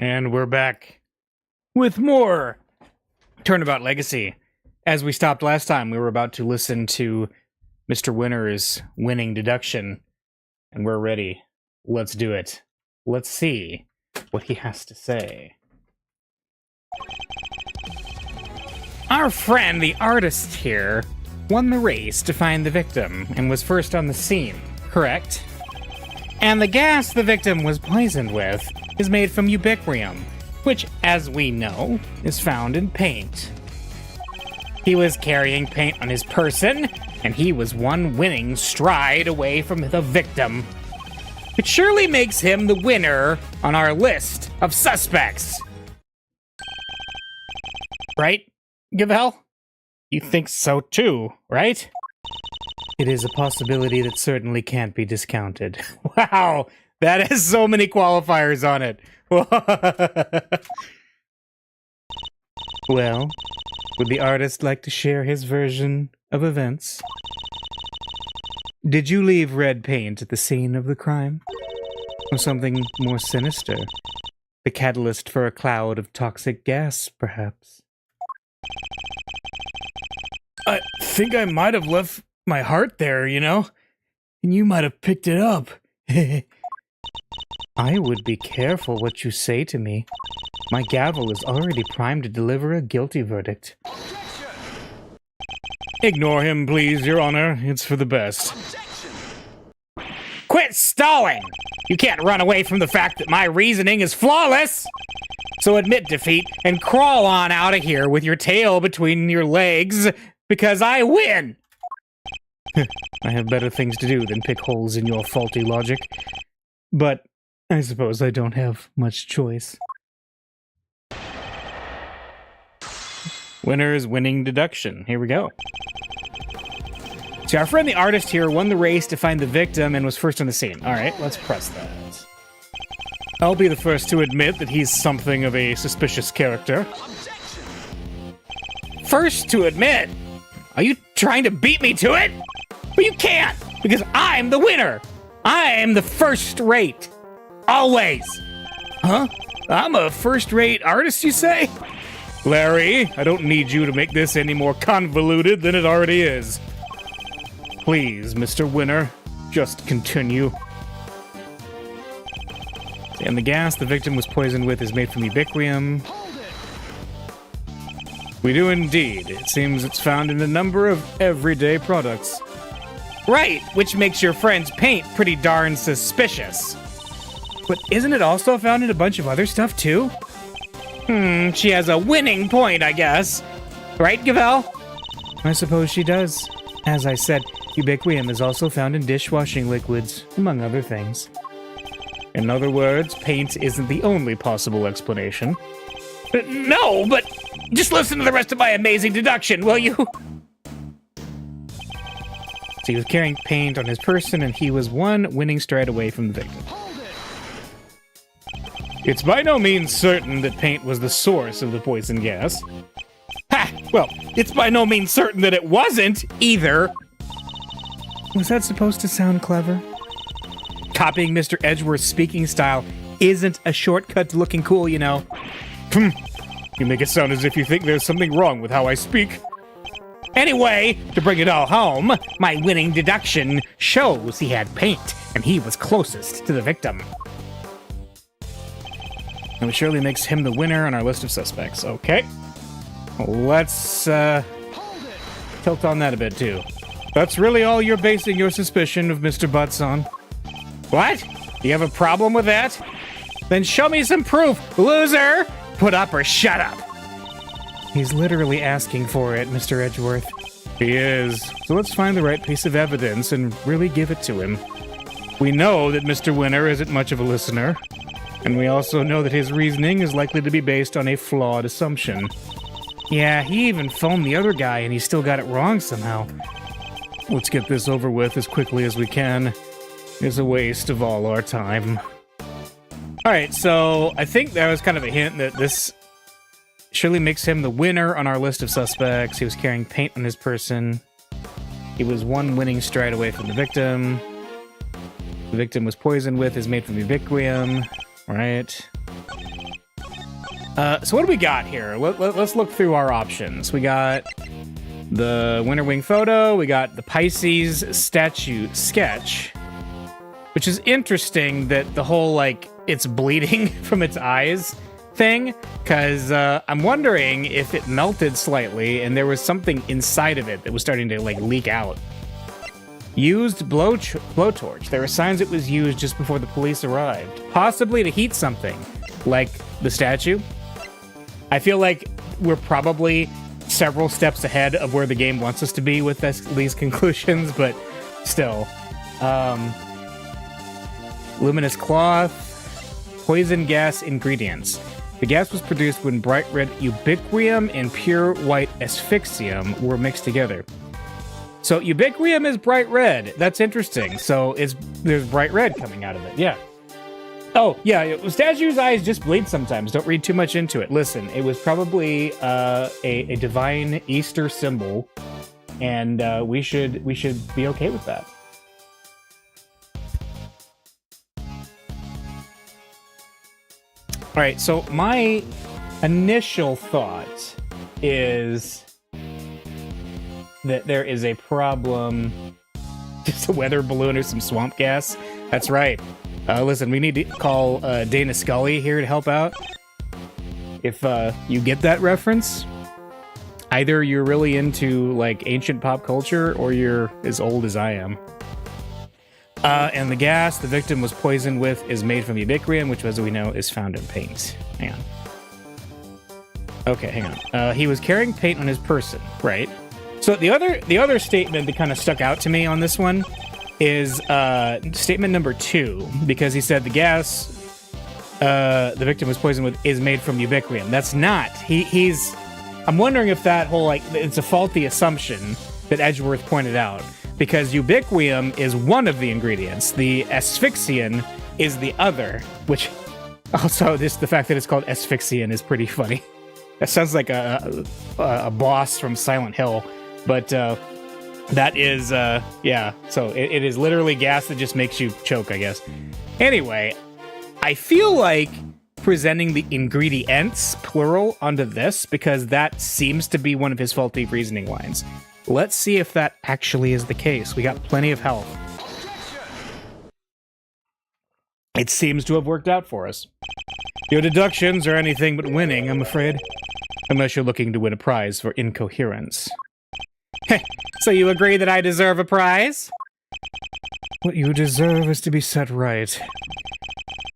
And we're back with more Turnabout Legacy. As we stopped last time, we were about to listen to Mr. Winner's winning deduction, and we're ready. Let's do it. Let's see what he has to say. Our friend, the artist here, won the race to find the victim and was first on the scene, correct? And the gas the victim was poisoned with is made from ubiquitarium, which, as we know, is found in paint. He was carrying paint on his person, and he was one winning stride away from the victim. It surely makes him the winner on our list of suspects. Right, Gavel? You think so too, right? It is a possibility that certainly can't be discounted. Wow, that has so many qualifiers on it. Well, would the artist like to share his version of events? Did you leave red paint at the scene of the crime? Or something more sinister? The catalyst for a cloud of toxic gas, perhaps? I think I might have left my heart there, you know? And you might have picked it up. I would be careful what you say to me. My gavel is already primed to deliver a guilty verdict. Ignore him, please, Your Honor. It's for the best. Quit stalling! You can't run away from the fact that my reasoning is flawless! So admit defeat and crawl on out of here with your tail between your legs, because I win! I have better things to do than pick holes in your faulty logic. But I suppose I don't have much choice. Winner's winning deduction. Here we go. See, our friend the artist here won the race to find the victim and was first on the scene. Alright, let's press that. I'll be the first to admit that he's something of a suspicious character. First to admit? Are you trying to beat me to it? But you can't, because I'm the winner. I'm the first rate. Always. Huh? I'm a first-rate artist, you say? Larry, I don't need you to make this any more convoluted than it already is. Please, Mr. Winner, just continue. And the gas the victim was poisoned with is made from ubiquitarium. We do indeed. It seems it's found in a number of everyday products. Right, which makes your friend's paint pretty darn suspicious. But isn't it also found in a bunch of other stuff, too? She has a winning point, I guess. Right, Gavel? I suppose she does. As I said, ubiquitarium is also found in dishwashing liquids, among other things. In other words, paint isn't the only possible explanation. No, but just listen to the rest of my amazing deduction, will you? So he was carrying paint on his person, and he was one winning stride away from the victim. It's by no means certain that paint was the source of the poison gas. Ha! Well, it's by no means certain that it wasn't, either. Was that supposed to sound clever? Copying Mr. Edgeworth's speaking style isn't a shortcut to looking cool, you know. You make it sound as if you think there's something wrong with how I speak. Anyway, to bring it all home, my winning deduction shows he had paint, and he was closest to the victim. And it surely makes him the winner on our list of suspects. Okay. Let's, tilt on that a bit, too. That's really all you're basing your suspicion of Mr. Butts on? What? You have a problem with that? Then show me some proof, loser! Put up or shut up! He's literally asking for it, Mr. Edgeworth. He is. So let's find the right piece of evidence and really give it to him. We know that Mr. Winner isn't much of a listener. And we also know that his reasoning is likely to be based on a flawed assumption. Yeah, he even phoned the other guy and he still got it wrong somehow. Let's get this over with as quickly as we can. It's a waste of all our time. Alright, so I think that was kind of a hint that this surely makes him the winner on our list of suspects. He was carrying paint on his person. He was one winning stride away from the victim. The victim was poisoned with is made from ubiquitarium. Right. So what do we got here? Let's look through our options. We got the Winter Wing photo. We got the Pisces statue sketch, which is interesting that the whole, like, it's bleeding from its eyes thing, because I'm wondering if it melted slightly and there was something inside of it that was starting to, like, leak out. Used blowtorch. There were signs it was used just before the police arrived. Possibly to heat something, like the statue. I feel like we're probably several steps ahead of where the game wants us to be with these conclusions, but still. Luminous cloth. Poison gas ingredients. The gas was produced when bright red ubiquium and pure white asphyxium were mixed together. So ubiquium is bright red. That's interesting. So there's bright red coming out of it. Yeah. Oh, yeah. Statue's eyes just bleed sometimes. Don't read too much into it. Listen, it was probably a divine Easter symbol, and we should be okay with that. All right. So my initial thought is that there is a problem. Just a weather balloon or some swamp gas. That's right. Listen, we need to call Dana Scully here to help out. If you get that reference, either you're really into, like, ancient pop culture or you're as old as I am. And the gas the victim was poisoned with is made from ubiquium, which, as we know, is found in paint. Hang on. Okay, hang on. He was carrying paint on his person, right? So the other statement that kind of stuck out to me on this one is statement number 2, because he said the gas the victim was poisoned with is made from ubiquium. That's not. He's. I'm wondering if that whole, like, it's a faulty assumption that Edgeworth pointed out, because ubiquium is one of the ingredients. The asphyxian is the other, which also the fact that it's called asphyxian is pretty funny. That sounds like a boss from Silent Hill. But that is, yeah, so it is literally gas that just makes you choke, I guess. Anyway, I feel like presenting the ingredients, plural, onto this, because that seems to be one of his faulty reasoning lines. Let's see if that actually is the case. We got plenty of health. It seems to have worked out for us. Your deductions are anything but winning, I'm afraid. Unless you're looking to win a prize for incoherence. So you agree that I deserve a prize? What you deserve is to be set right.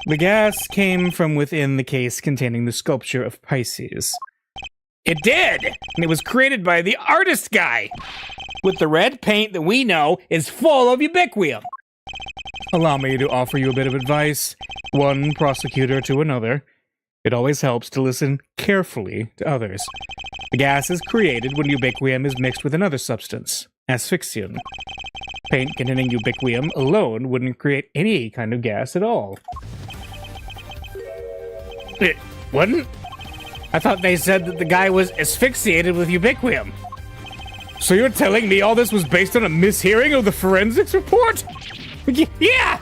The gas came from within the case containing the sculpture of Pisces. It did! And it was created by the artist guy! With the red paint that we know is full of ubiquium! Allow me to offer you a bit of advice, one prosecutor to another. It always helps to listen carefully to others. The gas is created when ubiquium is mixed with another substance, asphyxium. Paint containing ubiquium alone wouldn't create any kind of gas at all. It wouldn't? I thought they said that the guy was asphyxiated with ubiquium. So you're telling me all this was based on a mishearing of the forensics report? Yeah!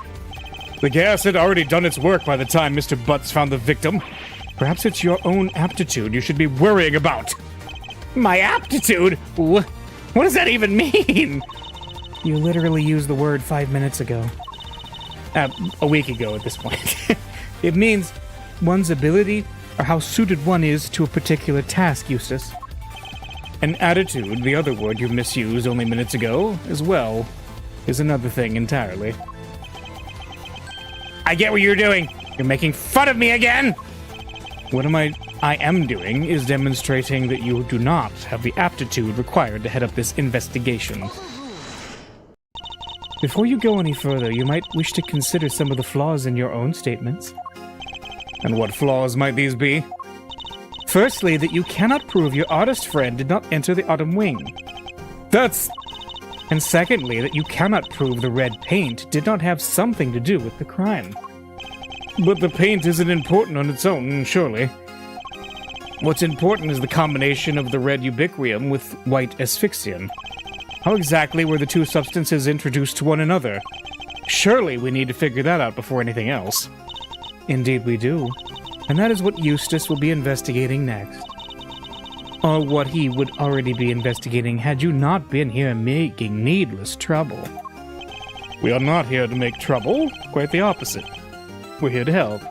The gas had already done its work by the time Mr. Butts found the victim. Perhaps it's your own aptitude you should be worrying about. My aptitude? What does that even mean? You literally used the word 5 minutes ago. A week ago at this point. It means one's ability or how suited one is to a particular task, Eustace. An attitude, the other word you misused only minutes ago, as well, is another thing entirely. I get what you're doing. You're making fun of me again. What I am doing is demonstrating that you do not have the aptitude required to head up this investigation. Before you go any further, you might wish to consider some of the flaws in your own statements. And what flaws might these be? Firstly, that you cannot prove your artist friend did not enter the Autumn Wing. And secondly, that you cannot prove the red paint did not have something to do with the crime. But the paint isn't important on its own, surely. What's important is the combination of the red ubiquium with white asphyxium. How exactly were the two substances introduced to one another? Surely we need to figure that out before anything else. Indeed we do. And that is what Eustace will be investigating next. Or what he would already be investigating had you not been here making needless trouble. We are not here to make trouble. Quite the opposite. We're here to help.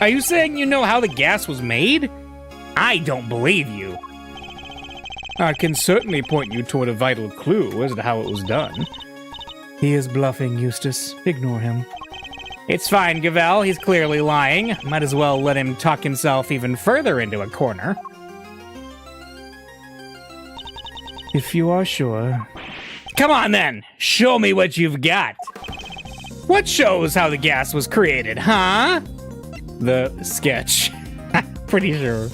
Are you saying you know how the gas was made? I don't believe you. I can certainly point you toward a vital clue as to how it was done. He is bluffing, Eustace. Ignore him. It's fine, Gavel. He's clearly lying. Might as well let him talk himself even further into a corner. If you are sure. Come on then! Show me what you've got! What shows how the gas was created, huh? The sketch. Pretty sure.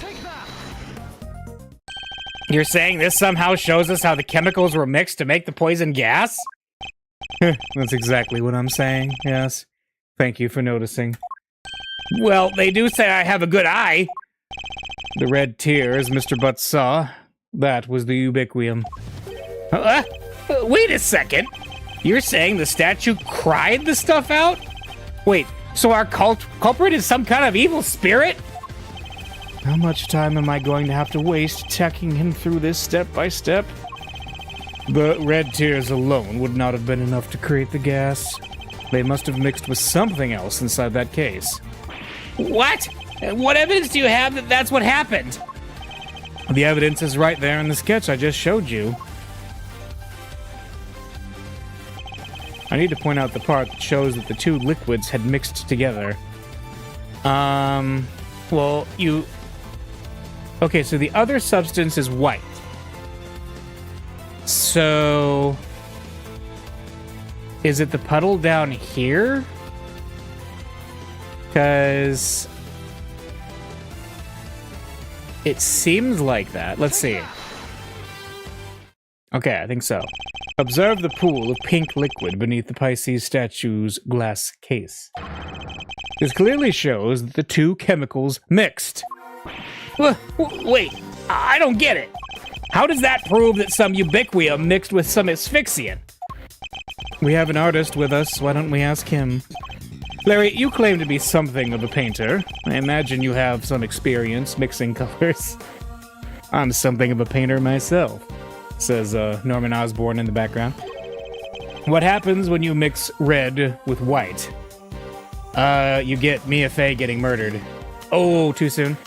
You're saying this somehow shows us how the chemicals were mixed to make the poison gas? That's exactly what I'm saying, yes. Thank you for noticing. Well, they do say I have a good eye. The red tear, as Mr. Butts saw, that was the ubiquium. Wait a second. You're saying the statue cried the stuff out? Wait, so our culprit is some kind of evil spirit? How much time am I going to have to waste taking him through this step by step? The red tears alone would not have been enough to create the gas. They must have mixed with something else inside that case. What? What evidence do you have that that's what happened? The evidence is right there in the sketch I just showed you. I need to point out the part that shows that the two liquids had mixed together. Well, Okay, so the other substance is white. So... is it the puddle down here? Because... it seems like that. Let's see. Okay, I think so. Observe the pool of pink liquid beneath the Pisces statue's glass case. This clearly shows that the two chemicals mixed. Wait, I don't get it. How does that prove that some ubiquium mixed with some asphyxiant? We have an artist with us. Why don't we ask him? Larry, you claim to be something of a painter. I imagine you have some experience mixing colors. I'm something of a painter myself, says Norman Osborn in the background. What happens when you mix red with white? You get Mia Fey getting murdered. Oh, too soon?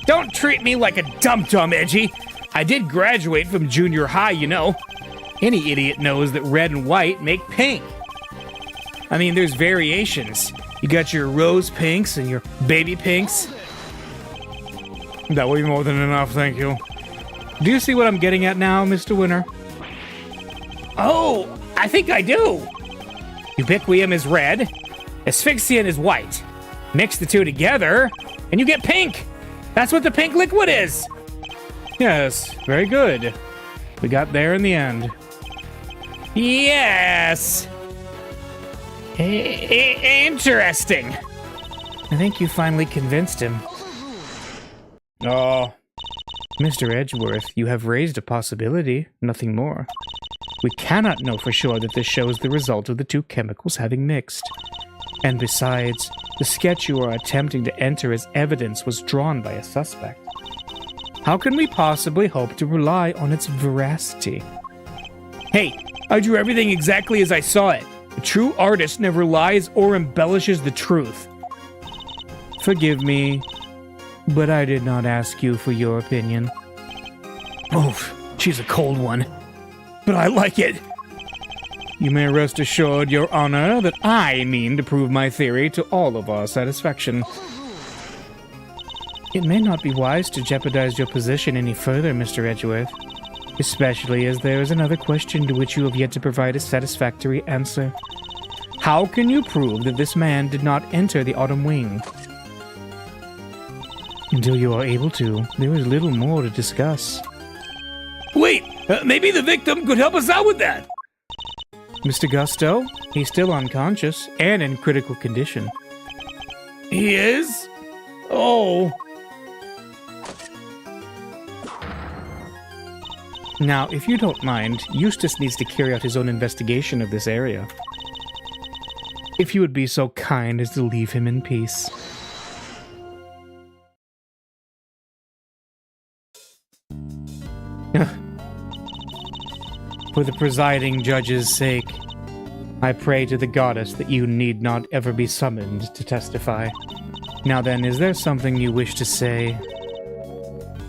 Don't treat me like a dum-dum, Edgy. I did graduate from junior high, you know. Any idiot knows that red and white make pink. I mean, there's variations. You got your rose pinks and your baby pinks. That will be more than enough, thank you. Do you see what I'm getting at now, Mr. Winner? Oh, I think I do. Ubiquium is red, asphyxiant is white. Mix the two together, and you get pink. That's what the pink liquid is. Yes, very good. We got there in the end. Yes. Interesting. I think you finally convinced him. Oh. Mr. Edgeworth, you have raised a possibility, nothing more. We cannot know for sure that this shows the result of the two chemicals having mixed. And besides, the sketch you are attempting to enter as evidence was drawn by a suspect. How can we possibly hope to rely on its veracity? Hey, I drew everything exactly as I saw it. A true artist never lies or embellishes the truth. Forgive me, but I did not ask you for your opinion. Oh, she's a cold one. But I like it. You may rest assured, Your Honor, that I mean to prove my theory to all of our satisfaction. It may not be wise to jeopardize your position any further, Mr. Edgeworth, especially as there is another question to which you have yet to provide a satisfactory answer. How can you prove that this man did not enter the Autumn Wing? Until you are able to, there is little more to discuss. Wait! Maybe the victim could help us out with that! Mr. Gusto? He's still unconscious and in critical condition. He is? Oh. Now, if you don't mind, Eustace needs to carry out his own investigation of this area. If you would be so kind as to leave him in peace. For the presiding judge's sake, I pray to the goddess that you need not ever be summoned to testify. Now then, is there something you wish to say,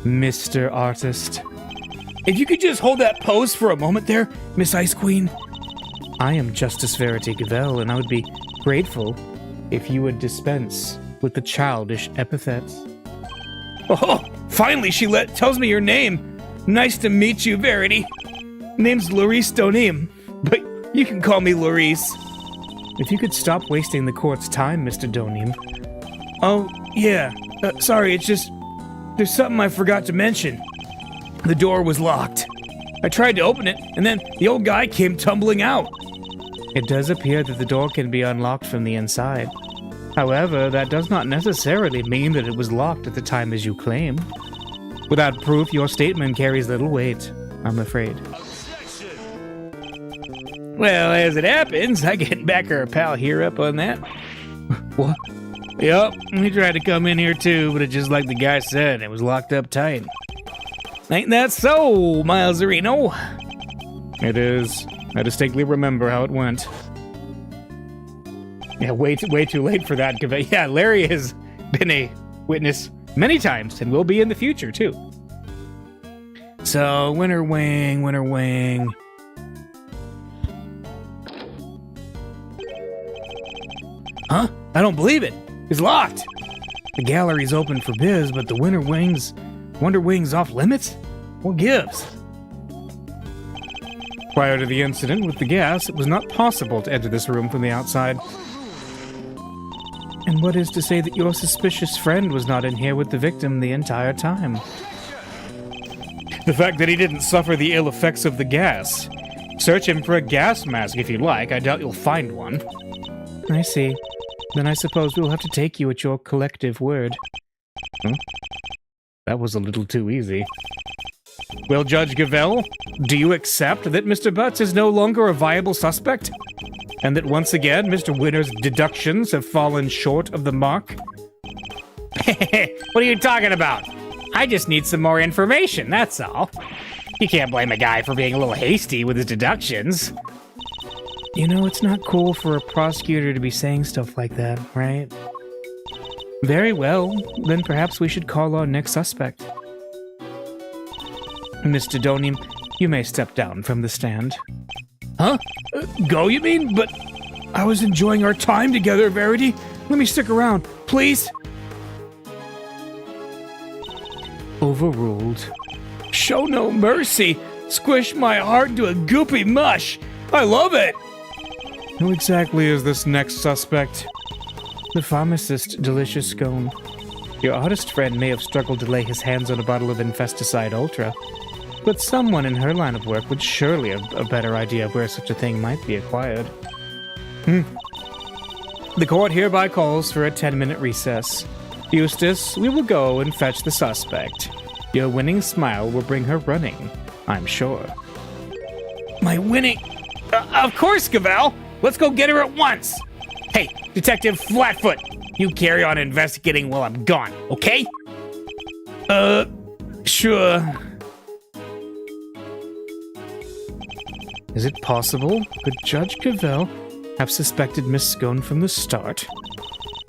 Mr. Artist? If you could just hold that pose for a moment there, Miss Ice Queen. I am Justice Verity Gavel, and I would be grateful if you would dispense with the childish epithets. Oh, finally she tells me your name. Nice to meet you, Verity. Name's Laurice Donim, but you can call me Laurice. If you could stop wasting the court's time, Mr. Donim. Oh, yeah. Sorry, it's just... there's something I forgot to mention. The door was locked. I tried to open it, and then the old guy came tumbling out. It does appear that the door can be unlocked from the inside. However, that does not necessarily mean that it was locked at the time as you claim. Without proof, your statement carries little weight, I'm afraid. Well, as it happens, I can back our pal here up on that. What? Yup, we tried to come in here too, but it's just like the guy said, it was locked up tight. Ain't that so, Miles Areno? It is. I distinctly remember how it went. Yeah, way too late for that. Yeah, Larry has been a witness many times and will be in the future, too. So, Winter Wing. Huh? I don't believe it. It's locked. The gallery's open for biz, but the Wonder Wing's off limits? What gives? Prior to the incident with the gas, it was not possible to enter this room from the outside. And what is to say that your suspicious friend was not in here with the victim the entire time? The fact that he didn't suffer the ill effects of the gas. Search him for a gas mask if you like. I doubt you'll find one. I see. Then I suppose we'll have to take you at your collective word. Huh? That was a little too easy. Well, Judge Gavel, do you accept that Mr. Butts is no longer a viable suspect? And that once again, Mr. Winter's deductions have fallen short of the mark? What are you talking about? I just need some more information, that's all. You can't blame a guy for being a little hasty with his deductions. You know, it's not cool for a prosecutor to be saying stuff like that, right? Very well, then perhaps we should call our next suspect. Mr. Donim, you may step down from the stand. Huh? Go, you mean? But I was enjoying our time together, Verity. Let me stick around, please. Overruled. Show no mercy. Squish my heart into a goopy mush. I love it. Who exactly is this next suspect? The pharmacist, Delicious Scone. Your artist friend may have struggled to lay his hands on a bottle of Infesticide Ultra, but someone in her line of work would surely have a better idea of where such a thing might be acquired. The court hereby calls for a 10-minute recess. Eustace, we will go and fetch the suspect. Your winning smile will bring her running, I'm sure. My winning... of course, Gavel! Let's go get her at once! Hey, Detective Flatfoot, you carry on investigating while I'm gone, okay? Sure. Is it possible? Could Judge Gavel have suspected Miss Scone from the start?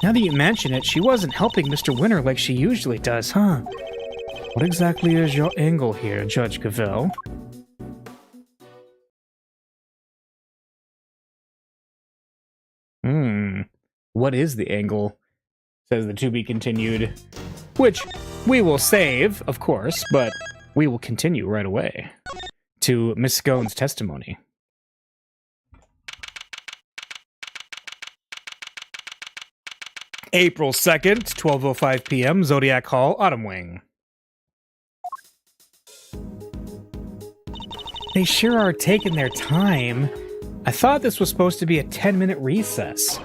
Now that you mention it, she wasn't helping Mr. Winter like she usually does, huh? What exactly is your angle here, Judge Gavel? What is the angle? Says the to be continued. Which we will save, of course, but we will continue right away to Miss Scone's testimony. April 2nd, 12:05 p.m., Zodiac Hall, Autumn Wing. They sure are taking their time. I thought this was supposed to be a 10-minute recess.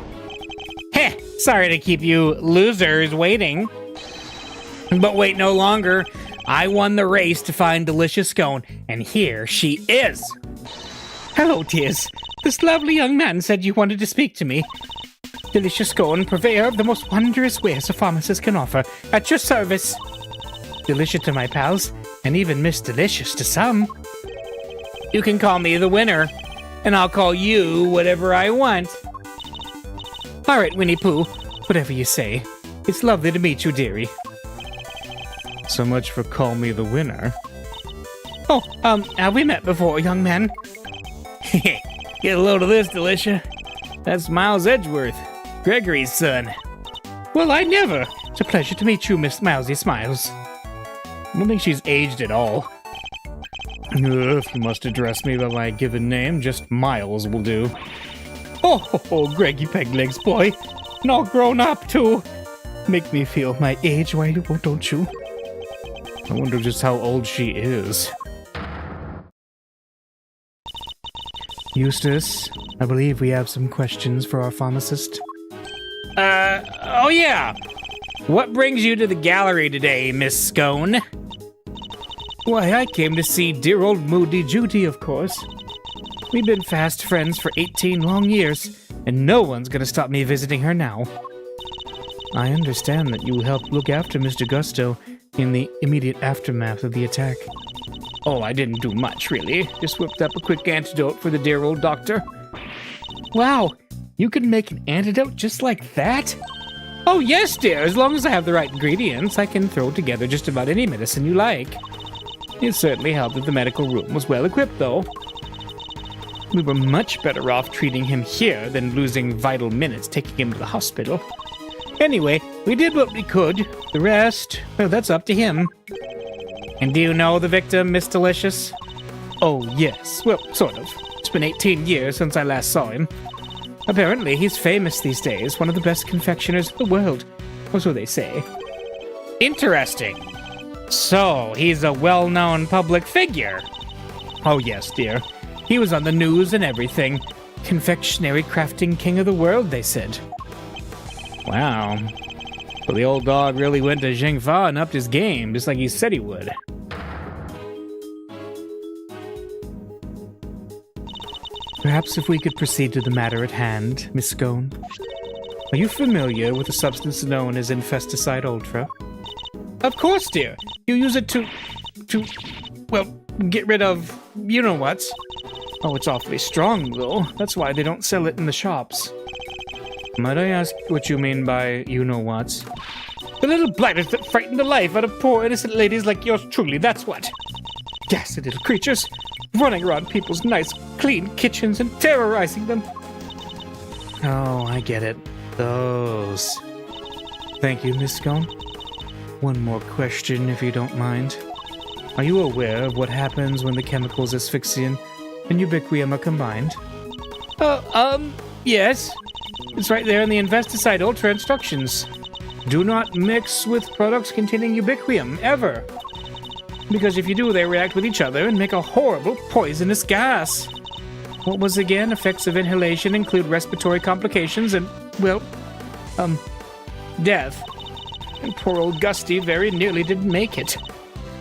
Heh, sorry to keep you losers waiting. But wait no longer. I won the race to find Delicious Scone, and here she is. Hello, dears. This lovely young man said you wanted to speak to me. Delicious Scone, purveyor of the most wondrous wares a pharmacist can offer, at your service. Delicious to my pals. and even Miss Delicious to some. You can call me the winner, and I'll call you whatever I want. All right, Winnie Pooh, whatever you say. It's lovely to meet you, dearie. So much for call me the winner. Oh, have we met before, young man? Get a load of this, Delicia. That's Miles Edgeworth, Gregory's son. Well, I never. It's a pleasure to meet you, Miss Milesy Smiles. I don't think she's aged at all. If you must address me by my given name, just Miles will do. Oh, Greggy Peglegs, boy. And all grown up, too. Make me feel my age, why don't you? I wonder just how old she is. Eustace, I believe we have some questions for our pharmacist. Oh yeah. What brings you to the gallery today, Miss Scone? Why, I came to see dear old Moody Judy, of course. We've been fast friends for 18 long years, and no one's gonna stop me visiting her now. I understand that you helped look after Mr. Gusto in the immediate aftermath of the attack. Oh, I didn't do much, really. Just whipped up a quick antidote for the dear old doctor. Wow, you can make an antidote just like that? Oh, yes, dear. As long as I have the right ingredients, I can throw together just about any medicine you like. It certainly helped that the medical room was well equipped, though. We were much better off treating him here than losing vital minutes taking him to the hospital. Anyway, we did what we could. The rest, well, that's up to him. And do you know the victim, Miss Delicious? Oh, yes. Well, sort of. It's been 18 years since I last saw him. Apparently, he's famous these days, one of the best confectioners in the world. Or so they say. Interesting. So, he's a well-known public figure. Oh, yes, dear. He was on the news and everything. Confectionery crafting king of the world, they said. Wow. Well, the old dog really went to Jingfa and upped his game, just like he said he would. Perhaps if we could proceed to the matter at hand, Miss Scone. Are you familiar with a substance known as Infesticide Ultra? Of course, dear. You use it to, well, get rid of you-know-what. Oh, it's awfully strong, though. That's why they don't sell it in the shops. Might I ask what you mean by you-know-what? The little blighters that frighten the life out of poor innocent ladies like yours truly, that's what. Ghastly little creatures, running around people's nice, clean kitchens and terrorizing them. Oh, I get it. Those. Thank you, Miss Scone. One more question, if you don't mind. Are you aware of what happens when the chemicals asphyxian and ubiquium are combined? Yes. It's right there in the Infesticide Ultra instructions. Do not mix with products containing ubiquium, ever. Because if you do, they react with each other and make a horrible poisonous gas. What was again? Effects of inhalation include respiratory complications and, well, death. And poor old Gusty very nearly didn't make it.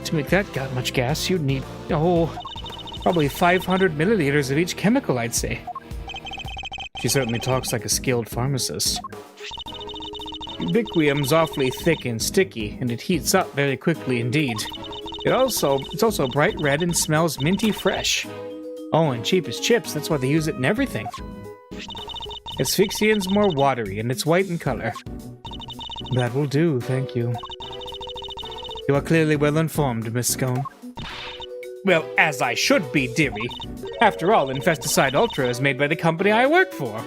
To make that much gas, you'd need, probably 500 milliliters of each chemical, I'd say. She certainly talks like a skilled pharmacist. Ubiquium's awfully thick and sticky, and it heats up very quickly indeed. It's also bright red and smells minty fresh. Oh, and cheap as chips, that's why they use it in everything. Asphyxian's more watery, and it's white in color. That will do, thank you. You are clearly well informed, Miss Scone. Well, as I should be, dearie. After all, Infesticide Ultra is made by the company I work for.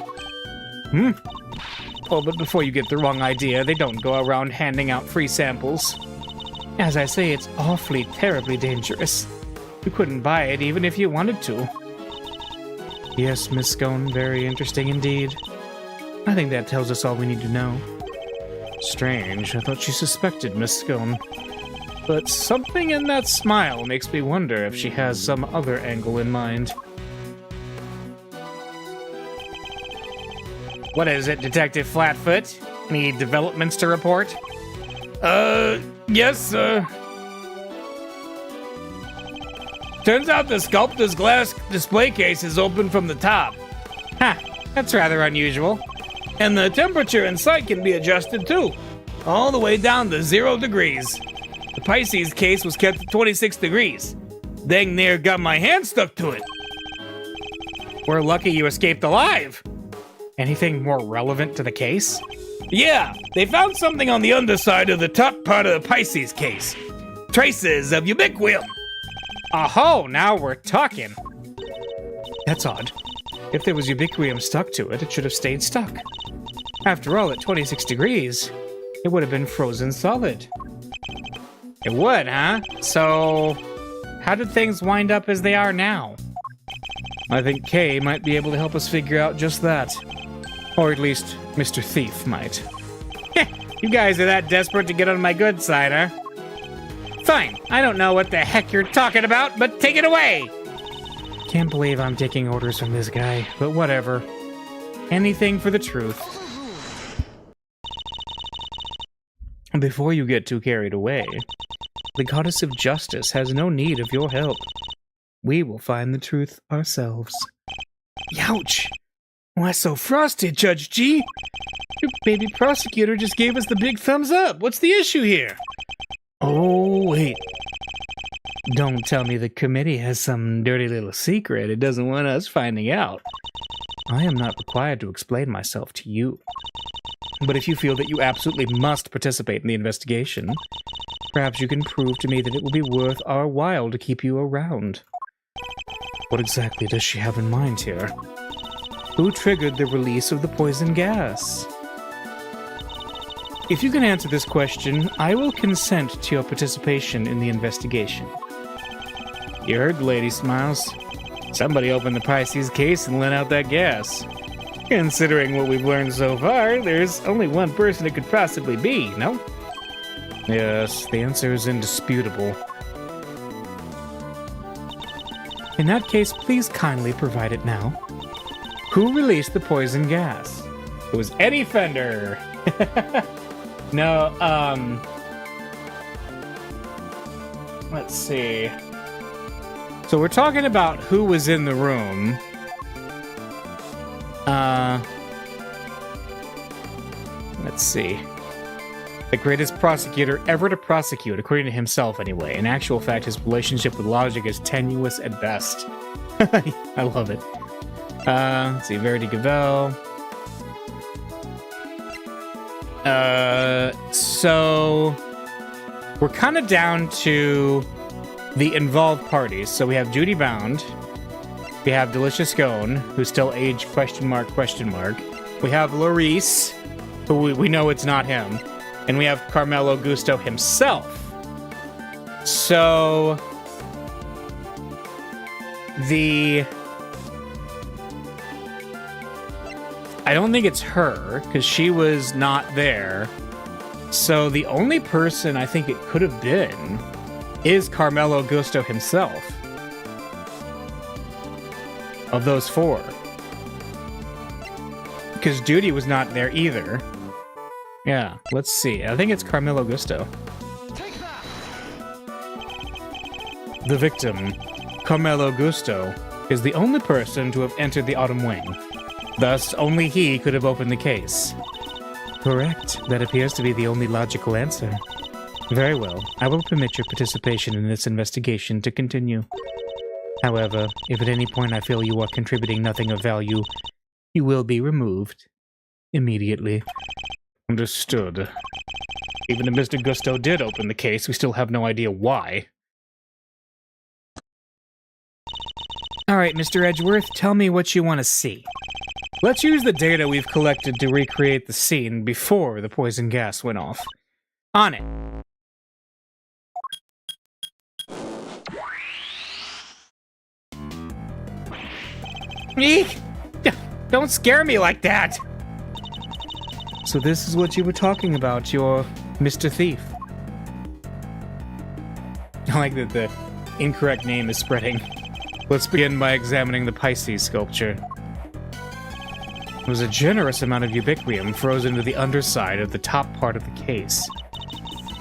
Oh, but before you get the wrong idea, they don't go around handing out free samples. As I say, it's awfully, terribly dangerous. You couldn't buy it even if you wanted to. Yes, Miss Scone, very interesting indeed. I think that tells us all we need to know. Strange, I thought she suspected Miss Scone. But something in that smile makes me wonder if she has some other angle in mind. What is it, Detective Flatfoot? Any developments to report? Yes, sir. Turns out the sculptor's glass display case is open from the top. That's rather unusual. And the temperature inside can be adjusted too. All the way down to 0 degrees. The Pisces case was kept at 26 degrees. Dang near got my hand stuck to it. We're lucky you escaped alive. Anything more relevant to the case? Yeah, they found something on the underside of the top part of the Pisces case. Traces of ubiquium. Oh, now we're talking. That's odd. If there was ubiquium stuck to it, it should have stayed stuck. After all, at 26 degrees, it would have been frozen solid. It would, huh? So, how did things wind up as they are now? I think Kay might be able to help us figure out just that. Or at least, Mr. Thief might. You guys are that desperate to get on my good side, huh? Fine, I don't know what the heck you're talking about, but take it away! Can't believe I'm taking orders from this guy, but whatever. Anything for the truth. Before you get too carried away, the Goddess of Justice has no need of your help. We will find the truth ourselves. Youch! Why so frosty, Judge G? Your baby prosecutor just gave us the big thumbs up. What's the issue here? Oh, wait. Don't tell me the committee has some dirty little secret it doesn't want us finding out. I am not required to explain myself to you. But if you feel that you absolutely must participate in the investigation, perhaps you can prove to me that it will be worth our while to keep you around. What exactly does she have in mind here? Who triggered the release of the poison gas? If you can answer this question, I will consent to your participation in the investigation. You heard the lady, Smiles. Somebody opened the Pisces case and let out that gas. Considering what we've learned so far, there's only one person it could possibly be, no? Yes, the answer is indisputable. In that case, please kindly provide it now. Who released the poison gas? It was Eddie Fender. No, let's see. So we're talking about who was in the room. Let's see. The greatest prosecutor ever to prosecute, according to himself anyway. In actual fact, his relationship with logic is tenuous at best. I love it. Let's see, Verity Gavel. So we're kind of down to the involved parties. So we have Judy Bound. We have Delicious Scone, who's still age question mark. We have Laurice, who we know it's not him. And we have Carmelo Gusto himself. So I don't think it's her, because she was not there. So the only person I think it could have been is Carmelo Gusto himself. Of those four. Because Judy was not there either. Yeah, let's see. I think it's Carmelo Gusto. The victim, Carmelo Gusto, is the only person to have entered the Autumn Wing. Thus, only he could have opened the case. Correct. That appears to be the only logical answer. Very well. I will permit your participation in this investigation to continue. However, if at any point I feel you are contributing nothing of value, you will be removed. Immediately. Understood. Even if Mr. Gusto did open the case, we still have no idea why. Alright, Mr. Edgeworth, tell me what you want to see. Let's use the data we've collected to recreate the scene before the poison gas went off. On it. Eek! Don't scare me like that! So this is what you were talking about, your Mr. Thief. I like that the incorrect name is spreading. Let's begin by examining the Pisces sculpture. There was a generous amount of ubiquium frozen to the underside of the top part of the case.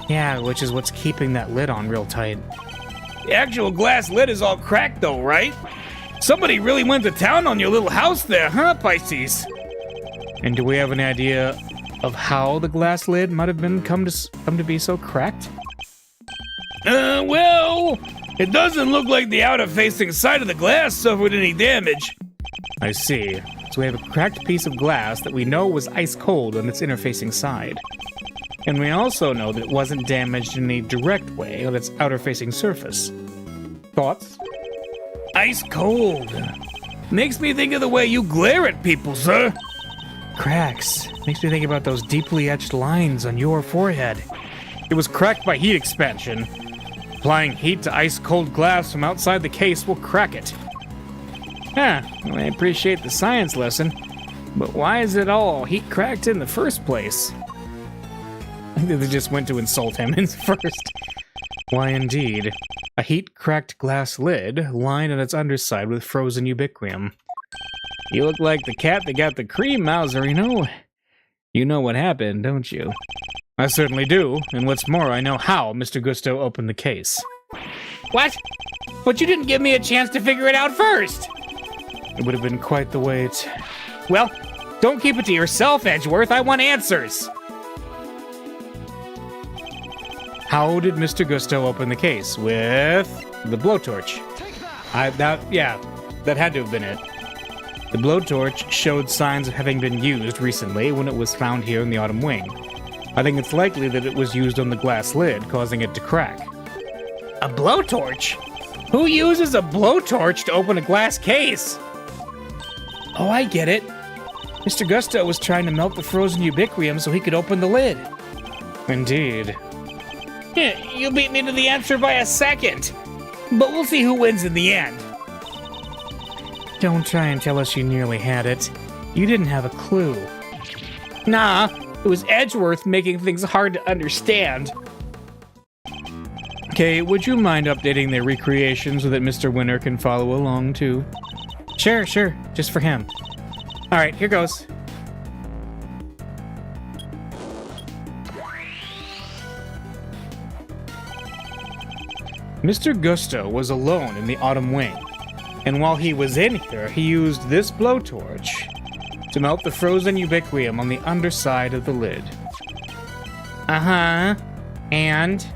Yeah, which is what's keeping that lid on real tight. The actual glass lid is all cracked though, right? Somebody really went to town on your little house there, huh, Pisces? And do we have an idea of how the glass lid might have been come to be so cracked? Well, it doesn't look like the outer-facing side of the glass suffered any damage. I see. So we have a cracked piece of glass that we know was ice cold on its inner-facing side. And we also know that it wasn't damaged in any direct way on its outer-facing surface. Thoughts? Ice cold. Makes me think of the way you glare at people, sir. Cracks. Makes me think about those deeply etched lines on your forehead. It was cracked by heat expansion. Applying heat to ice-cold glass from outside the case will crack it. Well, I appreciate the science lesson, but why is it all heat-cracked in the first place? I think they just went to insult him first. Why indeed. A heat-cracked glass lid lined on its underside with frozen ubiquium. You look like the cat that got the cream, Mouserino. You know what happened, don't you? I certainly do, and what's more, I know how Mr. Gusto opened the case. What? But you didn't give me a chance to figure it out first! It would have been quite the wait. Well, don't keep it to yourself, Edgeworth. I want answers. How did Mr. Gusto open the case? With the blowtorch. That had to have been it. The blowtorch showed signs of having been used recently when it was found here in the Autumn Wing. I think it's likely that it was used on the glass lid, causing it to crack. A blowtorch? Who uses a blowtorch to open a glass case? Oh, I get it. Mr. Gusto was trying to melt the frozen ubiquium so he could open the lid. Indeed. Yeah, you beat me to the answer by a second. But we'll see who wins in the end. Don't try and tell us you nearly had it. You didn't have a clue. Nah, it was Edgeworth making things hard to understand. Okay, would you mind updating their recreation so that Mr. Winner can follow along too? Sure, just for him. Alright, here goes. Mr. Gusto was alone in the Autumn Wing, and while he was in here, he used this blowtorch to melt the frozen ubiquium on the underside of the lid. Uh-huh. And?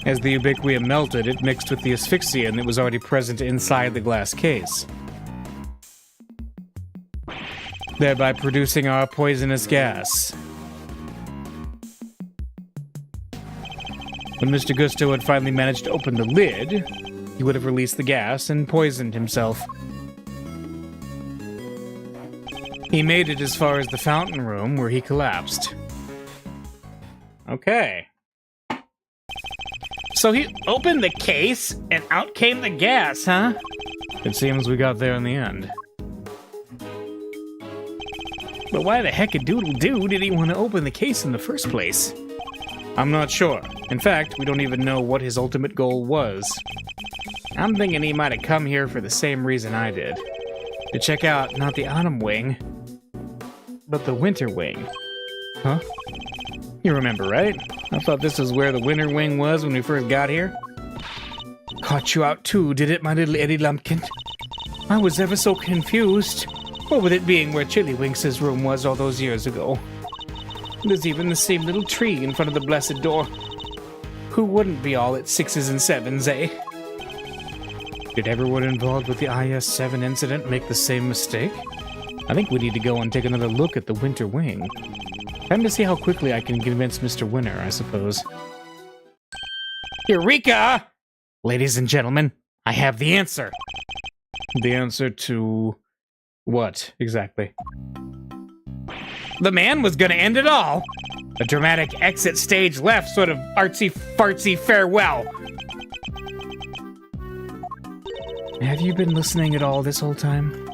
As the ubiquium melted, it mixed with the asphyxiant that was already present inside the glass case, thereby producing our poisonous gas. When Mr. Gusto had finally managed to open the lid, he would have released the gas and poisoned himself. He made it as far as the fountain room, where he collapsed. Okay. So he opened the case, and out came the gas, huh? It seems we got there in the end. But why the heck-a-doodle-doo did he want to open the case in the first place? I'm not sure. In fact, we don't even know what his ultimate goal was. I'm thinking he might have come here for the same reason I did. To check out not the Autumn Wing, but the Winter Wing. Huh? You remember, right? I thought this was where the Winter Wing was when we first got here. Caught you out too, did it, my little Eddie Lumpkin? I was ever so confused. What with it being where Chillywinks' room was all those years ago. There's even the same little tree in front of the blessed door. Who wouldn't be all at 6s and 7s, eh? Did everyone involved with the IS-7 incident make the same mistake? I think we need to go and take another look at the Winter Wing. Time to see how quickly I can convince Mr. Winner, I suppose. Eureka! Ladies and gentlemen, I have the answer. The answer to what, exactly? The man was gonna end it all. A dramatic exit stage left, sort of artsy-fartsy farewell. Have you been listening at all this whole time?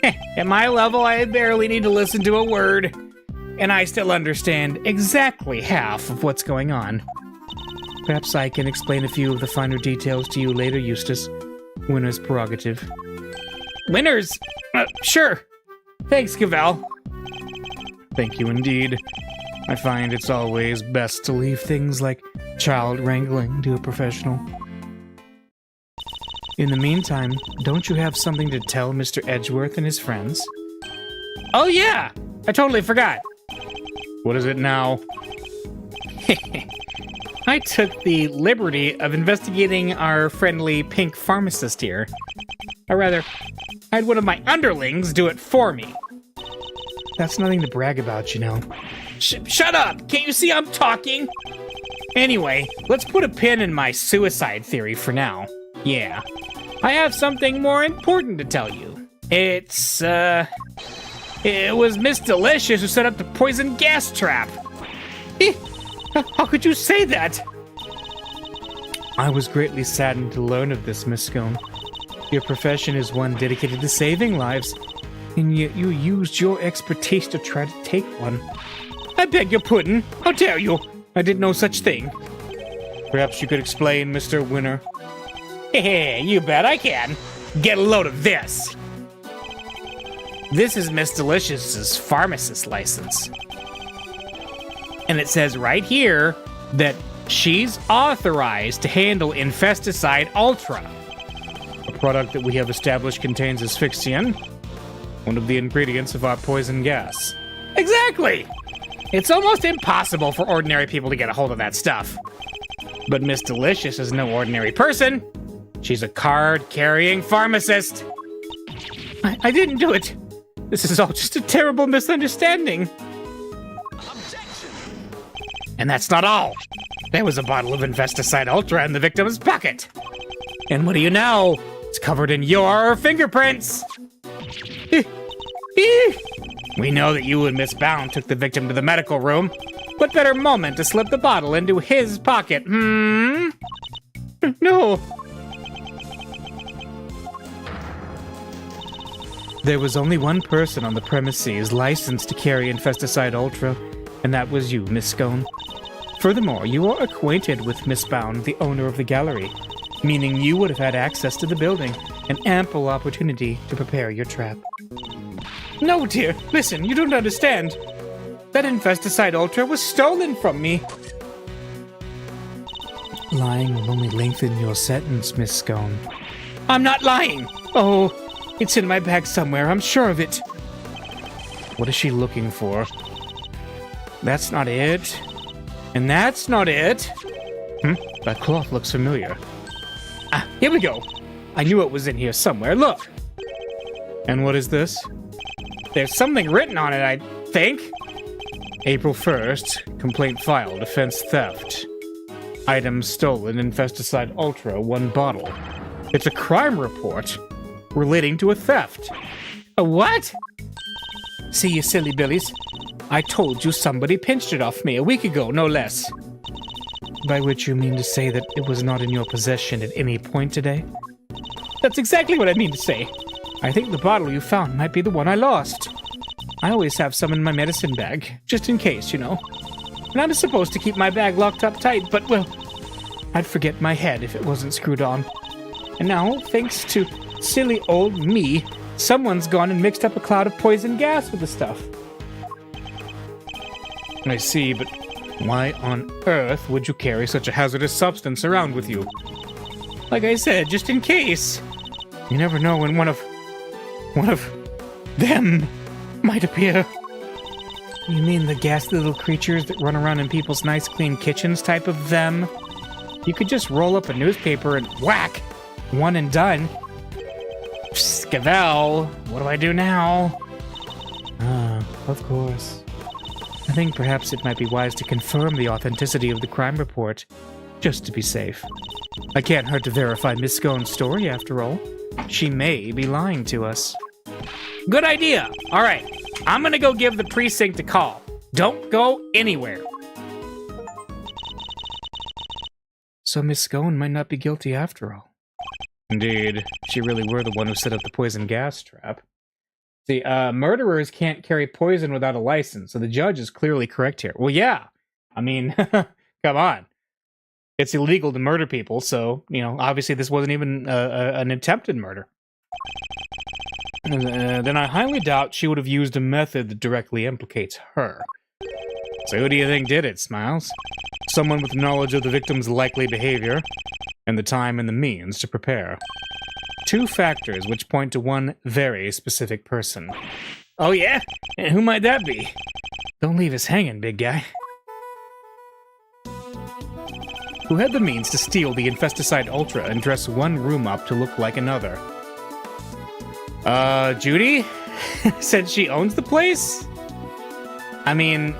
At my level, I barely need to listen to a word. And I still understand exactly half of what's going on. Perhaps I can explain a few of the finer details to you later, Eustace. Winner's prerogative. Winner's? Sure. Thanks, Cavell. Thank you indeed. I find it's always best to leave things like child wrangling to a professional. In the meantime, don't you have something to tell Mr. Edgeworth and his friends? Oh yeah! I totally forgot. What is it now? I took the liberty of investigating our friendly pink pharmacist here. Or rather, I had one of my underlings do it for me. That's nothing to brag about, you know. Shut up! Can't you see I'm talking? Anyway, let's put a pin in my suicide theory for now. Yeah. I have something more important to tell you. It was Miss Delicious who set up the poison gas trap. How could you say that? I was greatly saddened to learn of this, Miss Scone. Your profession is one dedicated to saving lives, and yet you used your expertise to try to take one. I beg your pardon. How dare you? I did no such thing. Perhaps you could explain, Mr. Winner. Hey, you bet I can. Get a load of this. This is Miss Delicious's pharmacist license. And it says right here that she's authorized to handle Infesticide Ultra. A product that we have established contains asphyxian, one of the ingredients of our poison gas. Exactly! It's almost impossible for ordinary people to get a hold of that stuff. But Miss Delicious is no ordinary person. She's a card-carrying pharmacist. I didn't do it. This is all just a terrible misunderstanding. And that's not all. There was a bottle of Infesticide Ultra in the victim's pocket. And what do you know? It's covered in your fingerprints. We know that you and Miss Bound took the victim to the medical room. What better moment to slip the bottle into his pocket, No. There was only one person on the premises licensed to carry Infesticide Ultra, and that was you, Miss Scone. Furthermore, you are acquainted with Miss Bound, the owner of the gallery, meaning you would have had access to the building and ample opportunity to prepare your trap. No, dear. Listen, you don't understand. That Infesticide Ultra was stolen from me. Lying will only lengthen your sentence, Miss Scone. I'm not lying. Oh, it's in my bag somewhere, I'm sure of it. What is she looking for? That's not it. And that's not it. That cloth looks familiar. Ah, here we go. I knew it was in here somewhere. Look. And what is this? There's something written on it, I think. April 1st, complaint filed, offense theft. Items stolen, Infesticide Ultra, 1 bottle. It's a crime report relating to a theft. A what? See, you silly billies. I told you somebody pinched it off me a week ago, no less. By which you mean to say that it was not in your possession at any point today? That's exactly what I mean to say. I think the bottle you found might be the one I lost. I always have some in my medicine bag, just in case, you know. And I'm supposed to keep my bag locked up tight, but, well, I'd forget my head if it wasn't screwed on. And now, thanks to silly old me, someone's gone and mixed up a cloud of poison gas with the stuff. I see, but why on earth would you carry such a hazardous substance around with you? Like I said, just in case. You never know when one of them might appear. You mean the ghastly little creatures that run around in people's nice clean kitchens type of them? You could just roll up a newspaper and whack! One and done. Scavel, what do I do now? Of course. I think perhaps it might be wise to confirm the authenticity of the crime report, just to be safe. I can't hurt to verify Miss Scone's story, after all. She may be lying to us. Good idea. All right, I'm gonna go give the precinct a call. Don't go anywhere. So Miss Scone might not be guilty after all. Indeed, she really were the one who set up the poison gas trap. See, murderers can't carry poison without a license, so the judge is clearly correct here. Well, yeah. I mean, come on. It's illegal to murder people, so, you know, obviously this wasn't even an attempted murder. Then I highly doubt she would have used a method that directly implicates her. So who do you think did it, Smiles? Someone with knowledge of the victim's likely behavior, and the time and the means to prepare. 2 factors which point to one very specific person. Oh yeah? And who might that be? Don't leave us hanging, big guy. Who had the means to steal the Infesticide Ultra and dress one room up to look like another? Judy? Said she owns the place? I mean,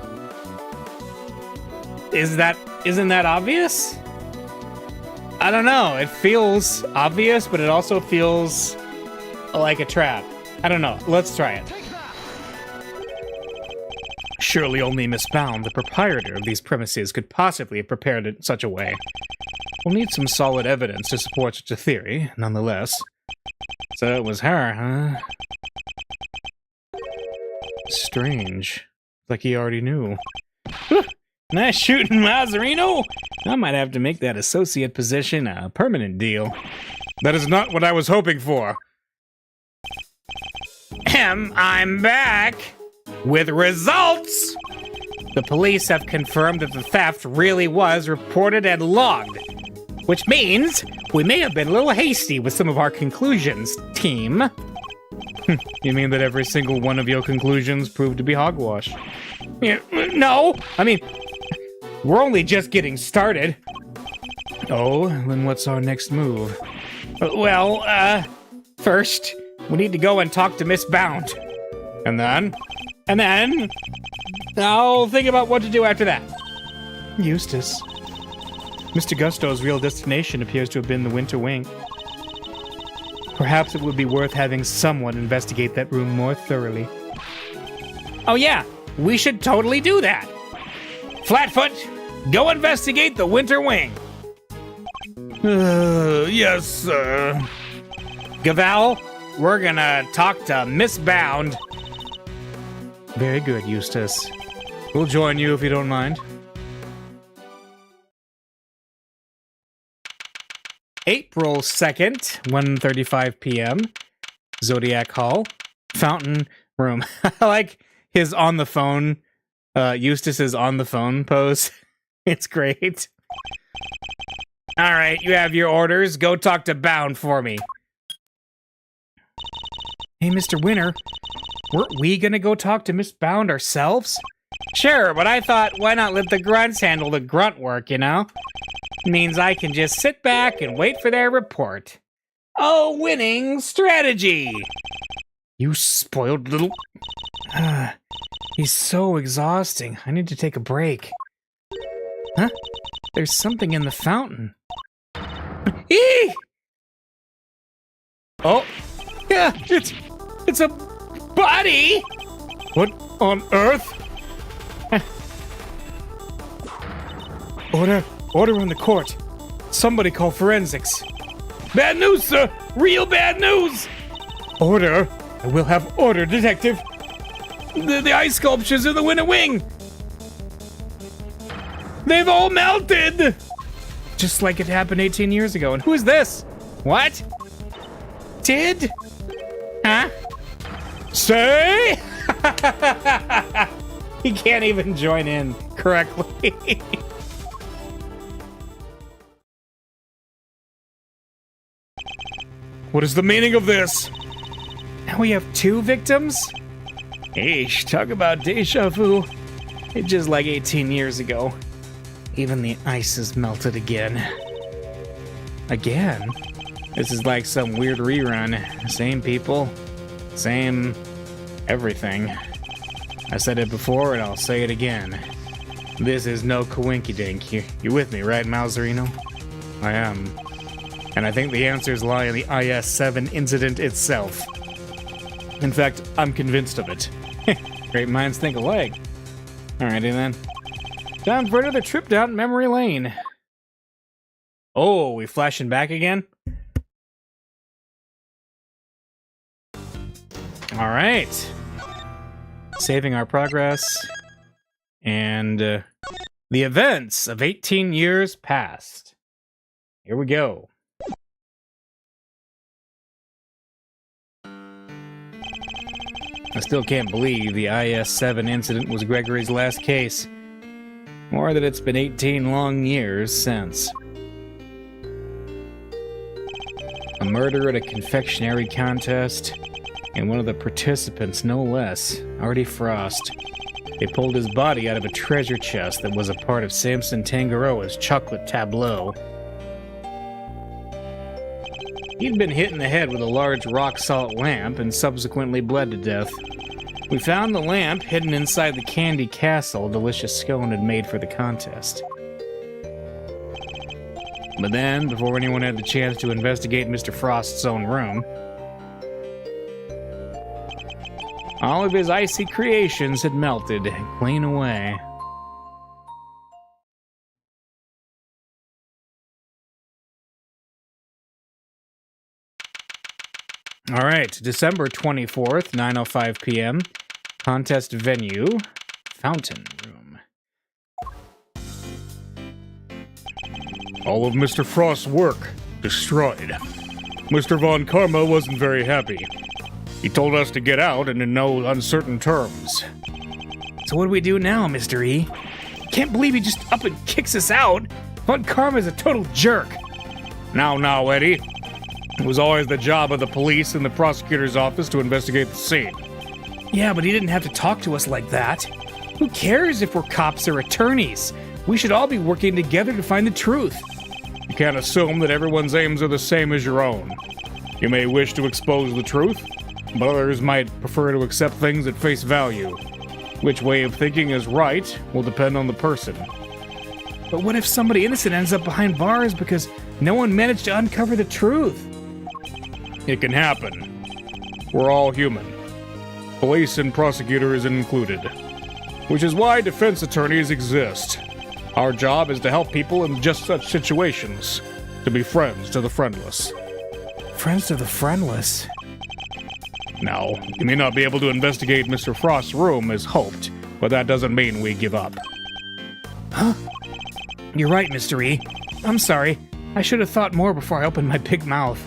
isn't that obvious? I don't know. It feels obvious, but it also feels like a trap. I don't know. Let's try it. Surely only Miss Bound, the proprietor of these premises, could possibly have prepared it in such a way. We'll need some solid evidence to support such a theory, nonetheless. So it was her, huh? Strange. Like he already knew. Nice shooting, Mazzarino! I might have to make that associate position a permanent deal. That is not what I was hoping for. I'm back! With results! The police have confirmed that the theft really was reported and logged. Which means we may have been a little hasty with some of our conclusions, team. You mean that every single one of your conclusions proved to be hogwash? Yeah, no, I mean, we're only just getting started. Oh, then what's our next move? Well, first, we need to go and talk to Miss Bound. And then? And then, I'll think about what to do after that. Eustace. Mr. Gusto's real destination appears to have been the Winter Wing. Perhaps it would be worth having someone investigate that room more thoroughly. Oh yeah, we should totally do that. Flatfoot, go investigate the Winter Wing. Yes, sir. Gaval, we're gonna talk to Miss Bound. Very good, Eustace. We'll join you if you don't mind. April 2nd, 1:35 p.m. Zodiac Hall. Fountain room. I like his on the phone, Eustace's on the phone pose. It's great. All right, you have your orders. Go talk to Bound for me. Hey, Mr. Winter, weren't we gonna go talk to Miss Bound ourselves? Sure, but I thought, why not let the grunts handle the grunt work, you know? Means I can just sit back and wait for their report. A winning strategy! You spoiled little... He's so exhausting. I need to take a break. Huh? There's something in the fountain. Eee! Oh! Yeah, it's a body! What on earth? Order in the court. Somebody call forensics. Bad news, sir! Real bad news! Order? I will have order, detective. The ice sculptures in the Winter Wing! They've all melted! Just like it happened 18 years ago. And who is this? What? Did? Huh? Say? He can't even join in correctly. What is the meaning of this? Now we have 2 victims? Eesh, talk about deja vu. It's just like 18 years ago. Even the ice is melted again. Again? This is like some weird rerun. Same people, same everything. I said it before and I'll say it again. This is no coinkydink. You with me, right, Mazzarino? I am. And I think the answers lie in the IS-7 incident itself. In fact, I'm convinced of it. Great minds think alike. Alrighty then. Time for another trip down memory lane. Oh, we flashing back again? Alright. Saving our progress. And the events of 18 years past. Here we go. I still can't believe the IS-7 incident was Gregory's last case. Or that it's been 18 long years since. A murder at a confectionery contest, and one of the participants, no less, Artie Frost. They pulled his body out of a treasure chest that was a part of Samson Tangaroa's chocolate tableau. He'd been hit in the head with a large rock salt lamp and subsequently bled to death. We found the lamp hidden inside the candy castle Delicious Scone had made for the contest. But then, before anyone had the chance to investigate Mr. Frost's own room, all of his icy creations had melted clean away. All right, December 24th, 9:05 p.m. Contest venue, Fountain Room. All of Mr. Frost's work destroyed. Mr. Von Karma wasn't very happy. He told us to get out and in no uncertain terms. So what do we do now, Mr. E? Can't believe he just up and kicks us out. Von Karma's a total jerk. Now, Eddie. It was always the job of the police and the prosecutor's office to investigate the scene. Yeah, but he didn't have to talk to us like that. Who cares if we're cops or attorneys? We should all be working together to find the truth. You can't assume that everyone's aims are the same as your own. You may wish to expose the truth, but others might prefer to accept things at face value. Which way of thinking is right will depend on the person. But what if somebody innocent ends up behind bars because no one managed to uncover the truth? It can happen. We're all human. Police and prosecutors included. Which is why defense attorneys exist. Our job is to help people in just such situations. To be friends to the friendless. Friends to the friendless? Now, you may not be able to investigate Mr. Frost's room as hoped, but that doesn't mean we give up. Huh? You're right, Mr. E. I'm sorry. I should have thought more before I opened my big mouth.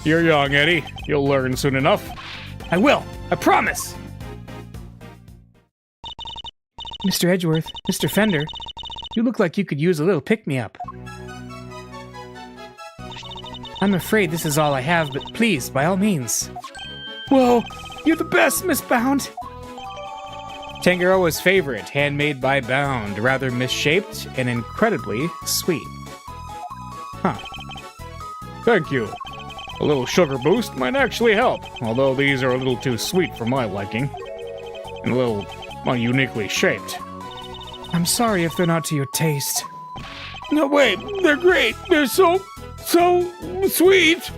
You're young, Eddie. You'll learn soon enough. I will. I promise. Mr. Edgeworth, Mr. Fender, you look like you could use a little pick-me-up. I'm afraid this is all I have, but please, by all means. Whoa, you're the best, Miss Bound. Tangaroa's favorite, handmade by Bound, rather misshaped and incredibly sweet. Huh. Thank you. A little sugar boost might actually help, although these are a little too sweet for my liking. And a little uniquely shaped. I'm sorry if they're not to your taste. No, wait, they're great. They're so sweet.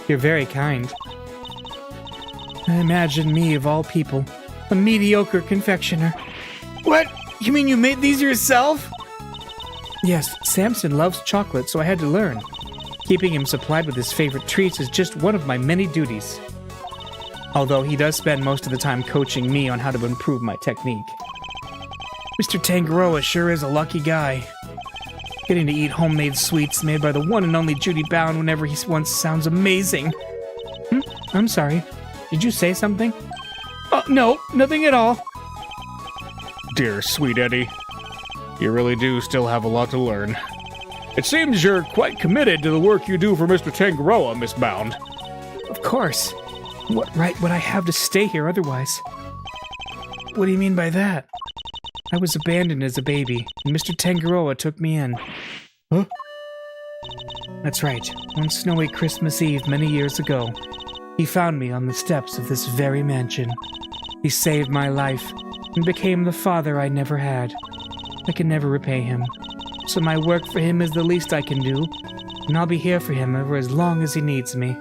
You're very kind. Imagine me, of all people, a mediocre confectioner. What? You mean you made these yourself? Yes, Samson loves chocolate, so I had to learn. Keeping him supplied with his favorite treats is just one of my many duties. Although he does spend most of the time coaching me on how to improve my technique. Mr. Tangaroa sure is a lucky guy. Getting to eat homemade sweets made by the one and only Judy Bound whenever he wants sounds amazing. I'm sorry. Did you say something? No, nothing at all. Dear sweet Eddie, you really do still have a lot to learn. It seems you're quite committed to the work you do for Mr. Tangaroa, Miss Bound. Of course. What right would I have to stay here otherwise? What do you mean by that? I was abandoned as a baby, and Mr. Tangaroa took me in. Huh? That's right. One snowy Christmas Eve many years ago, he found me on the steps of this very mansion. He saved my life and became the father I never had. I can never repay him, so my work for him is the least I can do, and I'll be here for him for as long as he needs me.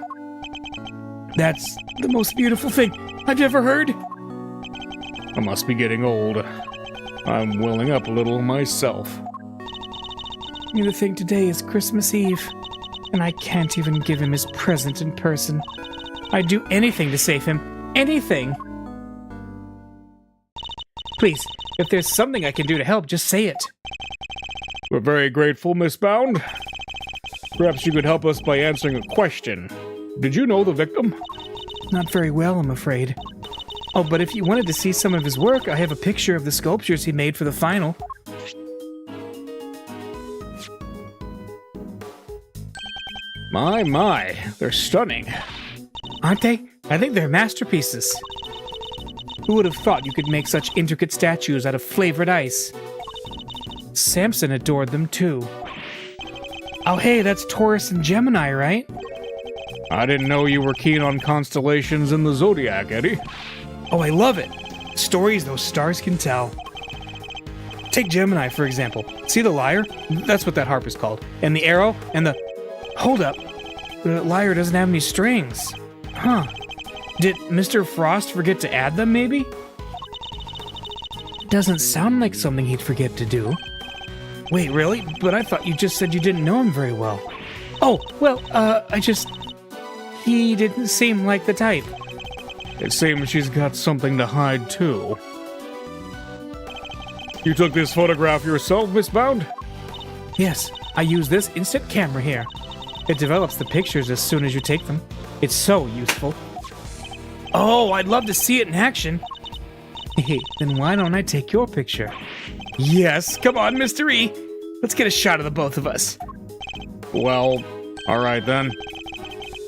That's the most beautiful thing I've ever heard. I must be getting old. I'm welling up a little myself. You think today is Christmas Eve, and I can't even give him his present in person. I'd do anything to save him. Anything! Please, if there's something I can do to help, just say it. We're very grateful, Miss Bound. Perhaps you could help us by answering a question. Did you know the victim? Not very well, I'm afraid. Oh, but if you wanted to see some of his work, I have a picture of the sculptures he made for the final. My, they're stunning. Aren't they? I think they're masterpieces. Who would have thought you could make such intricate statues out of flavored ice? Samson adored them too. Oh hey, that's Taurus and Gemini, right? I didn't know you were keen on constellations in the zodiac, Eddie. Oh, I love it. Stories those stars can tell. Take Gemini, for example. See the lyre? That's what that harp is called. And the arrow, and the... Hold up. The lyre doesn't have any strings. Huh. Did Mr. Frost forget to add them, maybe? Doesn't sound like something he'd forget to do. Wait, really? But I thought you just said you didn't know him very well. Oh, well, he didn't seem like the type. It seems she's got something to hide, too. You took this photograph yourself, Miss Bound? Yes, I use this instant camera here. It develops the pictures as soon as you take them. It's so useful. Oh, I'd love to see it in action. Hey, then why don't I take your picture? Yes, come on, Mr. E. Let's get a shot of the both of us. Well, all right then.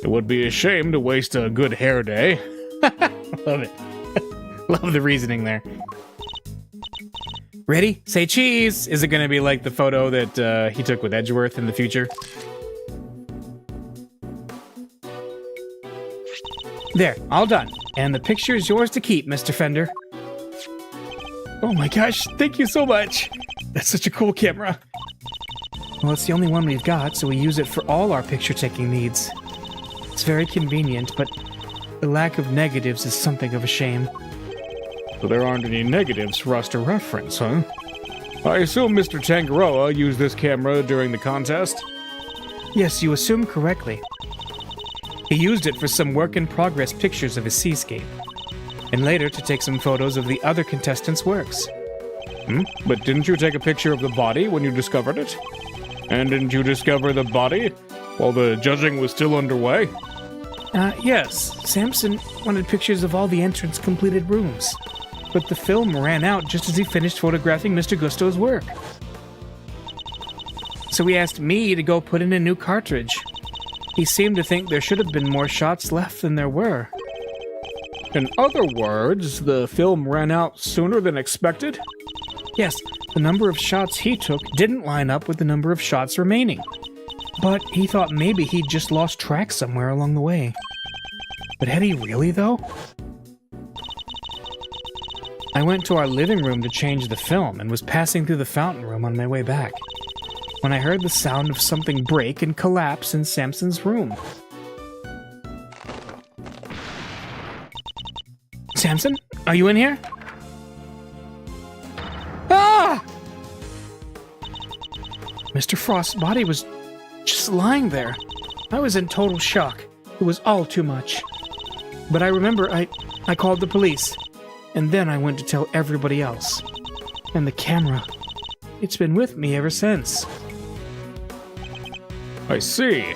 It would be a shame to waste a good hair day. Love it. Love the reasoning there. Ready? Say cheese! Is it going to be like the photo that he took with Edgeworth in the future? There, all done. And the picture is yours to keep, Mr. Fender. Oh my gosh, thank you so much. That's such a cool camera. Well, it's the only one we've got, so we use it for all our picture-taking needs. It's very convenient, but the lack of negatives is something of a shame. So there aren't any negatives for us to reference, huh? I assume Mr. Tangaroa used this camera during the contest? Yes, you assume correctly. He used it for some work-in-progress pictures of his seascape, and later to take some photos of the other contestants' works. But didn't you take a picture of the body when you discovered it? And didn't you discover the body while the judging was still underway? Yes. Samson wanted pictures of all the entrance-completed rooms, but the film ran out just as he finished photographing Mr. Gusto's work. So he asked me to go put in a new cartridge. He seemed to think there should have been more shots left than there were. In other words, the film ran out sooner than expected? Yes, the number of shots he took didn't line up with the number of shots remaining. But he thought maybe he'd just lost track somewhere along the way. But had he really, though? I went to our living room to change the film and was passing through the fountain room on my way back, when I heard the sound of something break and collapse in Samson's room. Samson, are you in here? Ah! Mr. Frost's body was just lying there. I was in total shock. It was all too much. But I remember I called the police, and then I went to tell everybody else. And the camera, it's been with me ever since. I see.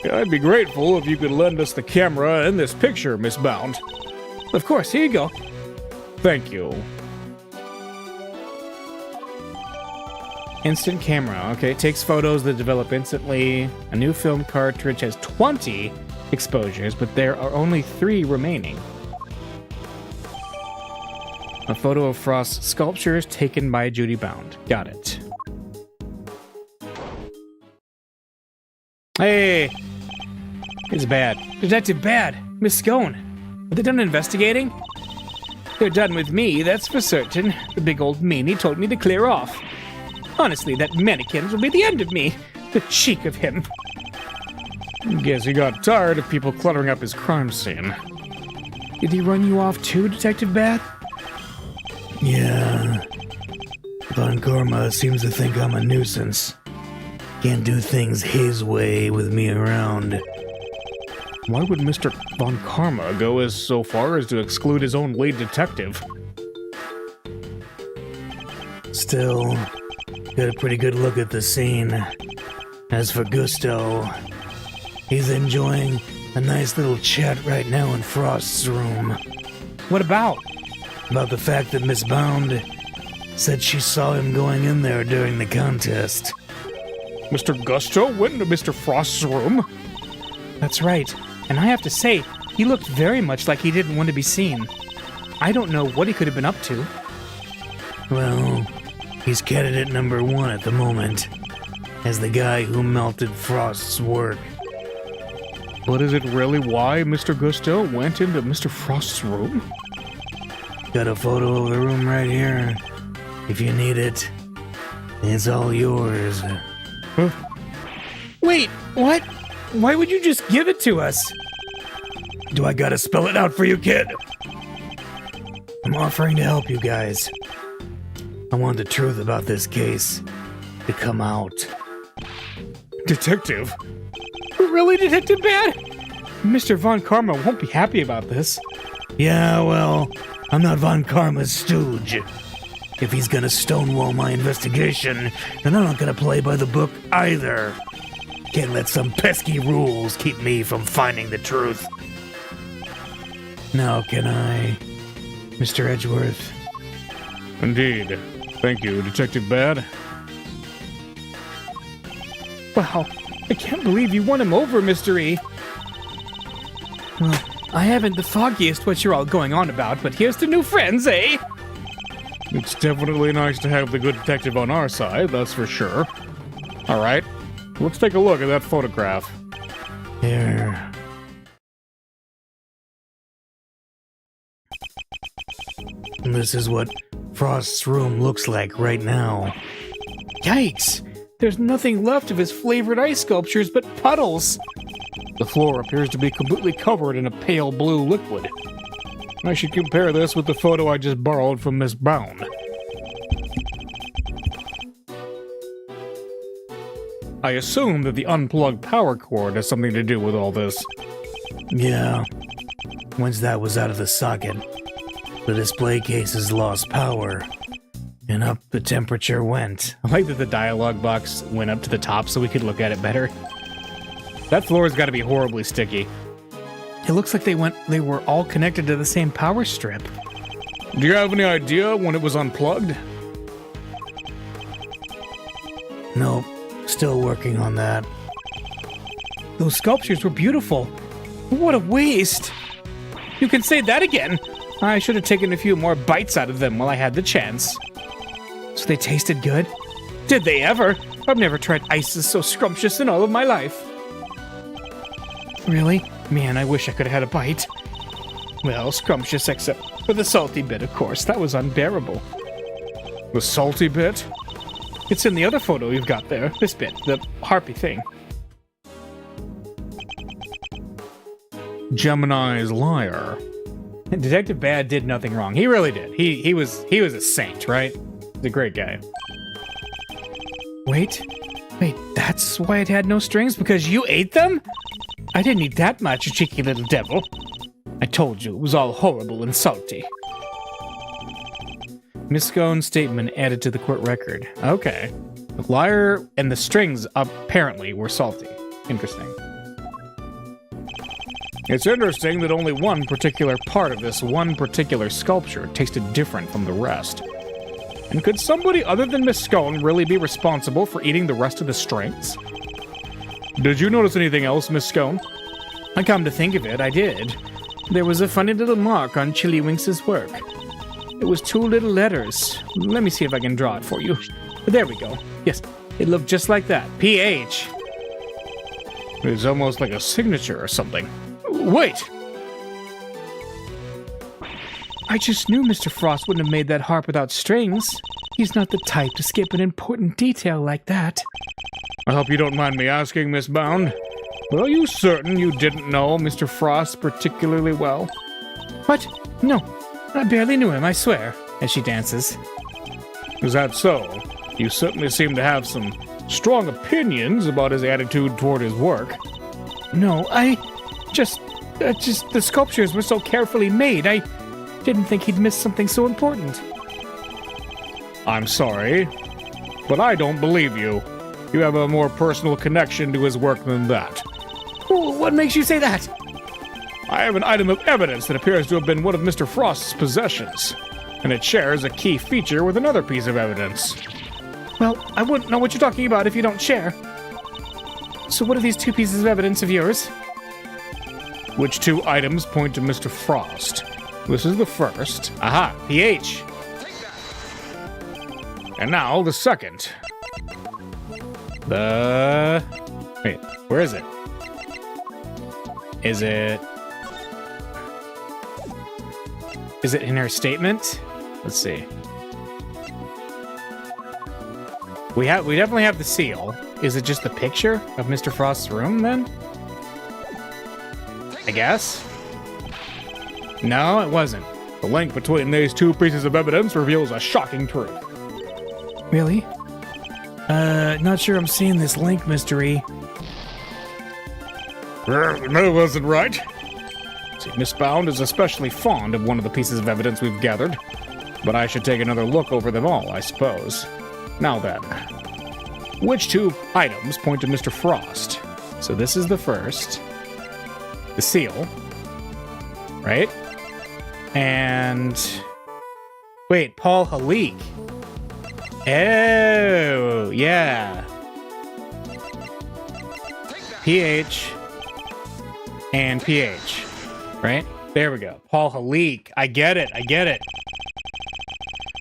I'd be grateful if you could lend us the camera and this picture, Miss Bound. Of course, here you go. Thank you. Instant camera. Okay, it takes photos that develop instantly. A new film cartridge has 20 exposures, but there are only 3 remaining. A photo of Frost's sculptures taken by Judy Bound. Got it. Hey! It's Bad. Detective Bad! Miss Scone! Are they done investigating? They're done with me, that's for certain. The big old meanie told me to clear off. Honestly, that mannequin will be the end of me. The cheek of him. Guess he got tired of people cluttering up his crime scene. Did he run you off too, Detective Bad? Yeah. Von Karma seems to think I'm a nuisance. Can't do things his way with me around. Why would Mr. Von Karma go so far as to exclude his own lead detective? Still, got a pretty good look at the scene. As for Gusto, he's enjoying a nice little chat right now in Frost's room. What about? About the fact that Miss Bound said she saw him going in there during the contest. Mr. Gusto went into Mr. Frost's room? That's right. And I have to say, he looked very much like he didn't want to be seen. I don't know what he could have been up to. Well, he's candidate number 1 at the moment, as the guy who melted Frost's work. But is it really why Mr. Gusto went into Mr. Frost's room? Got a photo of the room right here. If you need it, it's all yours. Huh? Wait, what? Why would you just give it to us? Do I gotta spell it out for you, kid? I'm offering to help you guys. I want the truth about this case to come out. Detective? Really, Detective Bad? Mr. Von Karma won't be happy about this. Yeah, well, I'm not Von Karma's stooge. If he's gonna stonewall my investigation, then I'm not gonna play by the book either. Can't let some pesky rules keep me from finding the truth. Now can I, Mr. Edgeworth? Indeed. Thank you, Detective Bad. Wow, I can't believe you won him over, Mr. E. Well, I haven't the foggiest what you're all going on about, but here's to new friends, eh? It's definitely nice to have the good detective on our side, that's for sure. Alright, let's take a look at that photograph. Here. This is what Frost's room looks like right now. Yikes! There's nothing left of his flavored ice sculptures but puddles. The floor appears to be completely covered in a pale blue liquid. I should compare this with the photo I just borrowed from Miss Brown. I assume that the unplugged power cord has something to do with all this. Yeah. Once that was out of the socket, the display cases lost power, and up the temperature went. I like that the dialogue box went up to the top so we could look at it better. That floor's got to be horribly sticky. It looks like they were all connected to the same power strip. Do you have any idea when it was unplugged? Nope. Still working on that. Those sculptures were beautiful. What a waste. You can say that again. I should have taken a few more bites out of them while I had the chance. So they tasted good? Did they ever? I've never tried ices so scrumptious in all of my life. Really? Man, I wish I could have had a bite. Well, scrumptious except for the salty bit, of course. That was unbearable. The salty bit? It's in the other photo you've got there. This bit, the harpy thing. Gemini's liar. Detective Bad did nothing wrong. He really did. He was a saint, right? He's a great guy. Wait, that's why it had no strings? Because you ate them? I didn't eat that much, you cheeky little devil. I told you, it was all horrible and salty. Miss Scone's statement added to the court record. Okay. The liar and the strings apparently were salty. Interesting. It's interesting that only one particular part of this one particular sculpture tasted different from the rest. And could somebody other than Miss Scone really be responsible for eating the rest of the strings? Did you notice anything else, Miss Scone? I come to think of it, I did. There was a funny little mark on Chillywinks' work. It was 2 little letters. Let me see if I can draw it for you. There we go. Yes, it looked just like that. PH. It's almost like a signature or something. Wait! I just knew Mr. Frost wouldn't have made that harp without strings. He's not the type to skip an important detail like that. I hope you don't mind me asking, Miss Bound. But are you certain you didn't know Mr. Frost particularly well? What? No. I barely knew him, I swear, as she dances. Is that so? You certainly seem to have some strong opinions about his attitude toward his work. No, just the sculptures were so carefully made. I didn't think he'd miss something so important. I'm sorry, but I don't believe you. You have a more personal connection to his work than that. What makes you say that? I have an item of evidence that appears to have been one of Mr. Frost's possessions, and it shares a key feature with another piece of evidence. Well, I wouldn't know what you're talking about if you don't share. So what are these 2 pieces of evidence of yours? Which 2 items point to Mr. Frost? This is the first. Aha, pH. And now the second. Wait, where is it? Is it in her statement? Let's see. We definitely have the seal. Is it just the picture of Mr. Frost's room then? I guess? No, it wasn't. The link between these two pieces of evidence reveals a shocking truth. Really? Not sure I'm seeing this link, mystery. No, wasn't right. See, Miss Bound is especially fond of one of the pieces of evidence we've gathered, but I should take another look over them all, I suppose. Now then, which two items point to Mr. Frost? So this is the first. The seal. Right? And... wait, Paul Halik. Oh, yeah. PH and PH. Right? There we go. Paul Halik. I get it.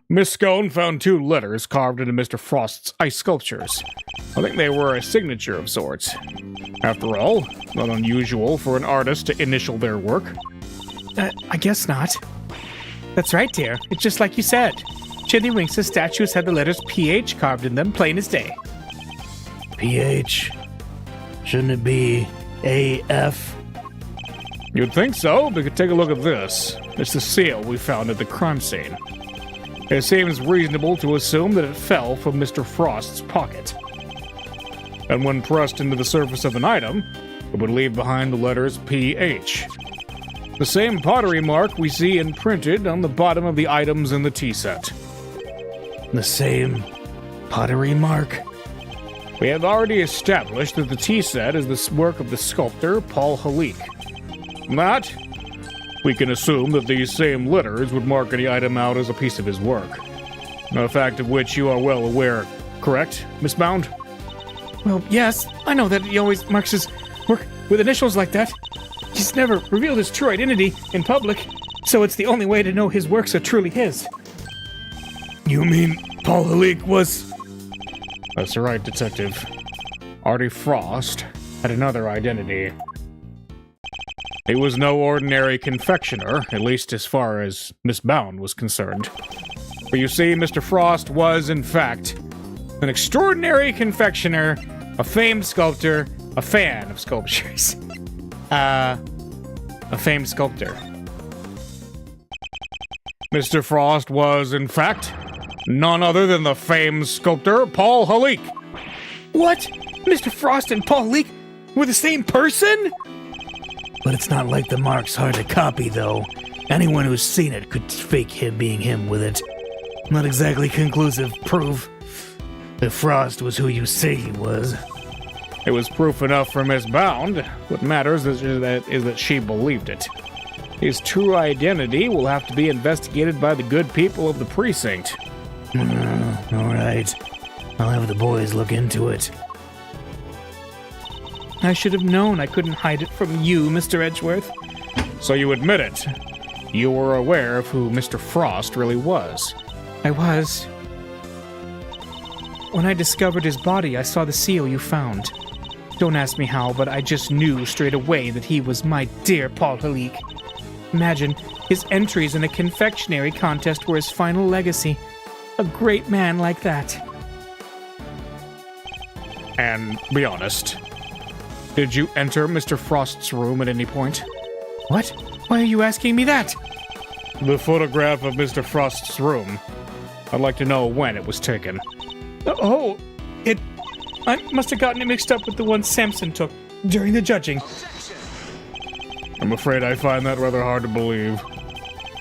Miss Scone found two letters carved into Mr. Frost's ice sculptures. I think they were a signature of sorts. After all, not unusual for an artist to initial their work. I guess not. That's right, dear. It's just like you said. Chiddywinks' statues had the letters PH carved in them, plain as day. PH? Shouldn't it be AF? You'd think so, but take a look at this. It's the seal we found at the crime scene. It seems reasonable to assume that it fell from Mr. Frost's pocket. And when pressed into the surface of an item, it would leave behind the letters PH. The same pottery mark we see imprinted on the bottom of the items in the tea set. The same pottery mark? We have already established that the tea set is the work of the sculptor Paul Halik. That, we can assume that these same letters would mark any item out as a piece of his work. A fact of which you are well aware, correct, Miss Bound? Well, yes, I know that he always marks his work with initials like that. He's never revealed his true identity in public, so it's the only way to know his works are truly his. You mean Paul Halik was... That's right, Detective. Artie Frost had another identity. He was no ordinary confectioner, at least as far as Miss Bound was concerned. For you see, Mr. Frost was, in fact, an extraordinary confectioner, a famed sculptor, a fan of sculptures. A famed sculptor. Mr. Frost was, in fact, none other than the famed sculptor Paul Halik. What? Mr. Frost and Paul Halik were the same person? But it's not like the mark's hard to copy, though. Anyone who's seen it could fake him being him with it. Not exactly conclusive proof that Frost was who you say he was. It was proof enough for Miss Bound. What matters is that she believed it. His true identity will have to be investigated by the good people of the precinct. All right. I'll have the boys look into it. I should have known I couldn't hide it from you, Mr. Edgeworth. So you admit it. You were aware of who Mr. Frost really was. I was. When I discovered his body, I saw the seal you found. Don't ask me how, but I just knew straight away that he was my dear Paul Halik. Imagine, his entries in a confectionery contest were his final legacy. A great man like that. And be honest, did you enter Mr. Frost's room at any point? What? Why are you asking me that? The photograph of Mr. Frost's room. I'd like to know when it was taken. I must have gotten it mixed up with the one Samson took during the judging. I'm afraid I find that rather hard to believe.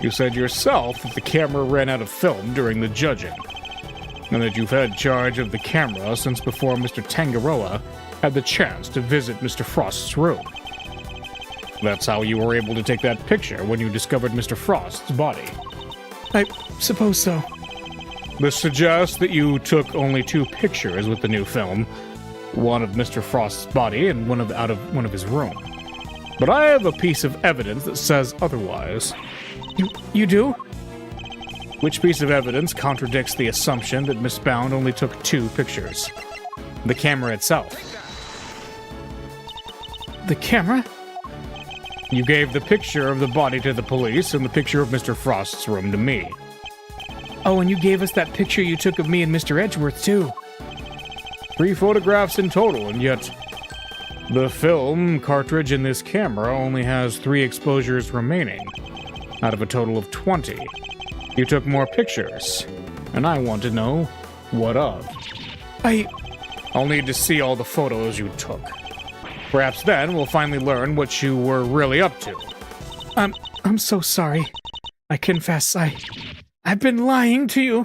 You said yourself that the camera ran out of film during the judging, and that you've had charge of the camera since before Mr. Tangaroa had the chance to visit Mr. Frost's room. That's how you were able to take that picture when you discovered Mr. Frost's body. I suppose so. This suggests that you took only 2 pictures with the new film, one of Mr. Frost's body and one of his room. But I have a piece of evidence that says otherwise. You do? Which piece of evidence contradicts the assumption that Miss Bound only took 2 pictures? The camera itself. The camera? You gave the picture of the body to the police and the picture of Mr. Frost's room to me. Oh, and you gave us that picture you took of me and Mr. Edgeworth, too. 3 photographs in total, and yet the film cartridge in this camera only has 3 exposures remaining, out of a total of 20. You took more pictures, and I want to know what of. I'll need to see all the photos you took. Perhaps then we'll finally learn what you were really up to. I'm so sorry. I confess, I've been lying to you.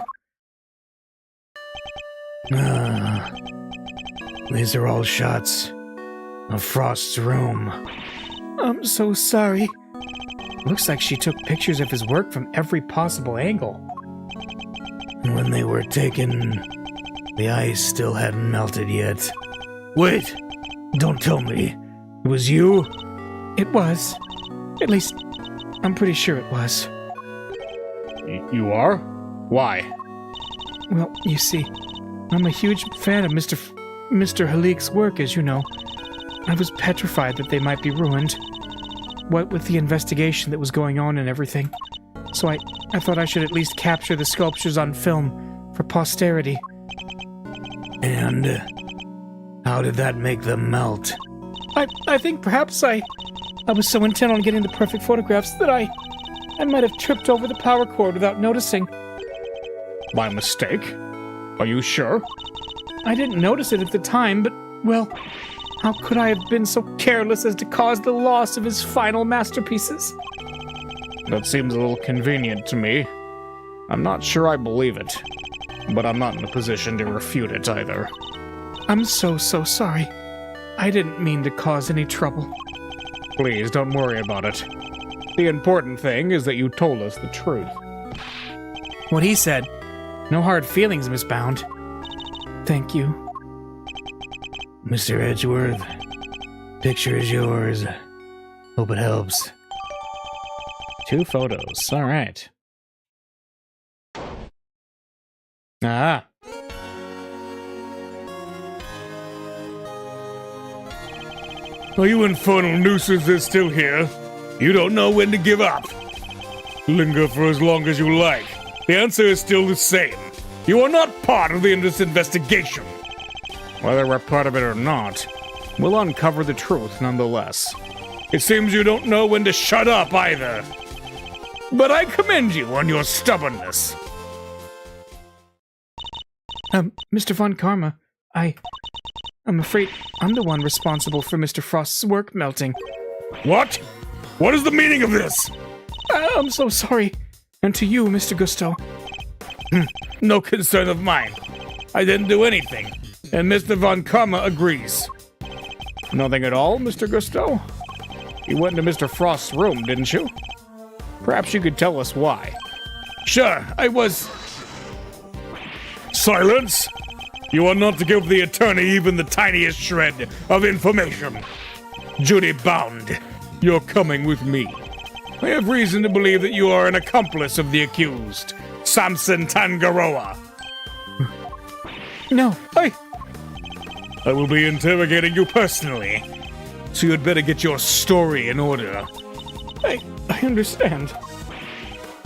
These are all shots of Frost's room. I'm so sorry. Looks like she took pictures of his work from every possible angle. And when they were taken, the ice still hadn't melted yet. Wait! Don't tell me. It was you? It was. At least, I'm pretty sure it was. You are? Why? Well, you see, I'm a huge fan of Mr. Halik's work, as you know. I was petrified that they might be ruined. What with the investigation that was going on and everything. So I thought I should at least capture the sculptures on film for posterity. And how did that make them melt? I think perhaps I was so intent on getting the perfect photographs that I might have tripped over the power cord without noticing. My mistake? Are you sure? I didn't notice it at the time, but, well, how could I have been so careless as to cause the loss of his final masterpieces? That seems a little convenient to me. I'm not sure I believe it, but I'm not in a position to refute it either. I'm so sorry. I didn't mean to cause any trouble. Please don't worry about it. The important thing is that you told us the truth. What he said. No hard feelings, Miss Bound. Thank you. Mr. Edgeworth, picture is yours. Hope it helps. 2 photos, alright. Ah. Are you infernal nuisances still here? You don't know when to give up. Linger for as long as you like. The answer is still the same. You are not part of this investigation. Whether we're part of it or not, we'll uncover the truth nonetheless. It seems you don't know when to shut up either. But I commend you on your stubbornness. Mr. Von Karma, I'm afraid I'm the one responsible for Mr. Frost's work melting. What? What is the meaning of this? I'm so sorry. And to you, Mr. Gusteau. No concern of mine. I didn't do anything, and Mr. Von Karma agrees. Nothing at all, Mr. Gusteau? You went into Mr. Frost's room, didn't you? Perhaps you could tell us why. Sure, I was... Silence! You are not to give the attorney even the tiniest shred of information. Judy Bound, you're coming with me. I have reason to believe that you are an accomplice of the accused, Samson Tangaroa. No, I will be interrogating you personally, so you'd better get your story in order. I understand.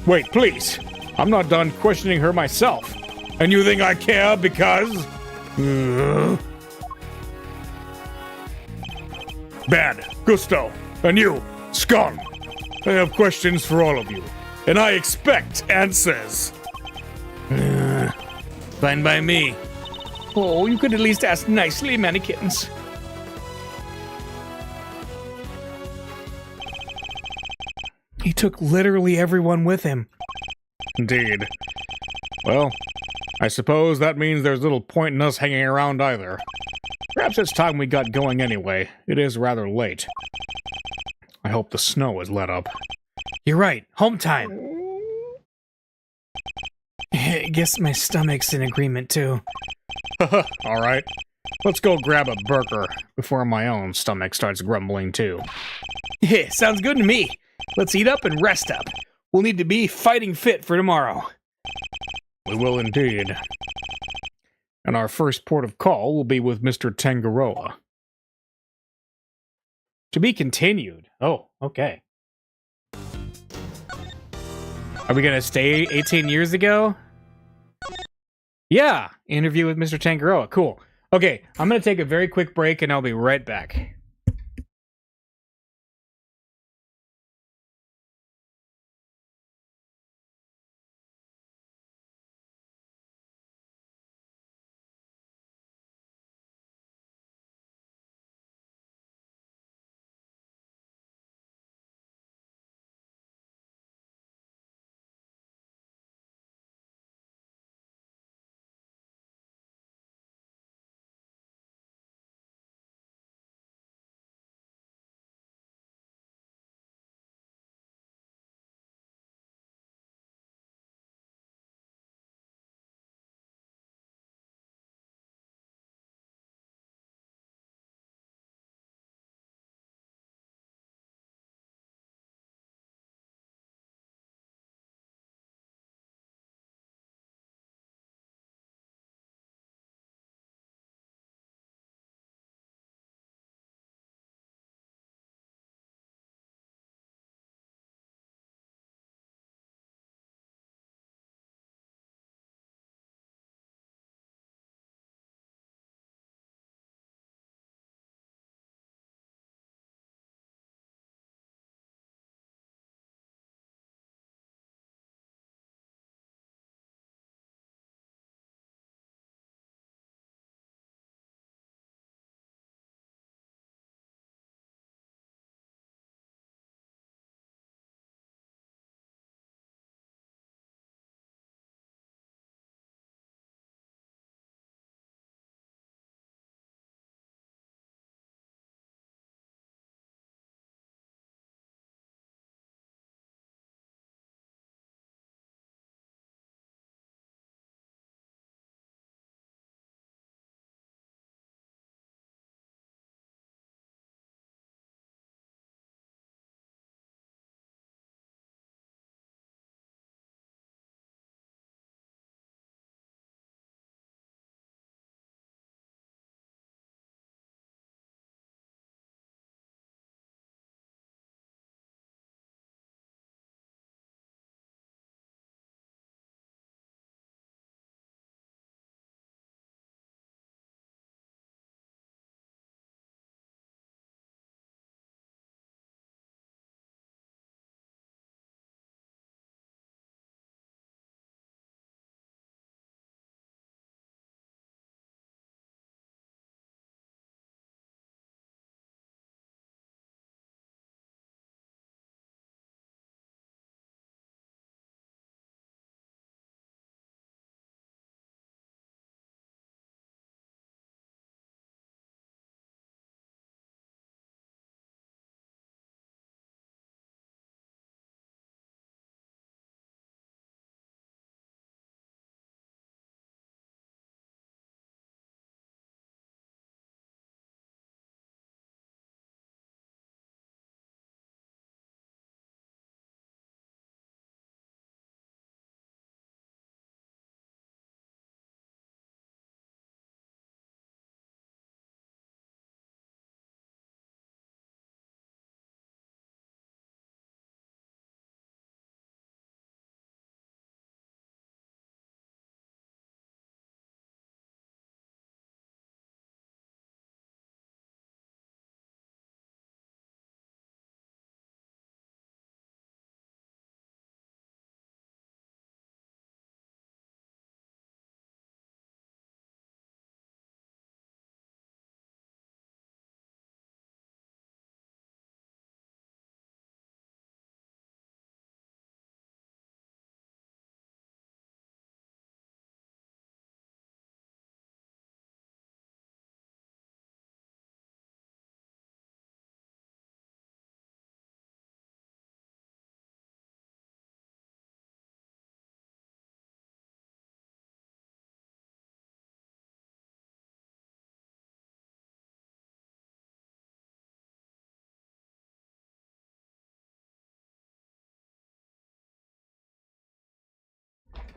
Wait, please. I'm not done questioning her myself. And you think I care because... Bad. Gusto. And you, Scon. I have questions for all of you, and I expect answers. Fine by me. Oh, you could at least ask nicely, mannequins. He took literally everyone with him. Indeed. Well, I suppose that means there's little point in us hanging around either. Perhaps it's time we got going anyway. It is rather late. I hope the snow has let up. You're right. Home time. I guess my stomach's in agreement, too. All right. Let's go grab a burger before my own stomach starts grumbling, too. Yeah, sounds good to me. Let's eat up and rest up. We'll need to be fighting fit for tomorrow. We will indeed. And our first port of call will be with Mr. Tangaroa. To be continued. Oh, okay. Are we gonna stay 18 years ago? Yeah, interview with Mr. Tangaroa. Cool. Okay, I'm gonna take a very quick break and I'll be right back.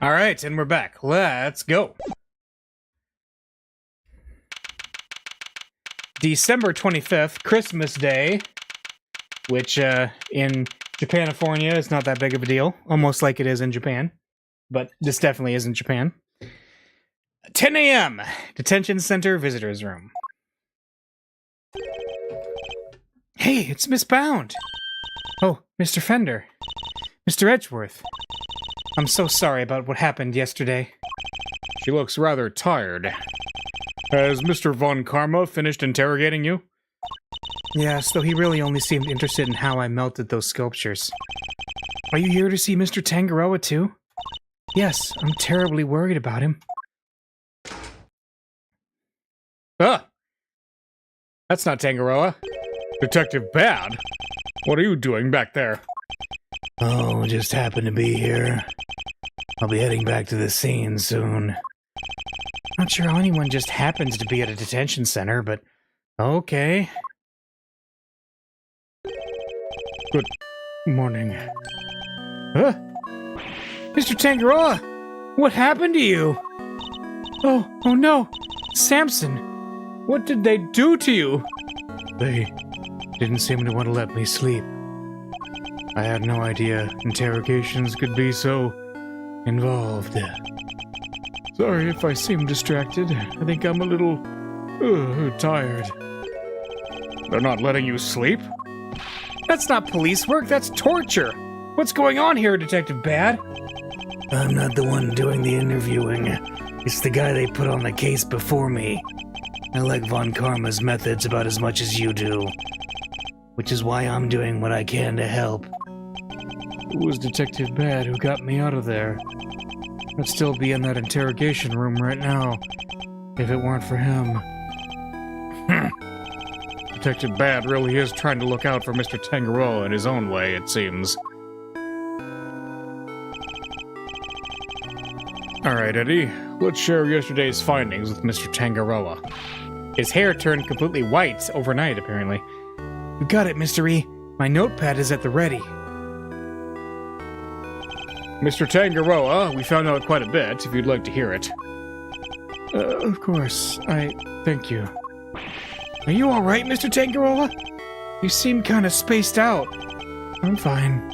All right, and we're back. Let's go. December 25th, Christmas Day, which in Japanifornia is not that big of a deal. Almost like it is in Japan. But this definitely is in Japan. 10 a.m. Detention Center Visitors Room. Hey, it's Miss Bound. Oh, Mr. Fender. Mr. Edgeworth. I'm so sorry about what happened yesterday. She looks rather tired. Has Mr. Von Karma finished interrogating you? Yes, though he really only seemed interested in how I melted those sculptures. Are you here to see Mr. Tangaroa too? Yes, I'm terribly worried about him. Ah! That's not Tangaroa. Detective Bad? What are you doing back there? Oh, just happened to be here. I'll be heading back to the scene soon. Not sure how anyone just happens to be at a detention center, but okay. Good morning. Huh? Mr. Tangaroa! What happened to you? Oh no! Samson! What did they do to you? They didn't seem to want to let me sleep. I had no idea interrogations could be so involved. Sorry if I seem distracted. I think I'm a little tired. They're not letting you sleep? That's not police work, that's torture! What's going on here, Detective Bad? I'm not the one doing the interviewing. It's the guy they put on the case before me. I like Von Karma's methods about as much as you do. Which is why I'm doing what I can to help. It was Detective Bad who got me out of there. I'd still be in that interrogation room right now, if it weren't for him. Detective Bad really is trying to look out for Mr. Tangaroa in his own way, it seems. Alright, Eddie, let's share yesterday's findings with Mr. Tangaroa. His hair turned completely white overnight, apparently. You got it, Mr. E. My notepad is at the ready. Mr. Tangaroa, we found out quite a bit, if you'd like to hear it. Of course. Thank you. Are you alright, Mr. Tangaroa? You seem kind of spaced out. I'm fine.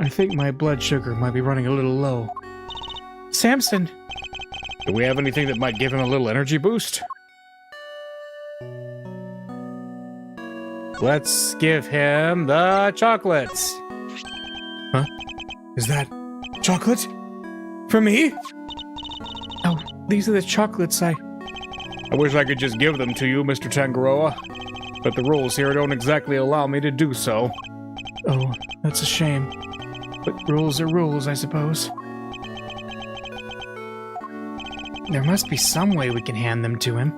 I think my blood sugar might be running a little low. Samson! Do we have anything that might give him a little energy boost? Let's give him the chocolates. Huh? Is that chocolate? For me? Oh, these are the chocolates I wish I could just give them to you, Mr. Tangaroa, but the rules here don't exactly allow me to do so. Oh, that's a shame. But rules are rules, I suppose. There must be some way we can hand them to him.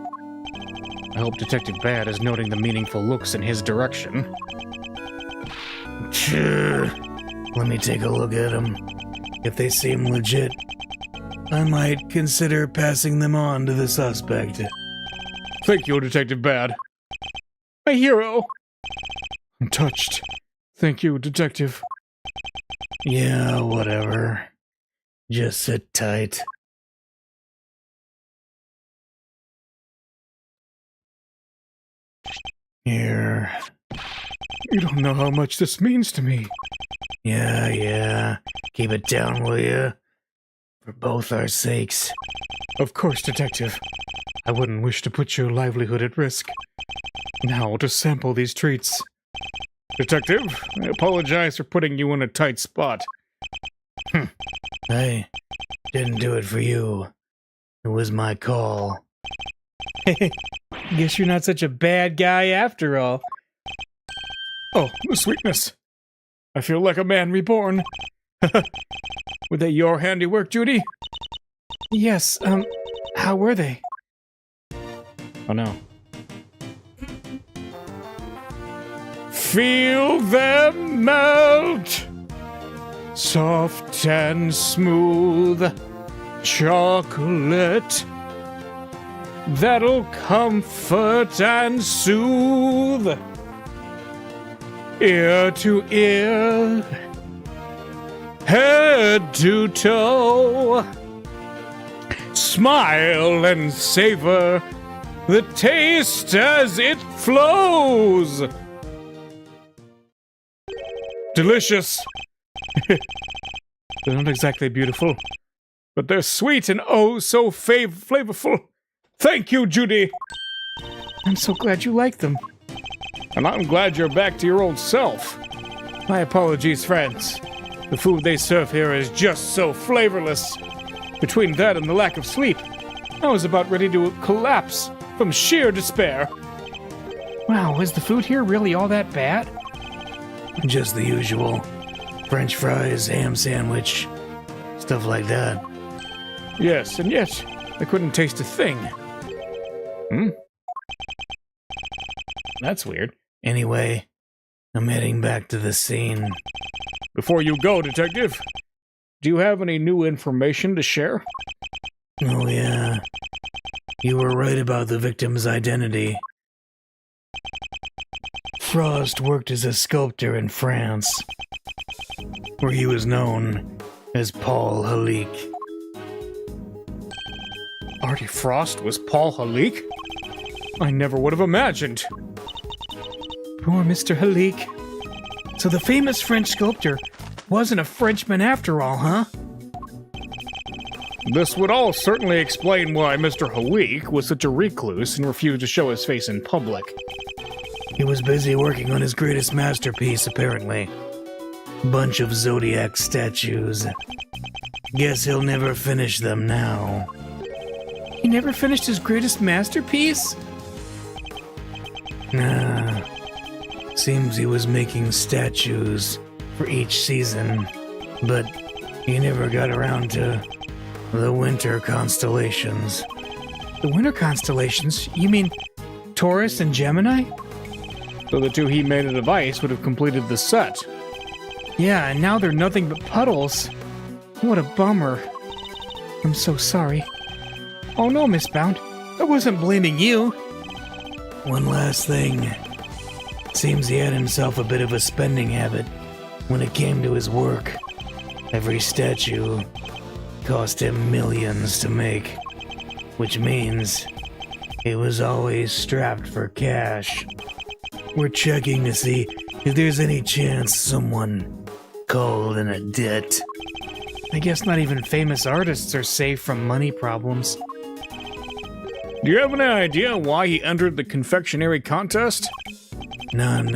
I hope Detective Bad is noting the meaningful looks in his direction. Sure. Let me take a look at them. If they seem legit, I might consider passing them on to the suspect. Thank you, Detective Bad. My hero! I'm touched. Thank you, Detective. Yeah, whatever. Just sit tight. Here. You don't know how much this means to me. Yeah. Keep it down, will you? For both our sakes. Of course, Detective. I wouldn't wish to put your livelihood at risk. Now, to sample these treats. Detective, I apologize for putting you in a tight spot. I didn't do it for you. It was my call. Guess you're not such a bad guy after all. Oh, the sweetness. I feel like a man reborn. Were they your handiwork, Judy? Yes, how were they? Oh no. Feel them melt! Soft and smooth chocolate that'll comfort and soothe ear to ear. head to toe. Smile and savor the taste as it flows. Delicious. They're not exactly beautiful, but they're sweet and oh so flavorful. Thank you, Judy. I'm so glad you like them. And I'm glad you're back to your old self. My apologies, friends. The food they serve here is just so flavorless. Between that and the lack of sleep, I was about ready to collapse from sheer despair. Wow, is the food here really all that bad? Just the usual. French fries, ham sandwich, stuff like that. Yes, and yet I couldn't taste a thing. That's weird. Anyway, I'm heading back to the scene. Before you go, Detective, do you have any new information to share? Oh yeah, you were right about the victim's identity. Frost worked as a sculptor in France, where he was known as Paul Halik. Artie Frost was Paul Halik? I never would have imagined. Poor Mr. Halik. So the famous French sculptor wasn't a Frenchman after all, huh? This would all certainly explain why Mr. Halik was such a recluse and refused to show his face in public. He was busy working on his greatest masterpiece, apparently. Bunch of Zodiac statues. Guess he'll never finish them now. He never finished his greatest masterpiece? Nah. Seems he was making statues for each season, but he never got around to the winter constellations. The winter constellations? You mean Taurus and Gemini? So the two he made out of ice would have completed the set. Yeah, and now they're nothing but puddles. What a bummer. I'm so sorry. Oh no, Miss Bound. I wasn't blaming you. One last thing. Seems he had himself a bit of a spending habit when it came to his work. Every statue cost him millions to make, which means he was always strapped for cash. We're checking to see if there's any chance someone called in a debt. I guess not even famous artists are safe from money problems. Do you have any idea why he entered the confectionery contest? None.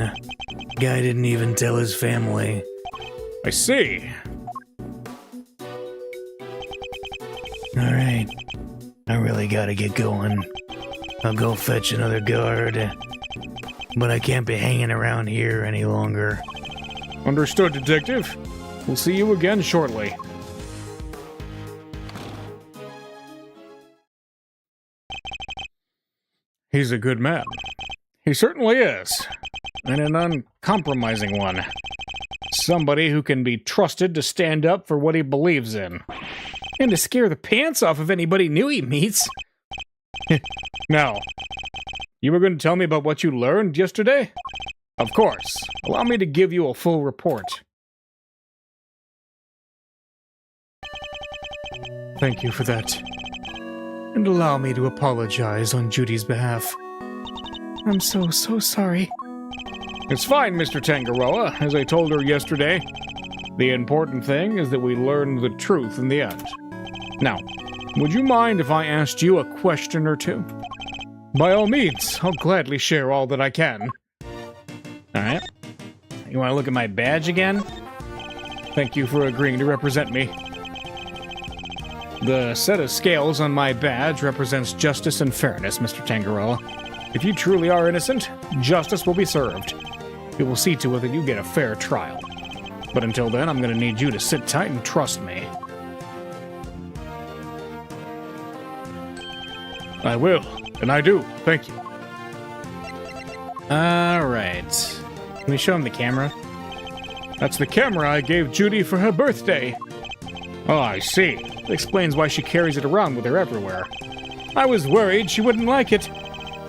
Guy didn't even tell his family. I see. Alright. I really gotta get going. I'll go fetch another guard. But I can't be hanging around here any longer. Understood, Detective. We'll see you again shortly. He's a good man. He certainly is. And an uncompromising one. Somebody who can be trusted to stand up for what he believes in. And to scare the pants off of anybody new he meets. Now, you were going to tell me about what you learned yesterday? Of course. Allow me to give you a full report. Thank you for that. And allow me to apologize on Judy's behalf. I'm so sorry. It's fine, Mr. Tangaroa. As I told her yesterday, the important thing is that we learn the truth in the end. Now, would you mind if I asked you a question or two? By all means, I'll gladly share all that I can. Alright. You want to look at my badge again? Thank you for agreeing to represent me. The set of scales on my badge represents justice and fairness, Mr. Tangaroa. If you truly are innocent, justice will be served. We will see to it that you get a fair trial. But until then, I'm going to need you to sit tight and trust me. I will, and I do. Thank you. Alright. Can we show him the camera? That's the camera I gave Judy for her birthday. Oh, I see. That explains why she carries it around with her everywhere. I was worried she wouldn't like it.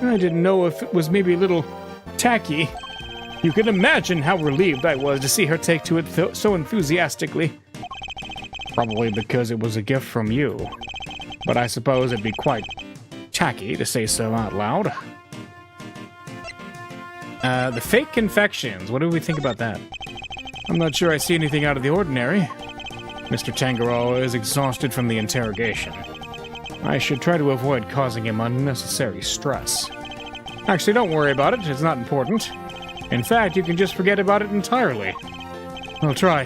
I didn't know if it was maybe a little tacky. You can imagine how relieved I was to see her take to it so enthusiastically. Probably because it was a gift from you. But I suppose it'd be quite tacky to say so out loud. The fake confections. What do we think about that? I'm not sure I see anything out of the ordinary. Mr. Tangaroa is exhausted from the interrogation. I should try to avoid causing him unnecessary stress. Actually, don't worry about it. It's not important. In fact, you can just forget about it entirely. I'll try.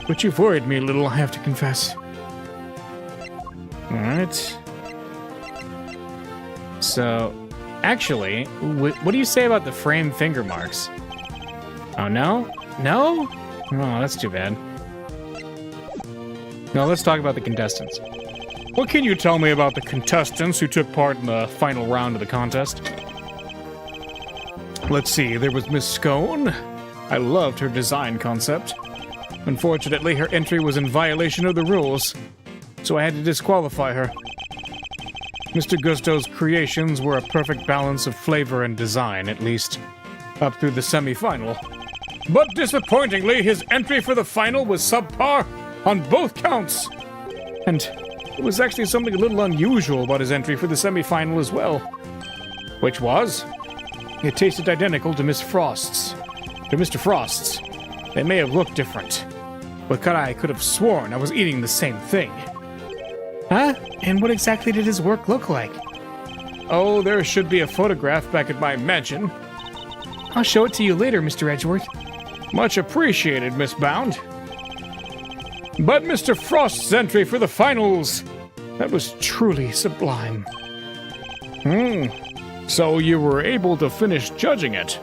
But you've worried me a little, I have to confess. Alright. So, actually, what do you say about the framed finger marks? Oh, no? No? Oh, that's too bad. Now, let's talk about the contestants. What can you tell me about the contestants who took part in the final round of the contest? Let's see, there was Miss Scone. I loved her design concept. Unfortunately, her entry was in violation of the rules, so I had to disqualify her. Mr. Gusto's creations were a perfect balance of flavor and design, at least up through the semi-final. But disappointingly, his entry for the final was subpar on both counts. And it was actually something a little unusual about his entry for the semi-final as well. Which was, it tasted identical to Mr. Frost's. They may have looked different, but I could have sworn I was eating the same thing. Huh? And what exactly did his work look like? Oh, there should be a photograph back at my mansion. I'll show it to you later, Mr. Edgeworth. Much appreciated, Miss Bound. But Mr. Frost's entry for the finals, that was truly sublime. So you were able to finish judging it,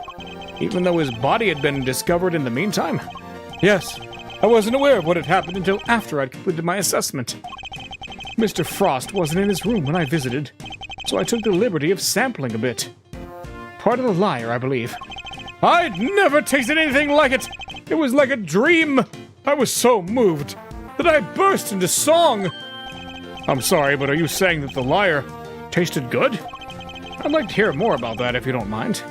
even though his body had been discovered in the meantime? Yes, I wasn't aware of what had happened until after I'd completed my assessment. Mr. Frost wasn't in his room when I visited, so I took the liberty of sampling a bit. Part of the liar, I believe. I'd never tasted anything like it! It was like a dream! I was so moved that I burst into song! I'm sorry, but are you saying that the liar tasted good? I'd like to hear more about that if you don't mind.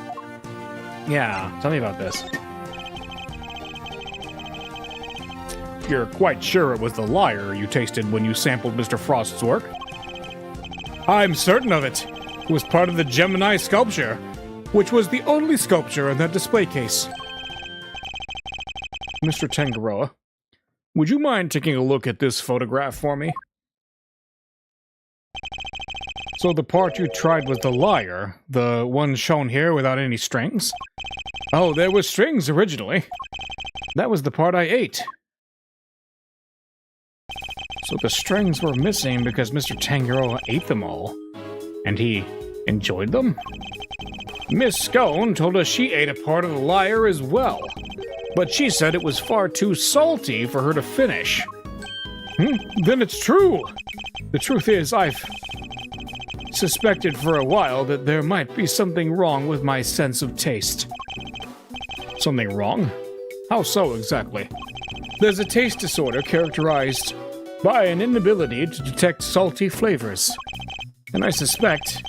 Yeah, tell me about this. You're quite sure it was the liar you tasted when you sampled Mr. Frost's work? I'm certain of it. It was part of the Gemini sculpture, which was the only sculpture in that display case. Mr. Tangaroa, would you mind taking a look at this photograph for me? So the part you tried was the liar, the one shown here without any strings? Oh, there was strings originally. That was the part I ate. So the strings were missing because Mr. Tangaroa ate them all, and he enjoyed them? Miss Scone told us she ate a part of the liar as well, but she said it was far too salty for her to finish. Then it's true! The truth is, I've suspected for a while that there might be something wrong with my sense of taste. Something wrong? How so exactly? There's a taste disorder characterized by an inability to detect salty flavors, and I suspect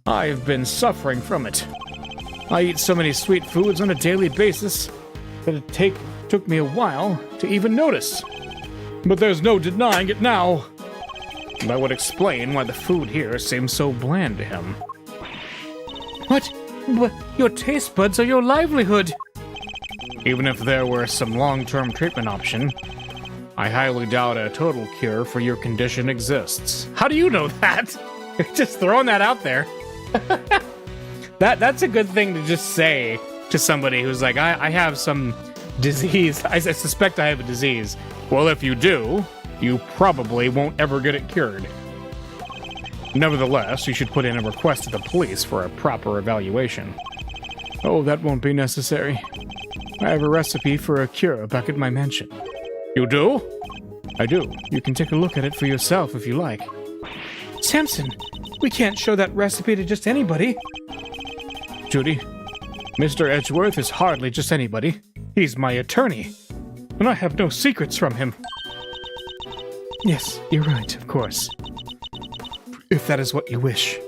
I've been suffering from it. I eat so many sweet foods on a daily basis that it took me a while to even notice. But there's no denying it now. That would explain why the food here seems so bland to him. What? But your taste buds are your livelihood. Even if there were some long-term treatment option, I highly doubt a total cure for your condition exists. How do you know that? Just throwing that out there. That's a good thing to just say to somebody who's like, I have some disease. I suspect I have a disease. Well, if you do, you probably won't ever get it cured. Nevertheless, you should put in a request to the police for a proper evaluation. Oh, that won't be necessary. I have a recipe for a cure back at my mansion. You do? I do. You can take a look at it for yourself if you like. Samson, we can't show that recipe to just anybody. Judy, Mr. Edgeworth is hardly just anybody. He's my attorney, and I have no secrets from him. Yes, you're right, of course. If that is what you wish.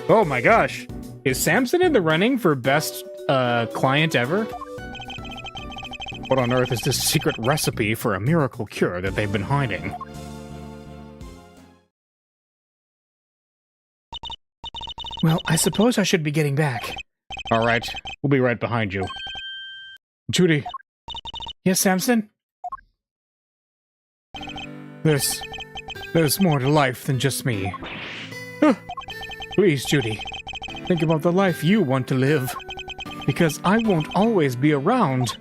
Oh my gosh. Is Samson in the running for best client ever? What on earth is this secret recipe for a miracle cure that they've been hiding? Well, I suppose I should be getting back. All right, we'll be right behind you. Judy, Yes, Samson? there's more to life than just me. Please, Judy, think about the life you want to live. Because I won't always be around.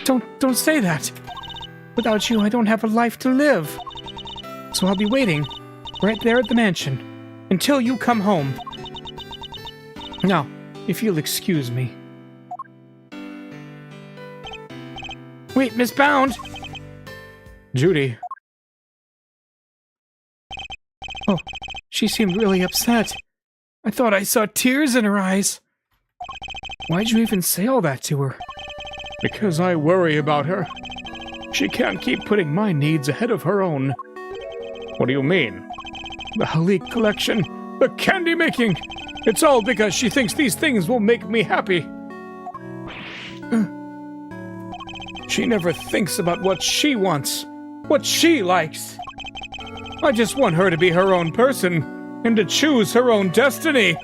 Don't say that. Without you, I don't have a life to live. So I'll be waiting right there at the mansion until you come home. Now, if you'll excuse me. Wait, Miss Bound! Judy, Oh, she seemed really upset. I thought I saw tears in her eyes. Why'd you even say all that to her? because I worry about her. She can't keep putting my needs ahead of her own. What do you mean? The Halik collection, the candy making. It's all because she thinks these things will make me happy. She never thinks about what she wants, what she likes. I just want her to be her own person and to choose her own destiny.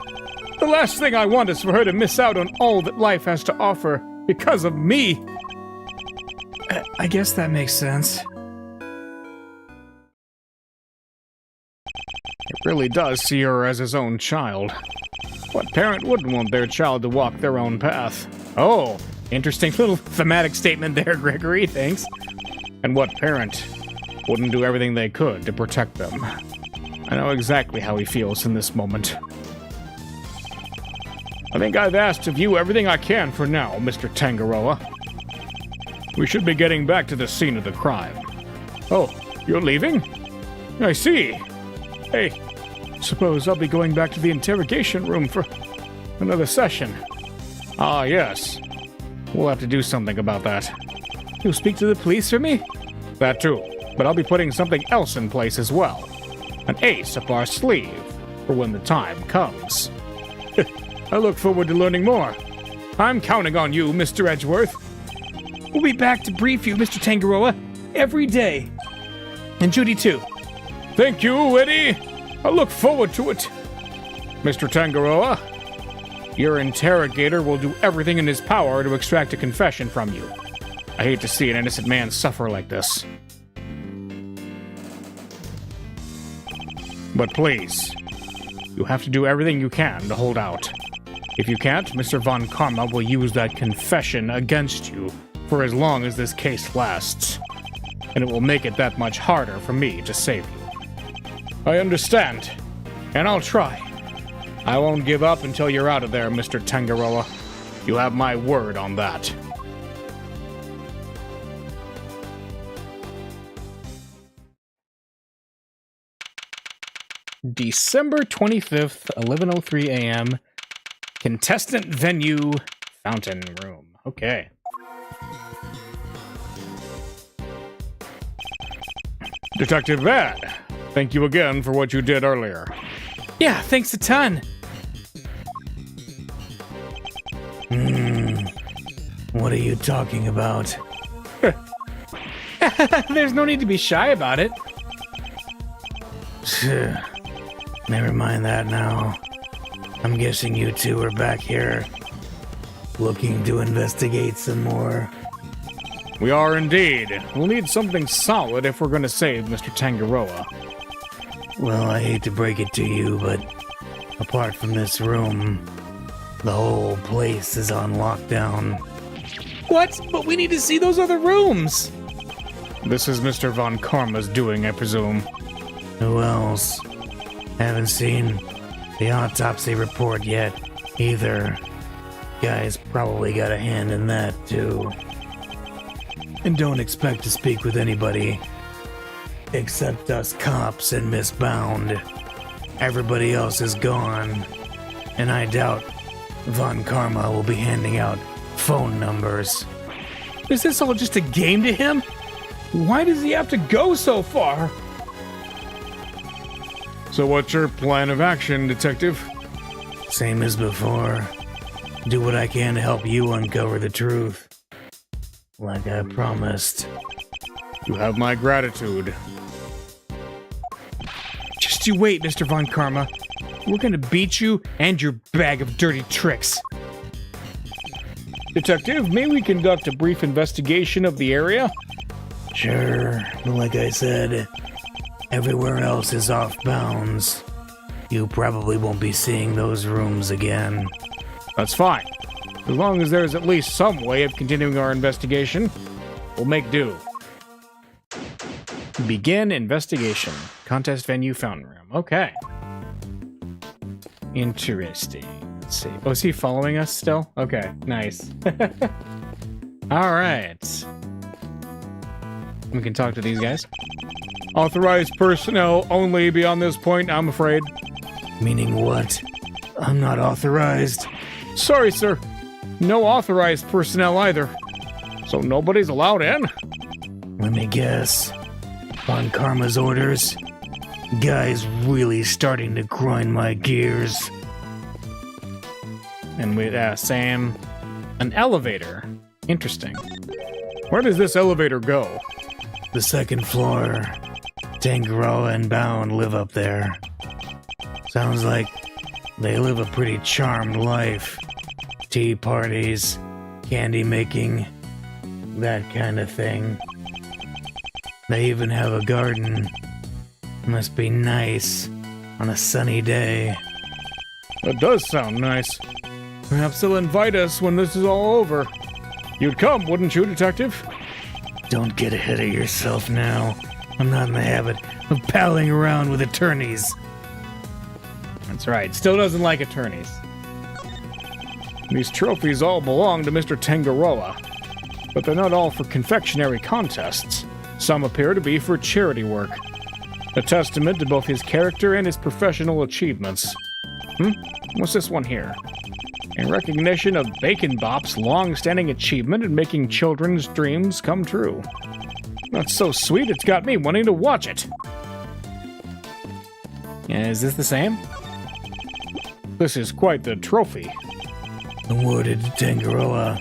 The last thing I want is for her to miss out on all that life has to offer because of me. I guess that makes sense. It really does see her as his own child. What parent wouldn't want their child to walk their own path? Oh, interesting little thematic statement there, Gregory, thanks. And what parent wouldn't do everything they could to protect them? I know exactly how he feels in this moment. I think I've asked of you everything I can for now, Mr. Tangaroa. We should be getting back to the scene of the crime. Oh, you're leaving? I see. Hey, suppose I'll be going back to the interrogation room for another session. Ah, yes. We'll have to do something about that. You'll speak to the police for me? That too, but I'll be putting something else in place as well. An ace up our sleeve for when the time comes. I look forward to learning more. I'm counting on you, Mr. Edgeworth. We'll be back to brief you, Mr. Tangaroa, every day. And Judy, too. Thank you, Eddie. I look forward to it. Mr. Tangaroa, your interrogator will do everything in his power to extract a confession from you. I hate to see an innocent man suffer like this. But please, you have to do everything you can to hold out. If you can't, Mr. Von Karma will use that confession against you for as long as this case lasts. And it will make it that much harder for me to save you. I understand, and I'll try. I won't give up until you're out of there, Mr. Tangaroa. You have my word on that. December 25th, 11:03 a.m. Contestant venue, fountain room. Okay. Detective Bad, thank you again for what you did earlier. Yeah, thanks a ton. What are you talking about? There's no need to be shy about it. Never mind that now. I'm guessing you two are back here looking to investigate some more. We are indeed. We'll need something solid if we're going to save Mr. Tangaroa. Well, I hate to break it to you, but apart from this room, the whole place is on lockdown. What? But we need to see those other rooms. This is Mr. Von Karma's doing, I presume. Who else? Haven't seen the autopsy report yet, either. Guy's probably got a hand in that, too. And don't expect to speak with anybody except us cops and Miss Bound. Everybody else is gone, and I doubt Von Karma will be handing out phone numbers. Is this all just a game to him? Why does he have to go so far? So what's your plan of action, Detective? Same as before. Do what I can to help you uncover the truth. like I promised. You have my gratitude. Just you wait, Mr. Von Karma. We're gonna beat you and your bag of dirty tricks. Detective, may we conduct a brief investigation of the area? Sure, but like I said, everywhere else is off bounds. You probably won't be seeing those rooms again. That's fine. As long as there's at least some way of continuing our investigation, we'll make do. Begin investigation. Contest venue, fountain room. Okay. Interesting. Let's see. Oh, is he following us still? Okay, nice. All right. We can talk to these guys. Authorized personnel only beyond this point, I'm afraid. Meaning what? I'm not authorized. Sorry, sir. No authorized personnel either. So nobody's allowed in? Let me guess. On Karma's orders? Guy's really starting to grind my gears. And with Sam, an elevator. Interesting. Where does this elevator go? The second floor. Tangaroa and Bound live up there. Sounds like they live a pretty charmed life. Tea parties, candy making, that kind of thing. They even have a garden. Must be nice on a sunny day. That does sound nice. Perhaps they'll invite us when this is all over. You'd come, wouldn't you, Detective? Don't get ahead of yourself now. I'm not in the habit of palling around with attorneys. That's right. Still doesn't like attorneys. These trophies all belong to Mr. Tangaroa, but they're not all for confectionery contests. Some appear to be for charity work. A testament to both his character and his professional achievements. What's this one here? In recognition of Bacon Bop's long-standing achievement in making children's dreams come true. That's so sweet, it's got me wanting to watch it. Yeah, is this the same? This is quite the trophy. Awarded to Tangaroa.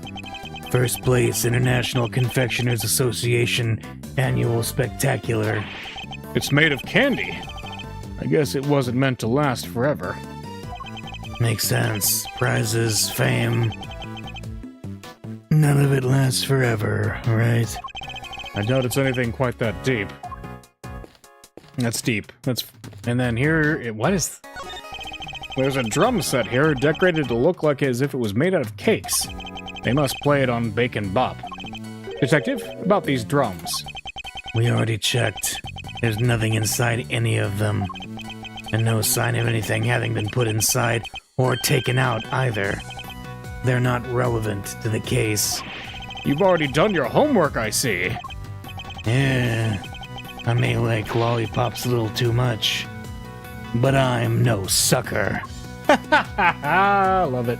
First place International Confectioners Association Annual Spectacular. It's made of candy. I guess it wasn't meant to last forever. Makes sense. Prizes, fame. None of it lasts forever, right? I doubt it's anything quite that deep. That's deep. And then here, what is... There's a drum set here decorated to look like as if it was made out of cakes. They must play it on Bacon Bop. Detective, about these drums. We already checked. There's nothing inside any of them. And no sign of anything having been put inside or taken out either. They're not relevant to the case. You've already done your homework, I see. Yeah, I may like lollipops a little too much. But I'm no sucker. Love it.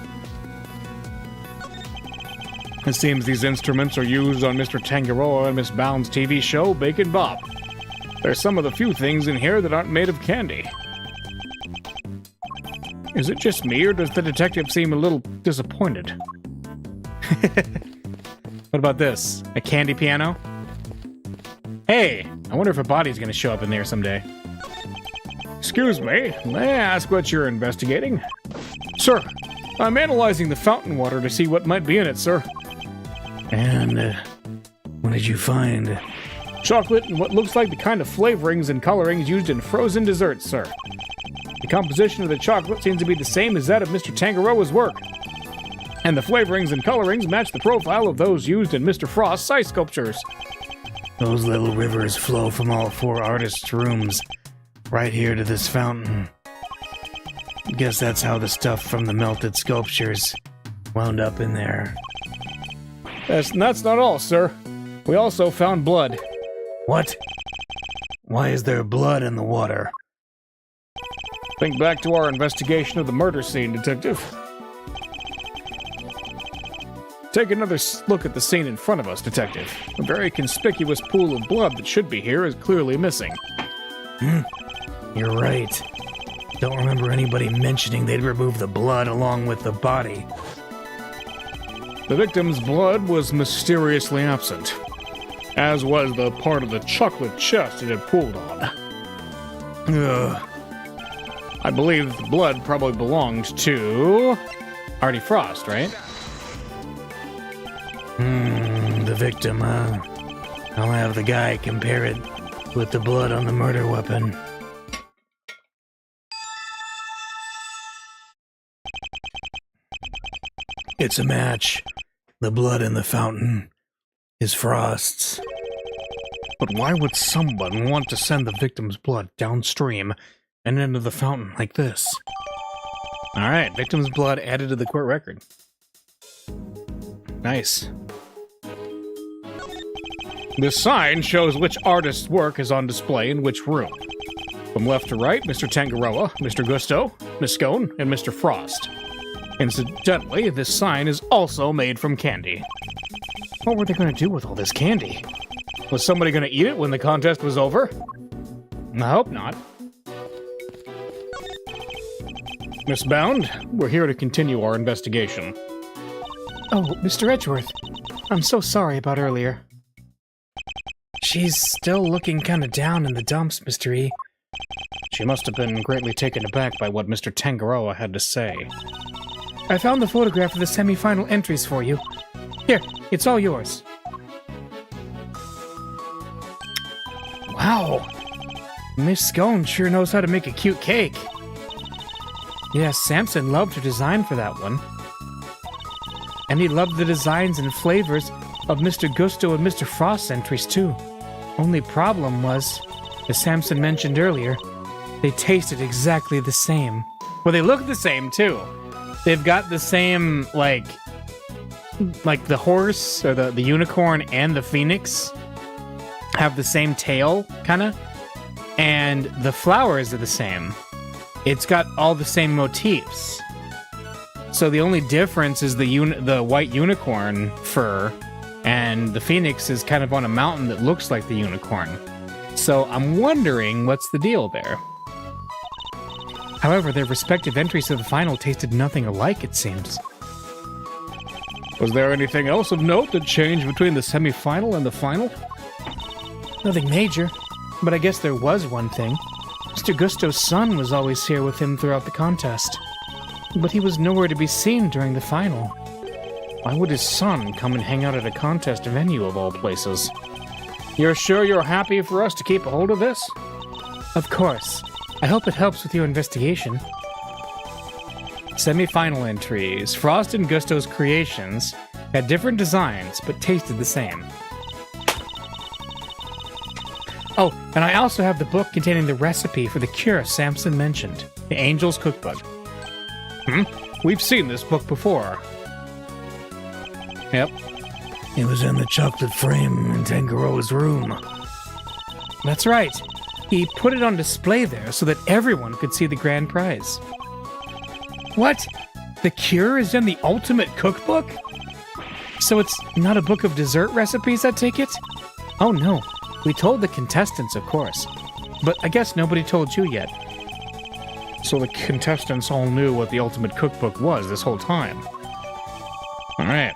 It seems these instruments are used on Mr. Tangaroa and Miss Bound's TV show, Bacon Bop. There's some of the few things in here that aren't made of candy. Is it just me, or does the detective seem a little disappointed? What about this? A candy piano? Hey, I wonder if a body's gonna show up in there someday. Excuse me, may I ask what you're investigating? Sir, I'm analyzing the fountain water to see what might be in it, sir. And, what did you find? Chocolate and what looks like the kind of flavorings and colorings used in frozen desserts, sir. The composition of the chocolate seems to be the same as that of Mr. Tangaroa's work. And the flavorings and colorings match the profile of those used in Mr. Frost's ice sculptures. Those little rivers flow from all four artists' rooms, right here to this fountain. Guess that's how the stuff from the melted sculptures wound up in there. That's not all, sir. We also found blood. What? Why is there blood in the water? Think back to our investigation of the murder scene, Detective. Take another look at the scene in front of us, Detective. A very conspicuous pool of blood that should be here is clearly missing. You're right. Don't remember anybody mentioning they'd remove the blood along with the body. The victim's blood was mysteriously absent, as was the part of the chocolate chest it had pulled on. Ugh. I believe the blood probably belonged to Artie Frost, right? The victim, I'll have the guy compare it with the blood on the murder weapon. It's a match. The blood in the fountain is Frost's. But why would someone want to send the victim's blood downstream and into the fountain like this? All right, victim's blood added to the court record. Nice. This sign shows which artist's work is on display in which room. From left to right, Mr. Tangaroa, Mr. Gusto, Miss Scone, and Mr. Frost. Incidentally, this sign is also made from candy. What were they going to do with all this candy? Was somebody going to eat it when the contest was over? I hope not. Miss Bound, we're here to continue our investigation. Oh, Mr. Edgeworth, I'm so sorry about earlier. She's still looking kind of down in the dumps, Mr. E. She must have been greatly taken aback by what Mr. Tangaroa had to say. I found the photograph of the semi-final entries for you. Here, it's all yours. Wow. Miss Scone sure knows how to make a cute cake. Yes, Samson loved her design for that one. And he loved the designs and flavors of Mr. Gusto and Mr. Frost's entries too. Only problem was, as Samson mentioned earlier, they tasted exactly the same. Well, they look the same too. They've got the same, like the horse or the unicorn and the phoenix have the same tail, kind of. And the flowers are the same. It's got all the same motifs. So the only difference is the white unicorn fur, and the phoenix is kind of on a mountain that looks like the unicorn. So I'm wondering what's the deal there. However, their respective entries to the final tasted nothing alike, it seems. Was there anything else of note that changed between the semi-final and the final? Nothing major, but I guess there was one thing. Mr. Gusto's son was always here with him throughout the contest, but he was nowhere to be seen during the final. Why would his son come and hang out at a contest venue of all places? You're sure you're happy for us to keep a hold of this? Of course. I hope it helps with your investigation. Semi-final entries. Frost and Gusto's creations had different designs, but tasted the same. Oh, and I also have the book containing the recipe for the cure Samson mentioned. The Angel's Cookbook. We've seen this book before. Yep. It was in the chocolate frame in Tangaroa's room. That's right. He put it on display there so that everyone could see the grand prize. What? The cure is in the ultimate cookbook? So it's not a book of dessert recipes, I take it? Oh no, we told the contestants, of course. But I guess nobody told you yet. So the contestants all knew what the ultimate cookbook was this whole time. Alright.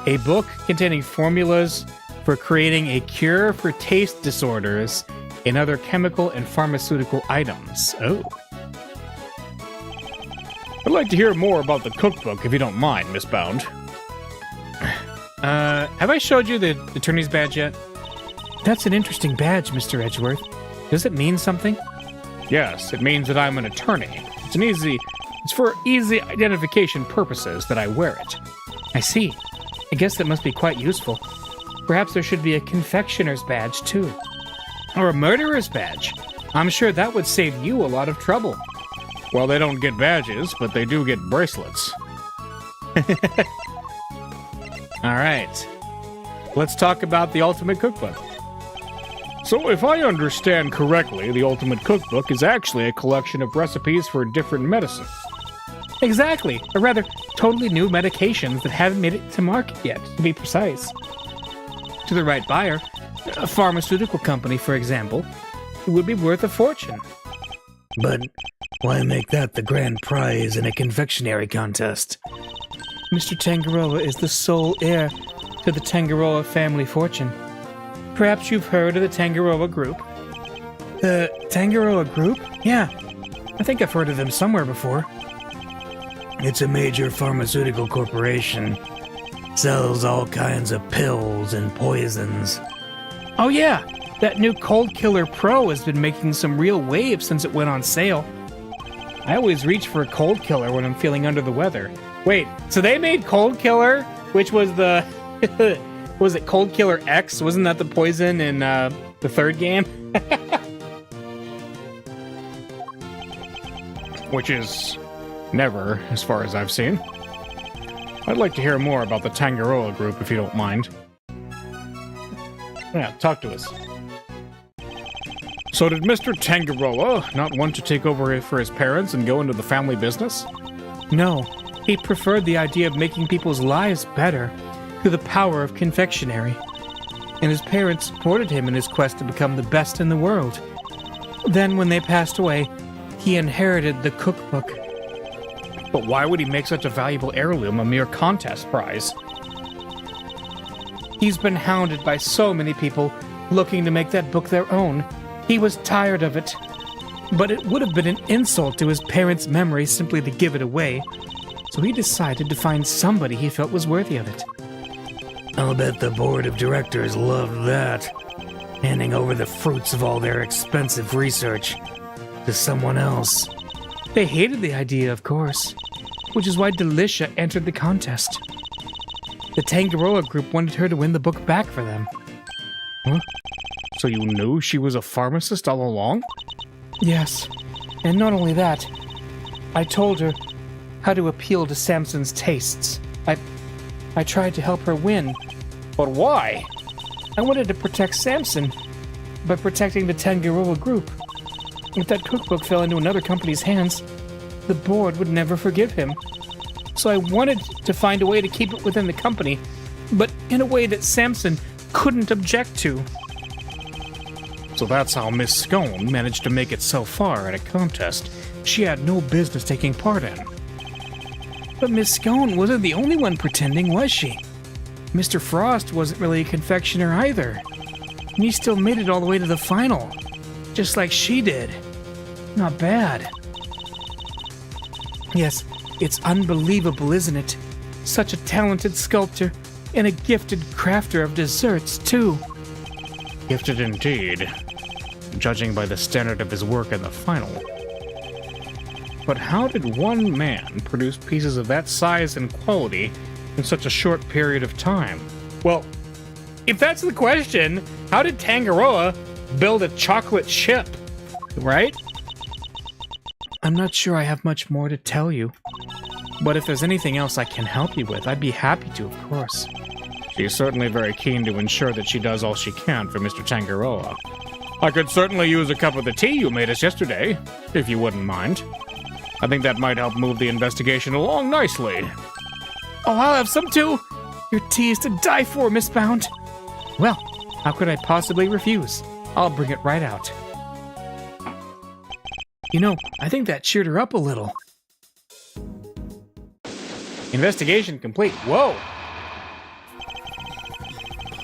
A book containing formulas for creating a cure for taste disorders and other chemical and pharmaceutical items. Oh. I'd like to hear more about the cookbook, if you don't mind, Miss Bound. Have I showed you the attorney's badge yet? That's an interesting badge, Mr. Edgeworth. Does it mean something? Yes, it means that I'm an attorney. It's for easy identification purposes that I wear it. I see. I guess that must be quite useful. Perhaps there should be a confectioner's badge, too. Or a murderer's badge. I'm sure that would save you a lot of trouble. Well, they don't get badges, but they do get bracelets. All right. Let's talk about the Ultimate Cookbook. So, if I understand correctly, the Ultimate Cookbook is actually a collection of recipes for different medicines. Exactly. Or rather, totally new medications that haven't made it to market yet, to be precise. To the right buyer, a pharmaceutical company, for example, it would be worth a fortune. But why make that the grand prize in a confectionery contest? Mr. Tangaroa is the sole heir to the Tangaroa family fortune. Perhaps you've heard of the Tangaroa Group? The Tangaroa Group? Yeah, I think I've heard of them somewhere before. It's a major pharmaceutical corporation. Sells all kinds of pills and poisons. Oh yeah, that new Cold Killer Pro has been making some real waves since it went on sale. I always reach for a Cold Killer when I'm feeling under the weather. Wait, so they made Cold Killer, which was the... was it Cold Killer X? Wasn't that the poison in the third game? Which is never, as far as I've seen. I'd like to hear more about the Tangaroa Group, if you don't mind. Yeah, talk to us. So did Mr. Tangaroa not want to take over for his parents and go into the family business? No, he preferred the idea of making people's lives better through the power of confectionery. And his parents supported him in his quest to become the best in the world. Then, when they passed away, he inherited the cookbook. But why would he make such a valuable heirloom a mere contest prize? He's been hounded by so many people looking to make that book their own. He was tired of it. But it would have been an insult to his parents' memory simply to give it away. So he decided to find somebody he felt was worthy of it. I'll bet the board of directors loved that. Handing over the fruits of all their expensive research to someone else. They hated the idea, of course, which is why Delicia entered the contest. The Tangaroa Group wanted her to win the book back for them. Huh? So you knew she was a pharmacist all along? Yes, and not only that, I told her how to appeal to Samson's tastes. I tried to help her win. But why? I wanted to protect Samson by protecting the Tangaroa Group. If that cookbook fell into another company's hands, the board would never forgive him. So I wanted to find a way to keep it within the company, but in a way that Samson couldn't object to. So that's how Miss Scone managed to make it so far at a contest she had no business taking part in. But Miss Scone wasn't the only one pretending, was she? Mr. Frost wasn't really a confectioner either. And he still made it all the way to the final. Just like she did. Not bad. Yes, it's unbelievable, isn't it? Such a talented sculptor and a gifted crafter of desserts, too. Gifted indeed, judging by the standard of his work in the final. But how did one man produce pieces of that size and quality in such a short period of time? Well, if that's the question, how did Tangaroa build a chocolate ship, right? I'm not sure I have much more to tell you. But if there's anything else I can help you with, I'd be happy to, of course. She's certainly very keen to ensure that she does all she can for Mr. Tangaroa. I could certainly use a cup of the tea you made us yesterday, if you wouldn't mind. I think that might help move the investigation along nicely. Oh, I'll have some too! Your tea is to die for, Miss Bound. Well, how could I possibly refuse? I'll bring it right out. You know, I think that cheered her up a little. Investigation complete. Whoa!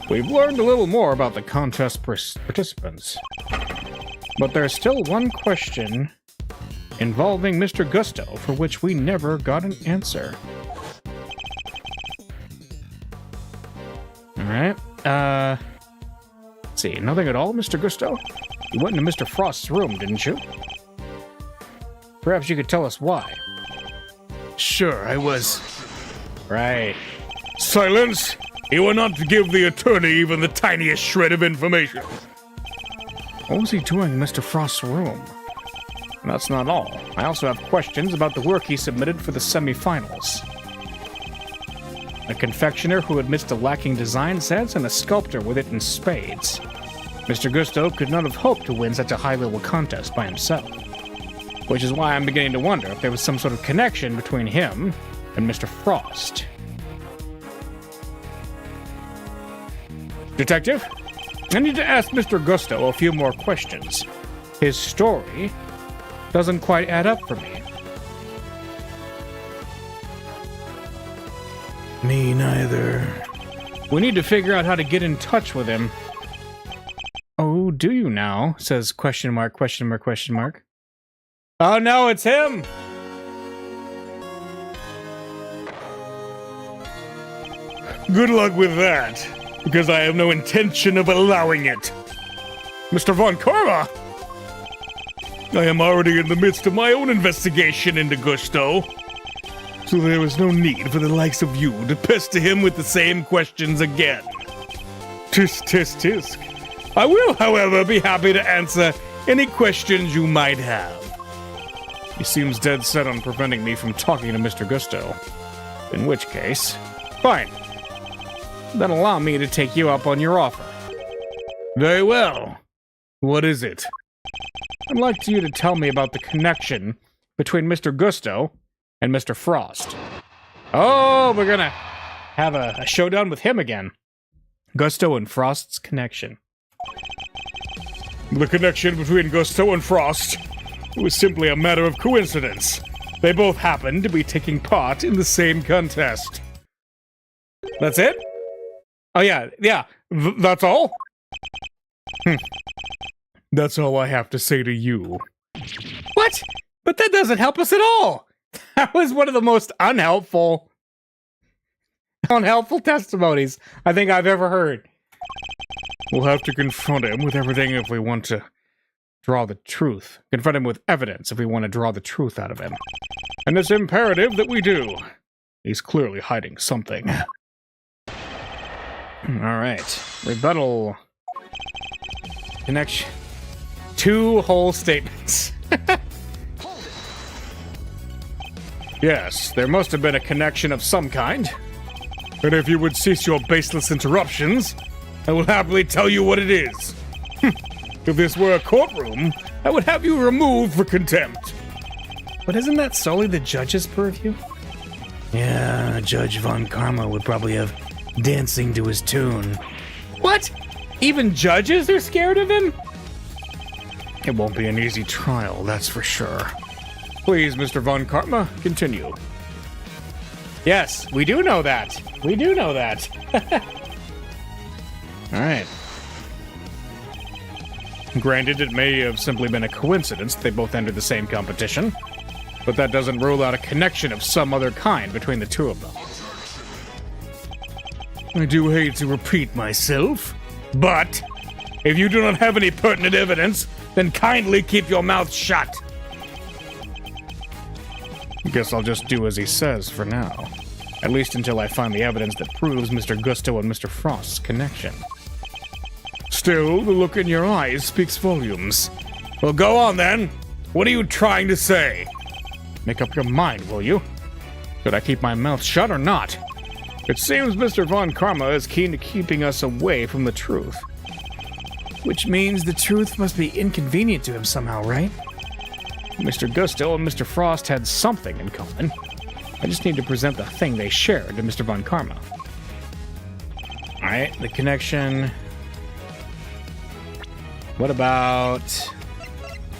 We've learned a little more about the contest participants. But there's still one question involving Mr. Gusto for which we never got an answer. Alright, let's see, nothing at all, Mr. Gusto? You went into Mr. Frost's room, didn't you? Perhaps you could tell us why. Sure, I was. Right. Silence! You are not to give the attorney even the tiniest shred of information. What was he doing in Mr. Frost's room? And that's not all. I also have questions about the work he submitted for the semi-finals. A confectioner who admits to lacking design sense and a sculptor with it in spades. Mr. Gusto could not have hoped to win such a high-level contest by himself. Which is why I'm beginning to wonder if there was some sort of connection between him and Mr. Frost. Detective, I need to ask Mr. Gusto a few more questions. His story doesn't quite add up for me. Me neither. We need to figure out how to get in touch with him. Oh, do you now? Says question mark, question mark, question mark. Oh no, it's him! Good luck with that, because I have no intention of allowing it. Mr. Von Karma! I am already in the midst of my own investigation into Gusto, so there is no need for the likes of you to pester him with the same questions again. Tisk, tisk, tisk. I will, however, be happy to answer any questions you might have. He seems dead set on preventing me from talking to Mr. Gusto. In which case, fine. Then allow me to take you up on your offer. Very well. What is it? I'd like you to tell me about the connection between Mr. Gusto and Mr. Frost. Oh, we're gonna have a showdown with him again. Gusto and Frost's connection. The connection between Gusto and Frost was simply a matter of coincidence. They both happened to be taking part in the same contest. That's it? Oh yeah, that's all? That's all I have to say to you. What? But that doesn't help us at all! That was one of the most unhelpful testimonies I think I've ever heard. We'll have to confront him with everything if we want to draw the truth. Confront him with evidence if we want to draw the truth out of him. And it's imperative that we do. He's clearly hiding something. Alright. Rebuttal. Connection. 2 whole statements. Yes, there must have been a connection of some kind. But if you would cease your baseless interruptions, I will happily tell you what it is. If this were a courtroom, I would have you removed for contempt. But isn't that solely the judge's purview? Yeah, Judge Von Karma would probably have dancing to his tune. What? Even judges are scared of him? It won't be an easy trial, that's for sure. Please, Mr. Von Karma, continue. Yes, we do know that. We do know that. Alright. Granted, it may have simply been a coincidence they both entered the same competition, but that doesn't rule out a connection of some other kind between the two of them. I do hate to repeat myself, but if you do not have any pertinent evidence, then kindly keep your mouth shut. Guess I'll just do as he says for now. At least until I find the evidence that proves Mr. Gusto and Mr. Frost's connection. Still, the look in your eyes speaks volumes. Well, go on then. What are you trying to say? Make up your mind, will you? Should I keep my mouth shut or not? It seems Mr. Von Karma is keen to keeping us away from the truth. Which means the truth must be inconvenient to him somehow, right? Mr. Gusto and Mr. Frost had something in common. I just need to present the thing they shared to Mr. Von Karma. Alright, the connection. What about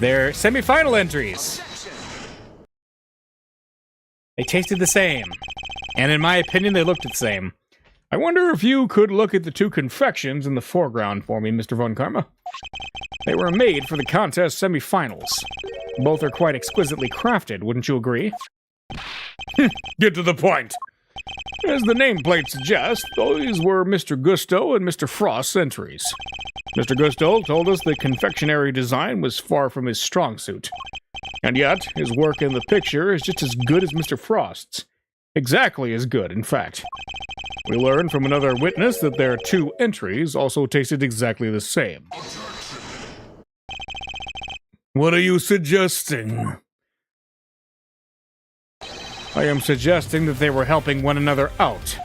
their semi-final entries? They tasted the same. And in my opinion, they looked the same. I wonder if you could look at the 2 confections in the foreground for me, Mr. Von Karma. They were made for the contest semi-finals. Both are quite exquisitely crafted, wouldn't you agree? Get to the point. As the nameplate suggests, those were Mr. Gusto and Mr. Frost's entries. Mr. Gusto told us the confectionery design was far from his strong suit. And yet, his work in the picture is just as good as Mr. Frost's. Exactly as good, in fact. We learned from another witness that their 2 entries also tasted exactly the same. What are you suggesting? I am suggesting that they were helping one another out.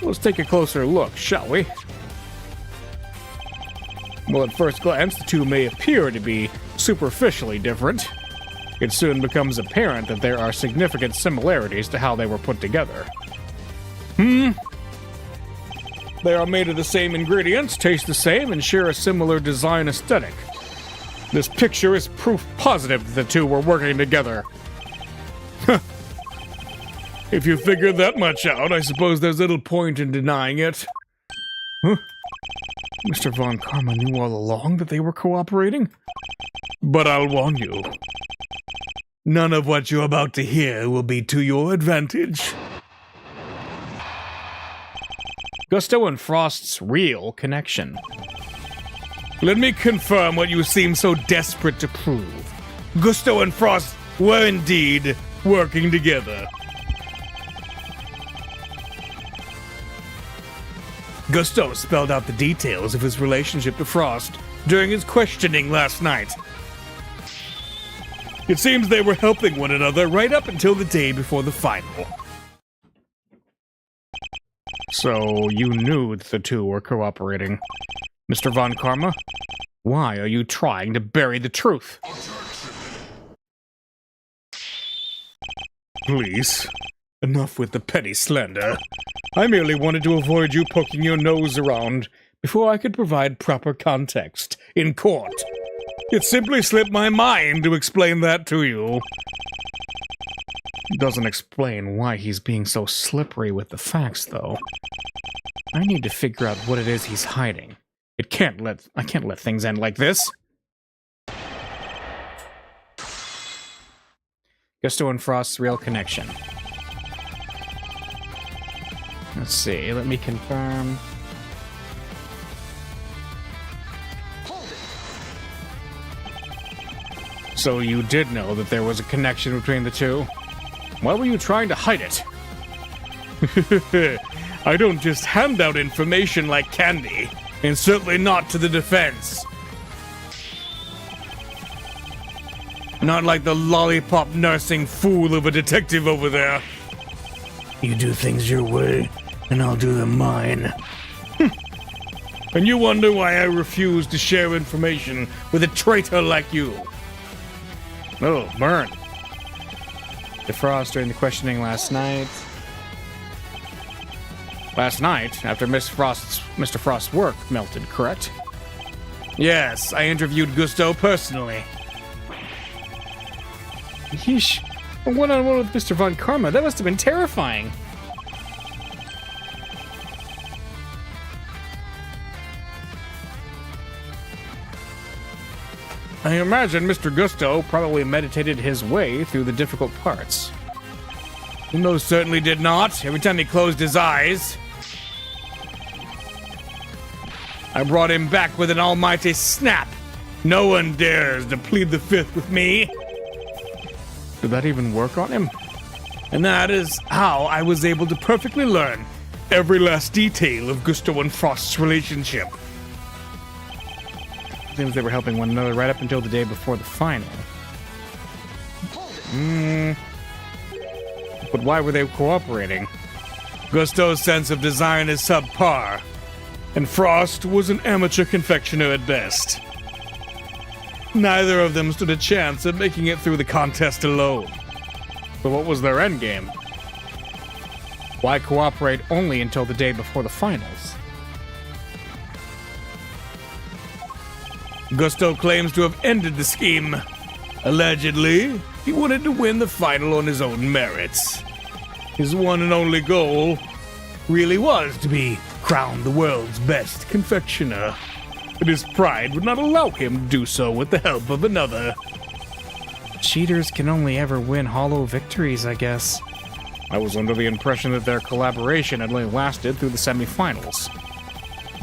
Let's take a closer look, shall we? Well, at first glance, the 2 may appear to be superficially different. It soon becomes apparent that there are significant similarities to how they were put together. They are made of the same ingredients, taste the same, and share a similar design aesthetic. This picture is proof positive that the 2 were working together. If you figured that much out, I suppose there's little point in denying it. Huh? Mr. Von Karma knew all along that they were cooperating? But I'll warn you. None of what you're about to hear will be to your advantage. Gusto and Frost's real connection. Let me confirm what you seem so desperate to prove. Gusto and Frost were indeed working together. Gusto spelled out the details of his relationship to Frost during his questioning last night. It seems they were helping one another right up until the day before the final. So you knew that the two were cooperating. Mr. Von Karma, why are you trying to bury the truth? Please, enough with the petty slander. I merely wanted to avoid you poking your nose around before I could provide proper context in court. It simply slipped my mind to explain that to you. Doesn't explain why he's being so slippery with the facts, though. I need to figure out what it is he's hiding. I can't let things end like this. Gusto and Frost's real connection. Let's see, let me confirm. So you did know that there was a connection between the two? Why were you trying to hide it? I don't just hand out information like candy, and certainly not to the defense. Not like the lollipop nursing fool of a detective over there. You do things your way, and I'll do them mine. And you wonder why I refuse to share information with a traitor like you. Oh, burn. The Frost during the questioning last night. Last night, after Mr. Frost's work melted, correct? Yes, I interviewed Gusto personally. Yeesh. A one-on-one with Mr. Von Karma. That must have been terrifying. I imagine Mr. Gusto probably meditated his way through the difficult parts. He most certainly did not, every time he closed his eyes. I brought him back with an almighty snap. No one dares to plead the fifth with me. Did that even work on him? And that is how I was able to perfectly learn every last detail of Gusto and Frost's relationship. Seems they were helping one another right up until the day before the final. But why were they cooperating? Gusto's sense of design is subpar, and Frost was an amateur confectioner at best. Neither of them stood a chance of making it through the contest alone. So what was their endgame? Why cooperate only until the day before the finals? Gusto claims to have ended the scheme. Allegedly, he wanted to win the final on his own merits. His one and only goal really was to be crowned the world's best confectioner. But his pride would not allow him to do so with the help of another. Cheaters can only ever win hollow victories, I guess. I was under the impression that their collaboration had only lasted through the semifinals.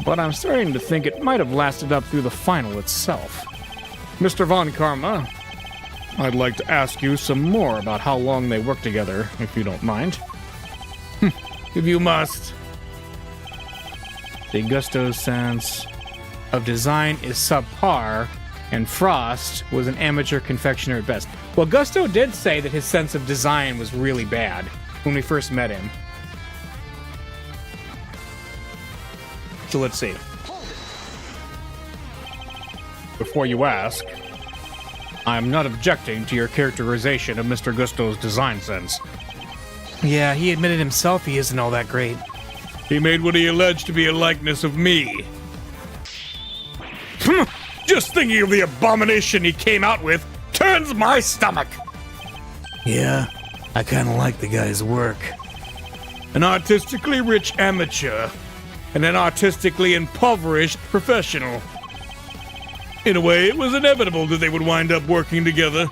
But I'm starting to think it might have lasted up through the final itself. Mr. Von Karma, I'd like to ask you some more about how long they worked together, if you don't mind. If you must. The Gusto's sense of design is subpar, and Frost was an amateur confectioner at best. Well, Gusto did say that his sense of design was really bad when we first met him. So let's see. Before you ask, I'm not objecting to your characterization of Mr. Gusto's design sense. Yeah, he admitted himself he isn't all that great. He made what he alleged to be a likeness of me. Just thinking of the abomination he came out with turns my stomach. Yeah, I kinda like the guy's work. an artistically rich amateur, and an artistically impoverished professional. In a way, it was inevitable that they would wind up working together.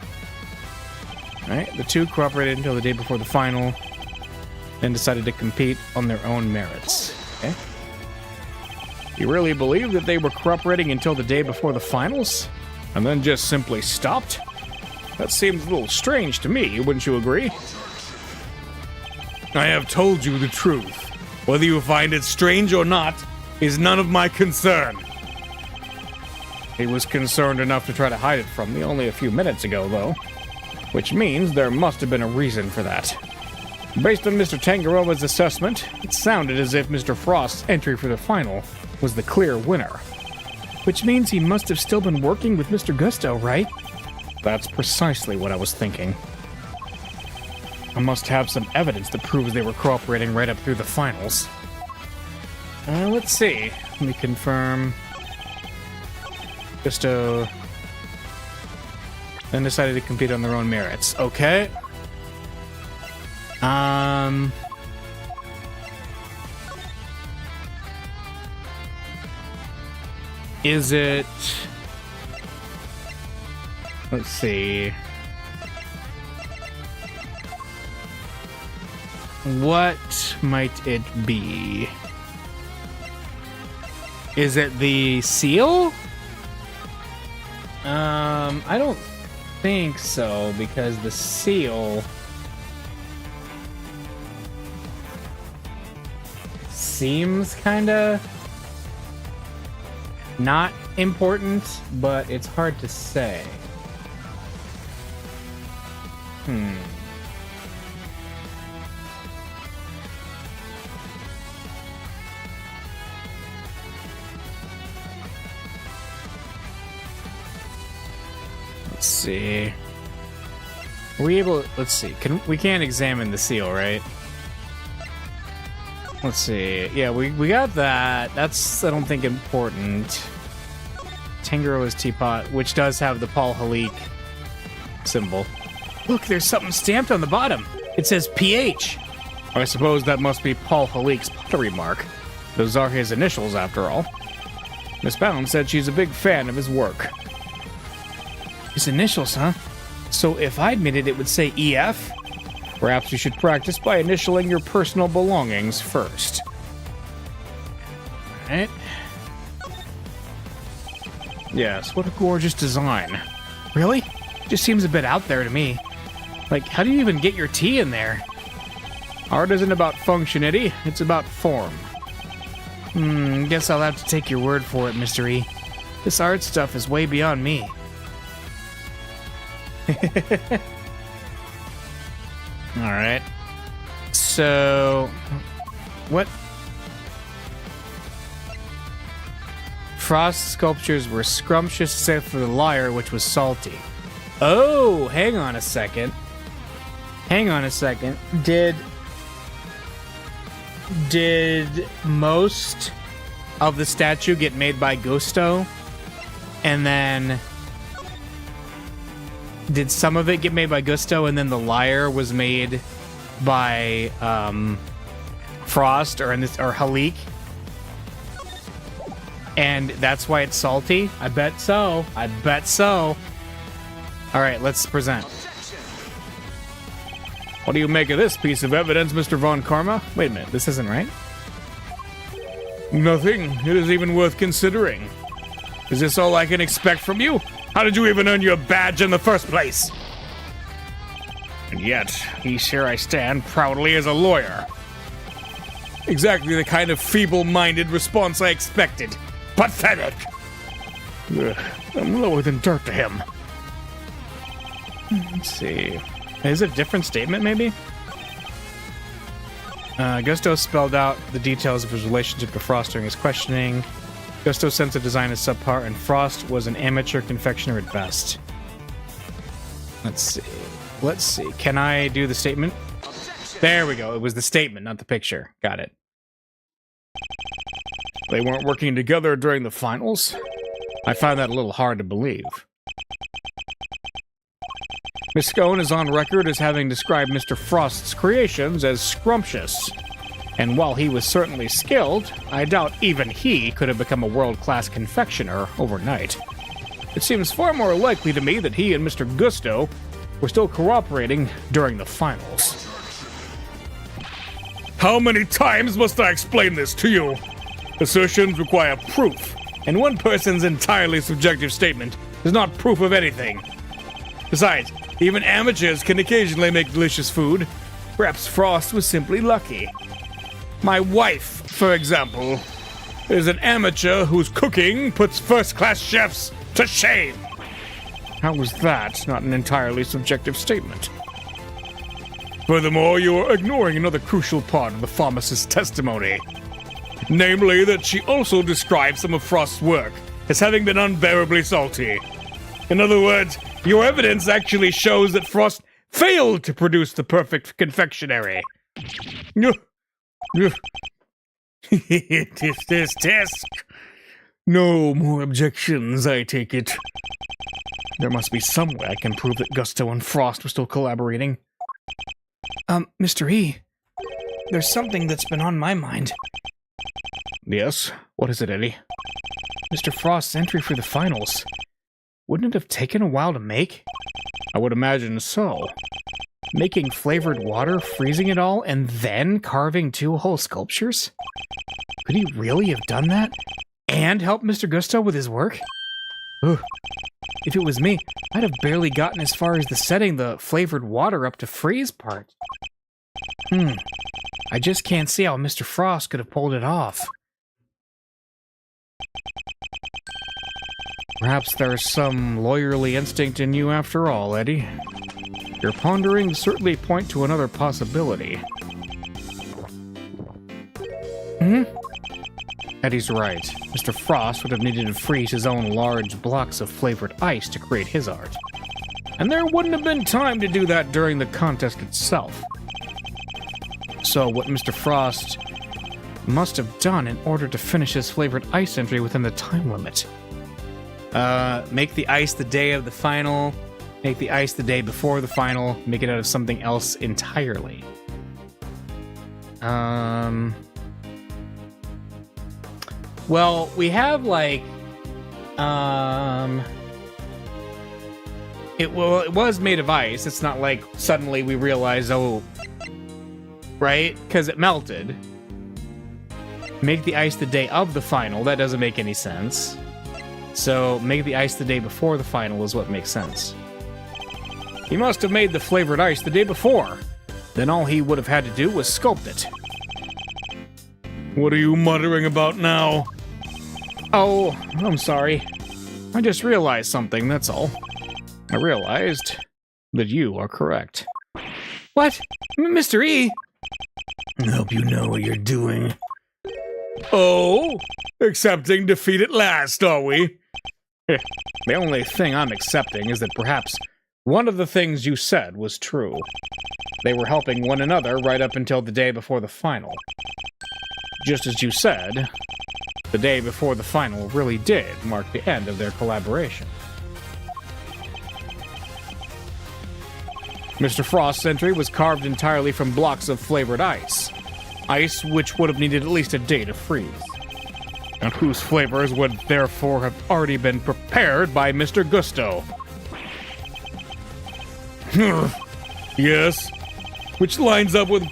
All right, the two cooperated until the day before the final, then decided to compete on their own merits. Okay. You really believe that they were cooperating until the day before the finals, and then just simply stopped? That seems a little strange to me, wouldn't you agree? I have told you the truth. Whether you find it strange or not is none of my concern. He was concerned enough to try to hide it from me only a few minutes ago, though. Which means there must have been a reason for that. Based on Mr. Tangaroa's assessment, it sounded as if Mr. Frost's entry for the final was the clear winner. Which means he must have still been working with Mr. Gusto, right? That's precisely what I was thinking. I must have some evidence that proves they were cooperating right up through the finals. Let's see. Let me confirm. Gusto then decided to compete on their own merits. Okay. Is it... Let's see. What might it be? Is it the seal? I don't think so, because the seal seems kinda not important, but it's hard to say. Let's see. Are we able? Let's see. We can't examine the seal, right? Let's see. Yeah, we got that. That's, I don't think, important. Tangaroa's teapot, which does have the Paul Halik symbol. Look, there's something stamped on the bottom. It says PH. I suppose that must be Paul Halik's pottery mark. Those are his initials, after all. Miss Bound said she's a big fan of his work. His initials, huh? So if I admitted it would say EF? Perhaps you should practice by initialing your personal belongings first. Alright. Yes, what a gorgeous design. Really? Just seems a bit out there to me. Like, how do you even get your tea in there? Art isn't about functionality, it's about form. Guess I'll have to take your word for it, Mr. E. This art stuff is way beyond me. Alright. So... what? Frost's sculptures were scrumptious except for the lyre, which was salty. Oh, hang on a second. Hang on a second. Did most of the statue get made by Gusto? And then... did some of it get made by Gusto and then the lyre was made by Frost or Halik? And that's why it's salty? I bet so. I bet so. Alright, let's present. What do you make of this piece of evidence, Mr. Von Karma? Wait a minute, this isn't right? Nothing. It is even worth considering. Is this all I can expect from you? How did you even earn your badge in the first place? And yet, here I stand proudly as a lawyer. Exactly the kind of feeble-minded response I expected. Pathetic! Ugh, I'm lower than dirt to him. Let's see. Is it a different statement, maybe? Gusto spelled out the details of his relationship to Frost during his questioning. Gusto's sense of design is subpar, and Frost was an amateur confectioner at best. Let's see. Let's see. Can I do the statement? There we go. It was the statement, not the picture. Got it. They weren't working together during the finals? I find that a little hard to believe. Miss Scone is on record as having described Mr. Frost's creations as scrumptious. And while he was certainly skilled, I doubt even he could have become a world-class confectioner overnight. It seems far more likely to me that he and Mr. Gusto were still cooperating during the finals. How many times must I explain this to you? Assertions require proof, and one person's entirely subjective statement is not proof of anything. Besides, even amateurs can occasionally make delicious food. Perhaps Frost was simply lucky. My wife, for example, is an amateur whose cooking puts first-class chefs to shame. How was that not an entirely subjective statement? Furthermore, you are ignoring another crucial part of the pharmacist's testimony. Namely, that she also described some of Frost's work as having been unbearably salty. In other words, your evidence actually shows that Frost failed to produce the perfect confectionery. Tisk. No more objections, I take it. There must be some way I can prove that Gusto and Frost were still collaborating. Mr. E, there's something that's been on my mind. Yes? What is it, Eddie? Mr. Frost's entry for the finals. Wouldn't it have taken a while to make? I would imagine so. Making flavored water, freezing it all, and then carving 2 whole sculptures? Could he really have done that? And help Mr. Gusto with his work? Ugh. If it was me, I'd have barely gotten as far as the setting the flavored water up to freeze part. I just can't see how Mr. Frost could have pulled it off. Perhaps there's some lawyerly instinct in you after all, Eddie. Your ponderings certainly point to another possibility. Eddie's right. Mr. Frost would have needed to freeze his own large blocks of flavored ice to create his art. And there wouldn't have been time to do that during the contest itself. So what Mr. Frost must have done in order to finish his flavored ice entry within the time limit. Make the ice the day of the final, make the ice the day before the final, make it out of something else entirely. Well, we have like, it was made of ice. It's not like suddenly we realize, oh, right? Because it melted. Make the ice the day of the final. That doesn't make any sense. So make the ice the day before the final is what makes sense. He must have made the flavored ice the day before. Then all he would have had to do was sculpt it. What are you muttering about now? Oh, I'm sorry. I just realized something, that's all. I realized that you are correct. What? Mr. E? I hope you know what you're doing. Oh? Accepting defeat at last, are we? The only thing I'm accepting is that perhaps one of the things you said was true. They were helping one another right up until the day before the final. Just as you said, the day before the final really did mark the end of their collaboration. Mr. Frost's entry was carved entirely from blocks of flavored ice. Ice which would have needed at least a day to freeze. And whose flavors would therefore have already been prepared by Mr. Gusto. Yes, which lines up with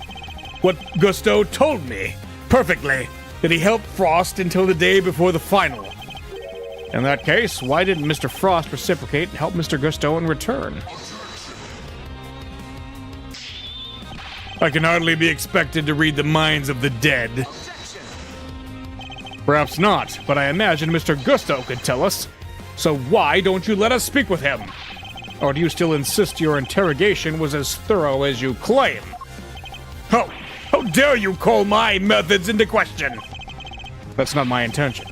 what Gusto told me perfectly, that he helped Frost until the day before the final. In that case, why didn't Mr. Frost reciprocate and help Mr. Gusto in return? I can hardly be expected to read the minds of the dead. Perhaps not, but I imagine Mr. Gusto could tell us. So why don't you let us speak with him? Or do you still insist your interrogation was as thorough as you claim? How dare you call my methods into question? That's not my intention.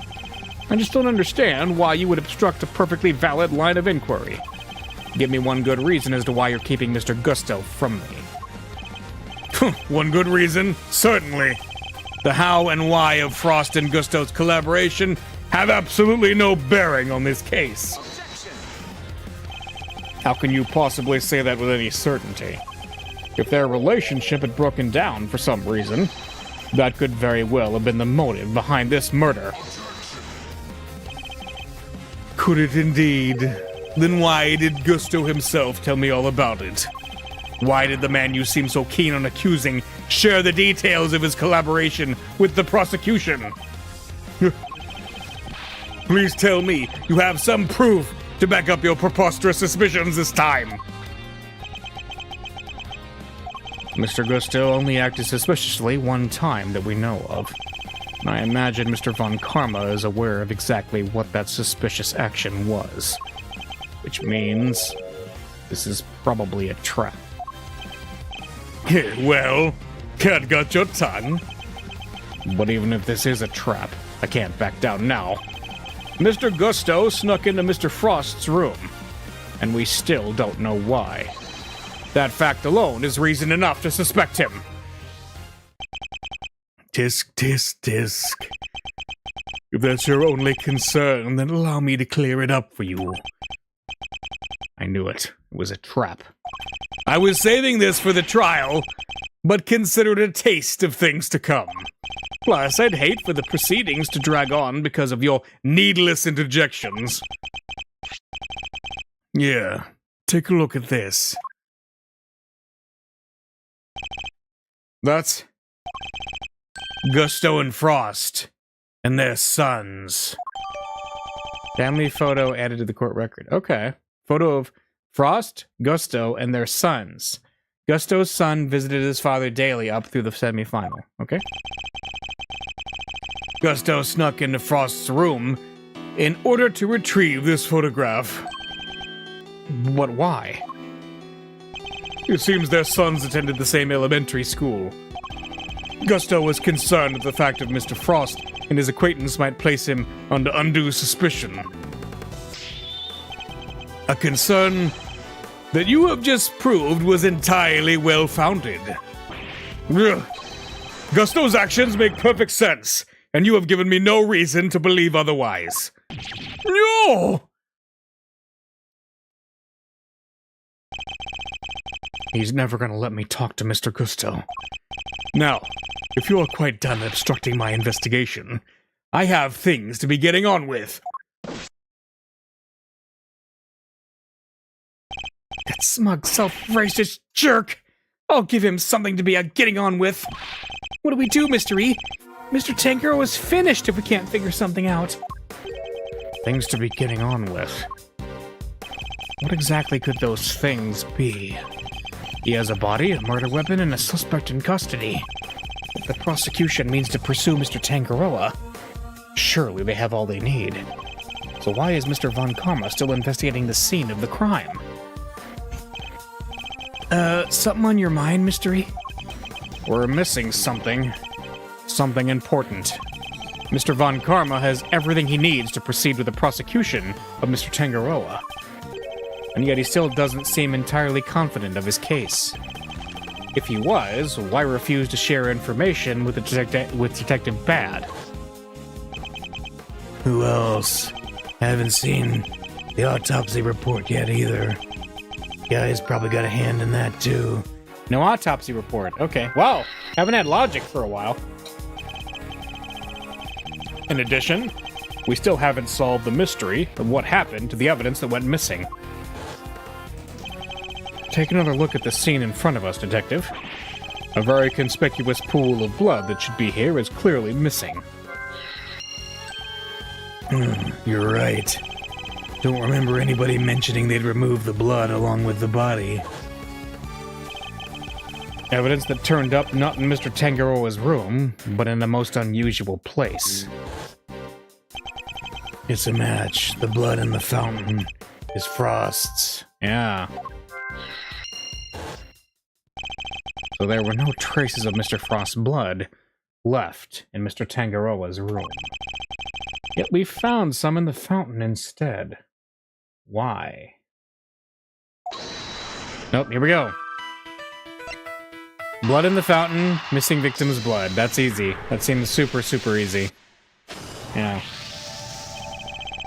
I just don't understand why you would obstruct a perfectly valid line of inquiry. Give me one good reason as to why you're keeping Mr. Gusto from me. One good reason? Certainly. The how and why of Frost and Gusto's collaboration have absolutely no bearing on this case. How can you possibly say that with any certainty? If their relationship had broken down for some reason, That could very well have been the motive behind this murder. Could it indeed? Then why did Gusto himself tell me all about it? Why did the man you seem so keen on accusing share the details of his collaboration with the prosecution? Please tell me you have some proof to back up your preposterous suspicions this time. Mr. Gusto only acted suspiciously one time that we know of. I imagine Mr. Von Karma is aware of exactly what that suspicious action was. Which means this is probably a trap. Well, cat got your tongue. But even if this is a trap, I can't back down now. Mr. Gusto snuck into Mr. Frost's room, and we still don't know why. That fact alone is reason enough to suspect him. Tisk, tisk, tisk. If that's your only concern, then allow me to clear it up for you. I knew it. It was a trap. I was saving this for the trial, but considered a taste of things to come. Plus, I'd hate for the proceedings to drag on because of your needless interjections. Yeah, take a look at this. That's Gusto and Frost and their sons. Family photo added to the court record. Okay. Photo of Frost, Gusto, and their sons. Gusto's son visited his father daily up through the semifinal. Okay. Gusto snuck into Frost's room in order to retrieve this photograph. But why? It seems their sons attended the same elementary school. Gusto was concerned at the fact of Mr. Frost and his acquaintance might place him under undue suspicion. A concern that you have just proved was entirely well-founded. Gusto's actions make perfect sense, and you have given me no reason to believe otherwise. No! He's never gonna let me talk to Mr. Gusto. Now, if you are quite done obstructing my investigation, I have things to be getting on with. That smug, self-righteous jerk! I'll give him something to be getting on with. What do we do, Mr. E? Mr. Tankero is finished if we can't figure something out. Things to be getting on with. What exactly could those things be? He has a body, a murder weapon, and a suspect in custody. If the prosecution means to pursue Mr. Tangaroa, surely they have all they need. So why is Mr. Von Karma still investigating the scene of the crime? Something on your mind, Mr. E? We're missing something. Something important. Mr. Von Karma has everything he needs to proceed with the prosecution of Mr. Tangaroa. And yet he still doesn't seem entirely confident of his case. If he was, why refuse to share information with Detective Bad? Who else? I haven't seen the autopsy report yet either. Guy's probably got a hand in that too. No autopsy report. Okay. Wow. Haven't had logic for a while. In addition, we still haven't solved the mystery of what happened to the evidence that went missing. Take another look at the scene in front of us, Detective. A very conspicuous pool of blood that should be here is clearly missing. You're right. Don't remember anybody mentioning they'd remove the blood along with the body. Evidence that turned up not in Mr. Tangaroa's room, but in a most unusual place. It's a match. The blood in the fountain is Frost's. Yeah. So there were no traces of Mr. Frost's blood left in Mr. Tangaroa's room. Yet we found some in the fountain instead. Why? Nope, here we go. Blood in the fountain, missing victim's blood. That's easy. That seems super, super easy. Yeah.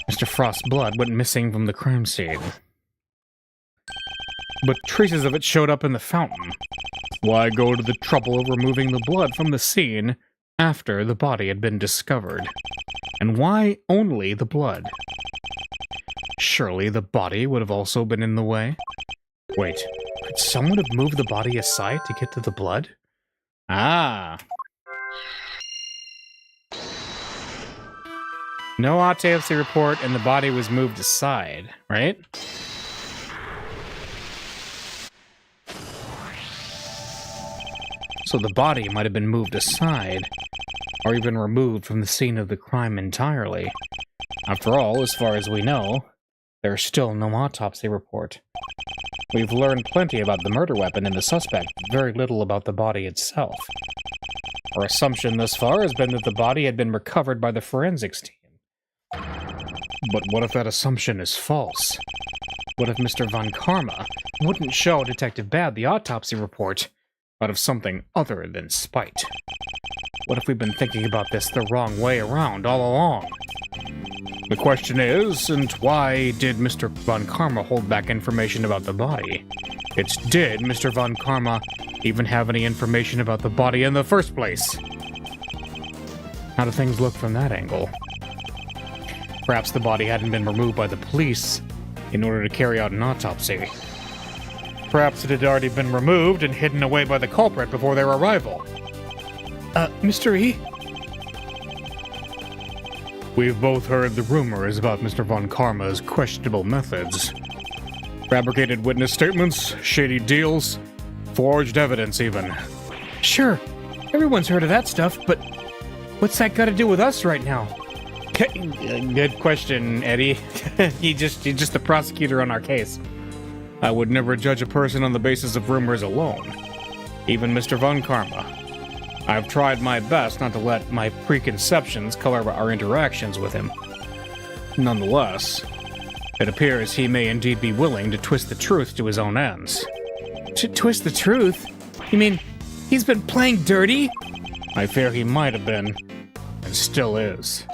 Mr. Frost's blood went missing from the crime scene. But traces of it showed up in the fountain. Why go to the trouble of removing the blood from the scene after the body had been discovered? And why only the blood? Surely the body would have also been in the way? Wait, could someone have moved the body aside to get to the blood? Ah. No autopsy report and the body was moved aside, right? So the body might have been moved aside, or even removed from the scene of the crime entirely. After all, as far as we know, there's still no autopsy report. We've learned plenty about the murder weapon and the suspect, very little about the body itself. Our assumption thus far has been that the body had been recovered by the forensics team. But what if that assumption is false? What if Mr. Von Karma wouldn't show Detective Bad the autopsy report out of something other than spite? What if we've been thinking about this the wrong way around all along? The question is, and why did Mr. Von Karma hold back information about the body? It's did Mr. Von Karma even have any information about the body in the first place? How do things look from that angle? Perhaps the body hadn't been removed by the police in order to carry out an autopsy. Perhaps it had already been removed and hidden away by the culprit before their arrival. Mr. E? We've both heard the rumors about Mr. Von Karma's questionable methods. Fabricated witness statements, shady deals, forged evidence even. Sure, everyone's heard of that stuff, but what's that got to do with us right now? Good question, Eddie. You're just the prosecutor on our case. I would never judge a person on the basis of rumors alone. Even Mr. Von Karma. I've tried my best not to let my preconceptions color our interactions with him. Nonetheless, it appears he may indeed be willing to twist the truth to his own ends. To twist the truth? You mean he's been playing dirty? I fear he might have been, and still is.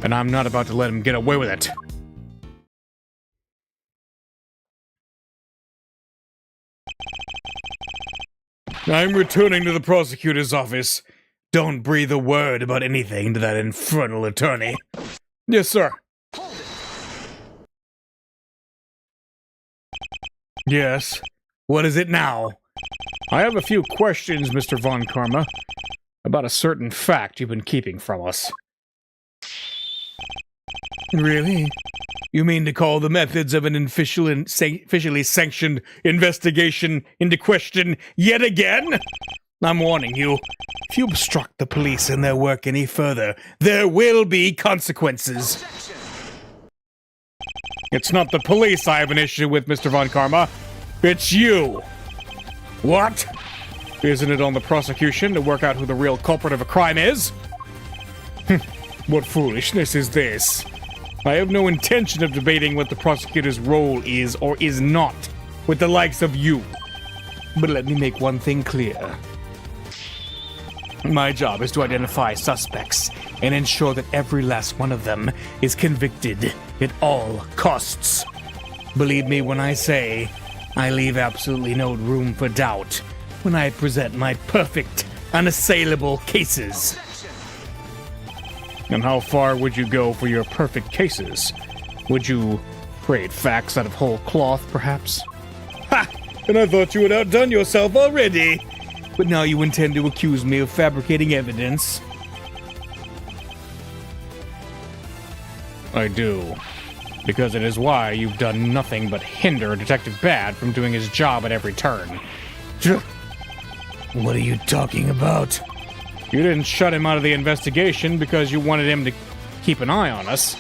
And I'm not about to let him get away with it. I'm returning to the prosecutor's office. Don't breathe a word about anything to that infernal attorney. Yes, sir. Yes. What is it now? I have a few questions, Mr. Von Karma, about a certain fact you've been keeping from us. Really? You mean to call the methods of an officially sanctioned investigation into question yet again? I'm warning you, if you obstruct the police in their work any further, there will be consequences. It's not the police I have an issue with, Mr. Von Karma. It's you. What? Isn't it on the prosecution to work out who the real culprit of a crime is? What foolishness is this? I have no intention of debating what the prosecutor's role is or is not with the likes of you. But let me make one thing clear. My job is to identify suspects and ensure that every last one of them is convicted at all costs. Believe me when I say I leave absolutely no room for doubt when I present my perfect, unassailable cases. And how far would you go for your perfect cases? Would you create facts out of whole cloth, perhaps? Ha! And I thought you had outdone yourself already! But now you intend to accuse me of fabricating evidence? I do. Because it is why you've done nothing but hinder Detective Bad from doing his job at every turn. What are you talking about? You didn't shut him out of the investigation because you wanted him to keep an eye on us.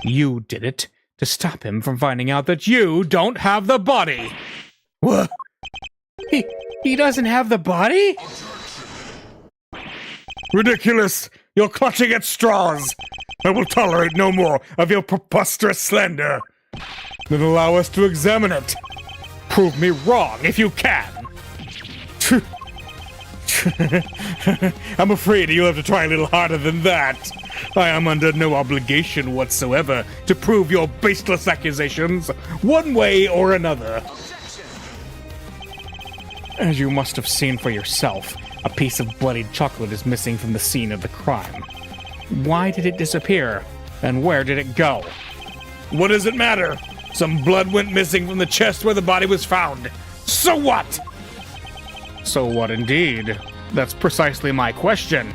You did it to stop him from finding out that you don't have the body. What? He doesn't have the body? Ridiculous! You're clutching at straws! I will tolerate no more of your preposterous slander. Then allow us to examine it. Prove me wrong if you can. I'm afraid you'll have to try a little harder than that. I am under no obligation whatsoever to prove your baseless accusations, one way or another. As you must have seen for yourself, A piece of bloodied chocolate is missing from the scene of the crime. Why did it disappear? And where did it go? What does it matter? Some blood went missing from the chest where the body was found. So what? So what indeed? That's precisely my question.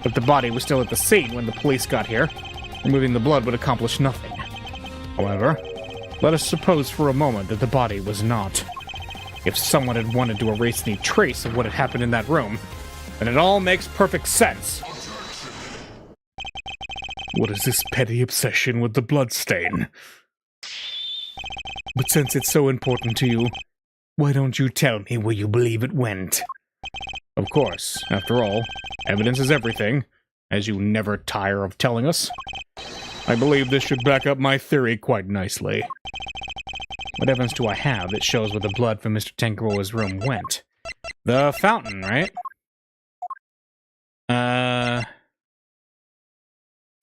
But the body was still at the scene when the police got here. Removing the blood would accomplish nothing. However, let us suppose for a moment that the body was not. If someone had wanted to erase any trace of what had happened in that room, then it all makes perfect sense. What is this petty obsession with the blood stain? But since it's so important to you, why don't you tell me where you believe it went? Of course, after all, evidence is everything, as you never tire of telling us. I believe this should back up my theory quite nicely. What evidence do I have that shows where the blood from Mr. Tangaroa's room went? The fountain, right?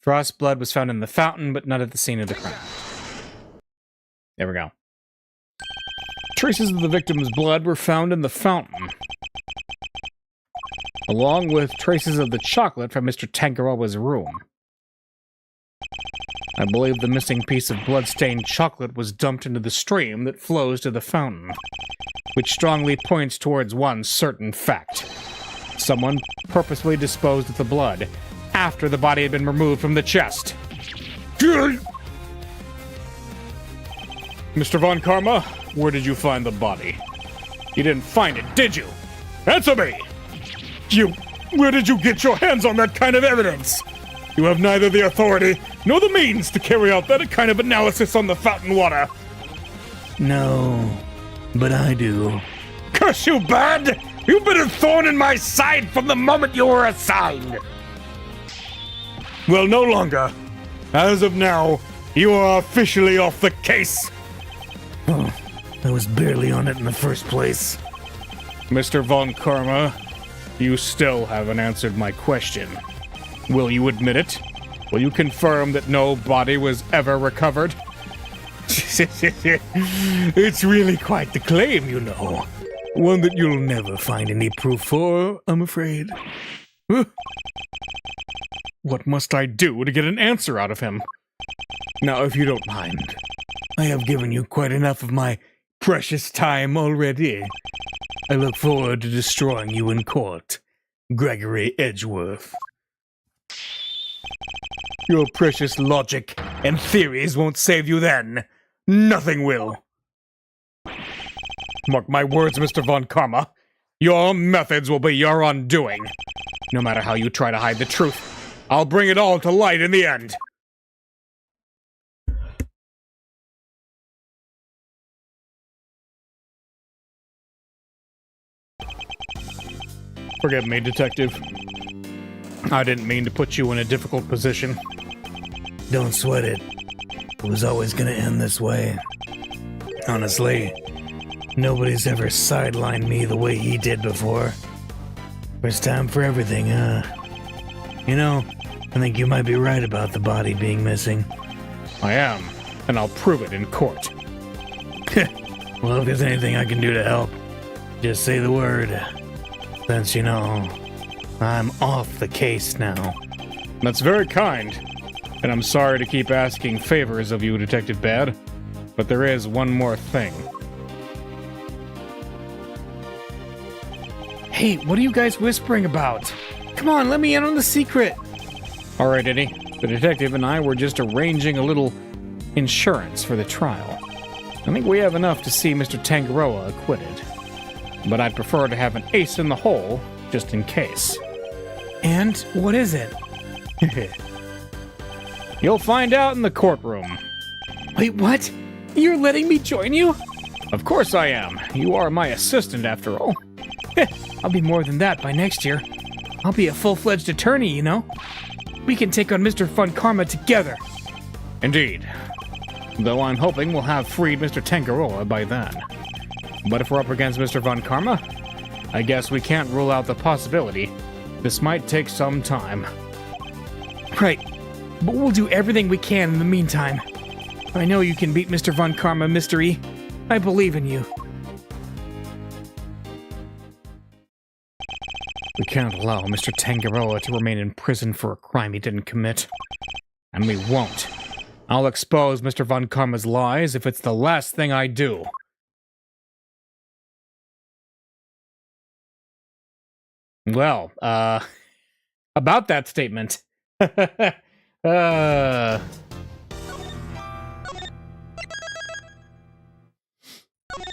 Frost's blood was found in the fountain, but not at the scene of the crime. There we go. Traces of the victim's blood were found in the fountain, along with traces of the chocolate from Mr. Tangaroa's room. I believe the missing piece of blood-stained chocolate was dumped into the stream that flows to the fountain, which strongly points towards one certain fact. Someone purposefully disposed of the blood after the body had been removed from the chest. Mr. Von Karma, where did you find the body? You didn't find it, did you? Answer me! Where did you get your hands on that kind of evidence? You have neither the authority nor the means to carry out that kind of analysis on the fountain water. No, but I do. Curse you, bad! You've been a thorn in my side from the moment you were assigned! Well, no longer. As of now, you are officially off the case. Oh, I was barely on it in the first place. Mr. Von Karma, you still haven't answered my question. Will you admit it? Will you confirm that no body was ever recovered? It's really quite the claim, you know. One that you'll never find any proof for, I'm afraid. What must I do to get an answer out of him? Now, if you don't mind, I have given you quite enough of my precious time already. I look forward to destroying you in court, Gregory Edgeworth. Your precious logic and theories won't save you then. Nothing will. Mark my words, Mr. Von Karma. Your methods will be your undoing. No matter how you try to hide the truth, I'll bring it all to light in the end. Forgive me, Detective. I didn't mean to put you in a difficult position. Don't sweat it. It was always gonna end this way. Honestly, nobody's ever sidelined me the way he did before. First time for everything, huh? You know, I think you might be right about the body being missing. I am, and I'll prove it in court. Well, if there's anything I can do to help, just say the word. Since, you know, I'm off the case now. That's very kind, and I'm sorry to keep asking favors of you, Detective Bad, but there is one more thing. Hey, what are you guys whispering about? Come on, let me in on the secret. All right, Eddie. The detective and I were just arranging a little insurance for the trial. I think we have enough to see Mr. Tangaroa acquitted. But I'd prefer to have an ace in the hole, just in case. And what is it? You'll find out in the courtroom. Wait, what? You're letting me join you? Of course I am. You are my assistant, after all. I'll be more than that by next year. I'll be a full-fledged attorney, you know? We can take on Mr. Fun Karma together. Indeed. Though I'm hoping we'll have freed Mr. Tangaroa by then. But if we're up against Mr. Von Karma, I guess we can't rule out the possibility. This might take some time. Right, but we'll do everything we can in the meantime. I know you can beat Mr. Von Karma, Mystery. I believe in you. We can't allow Mr. Tangaroa to remain in prison for a crime he didn't commit. And we won't. I'll expose Mr. Von Karma's lies if it's the last thing I do. Well, about that statement. The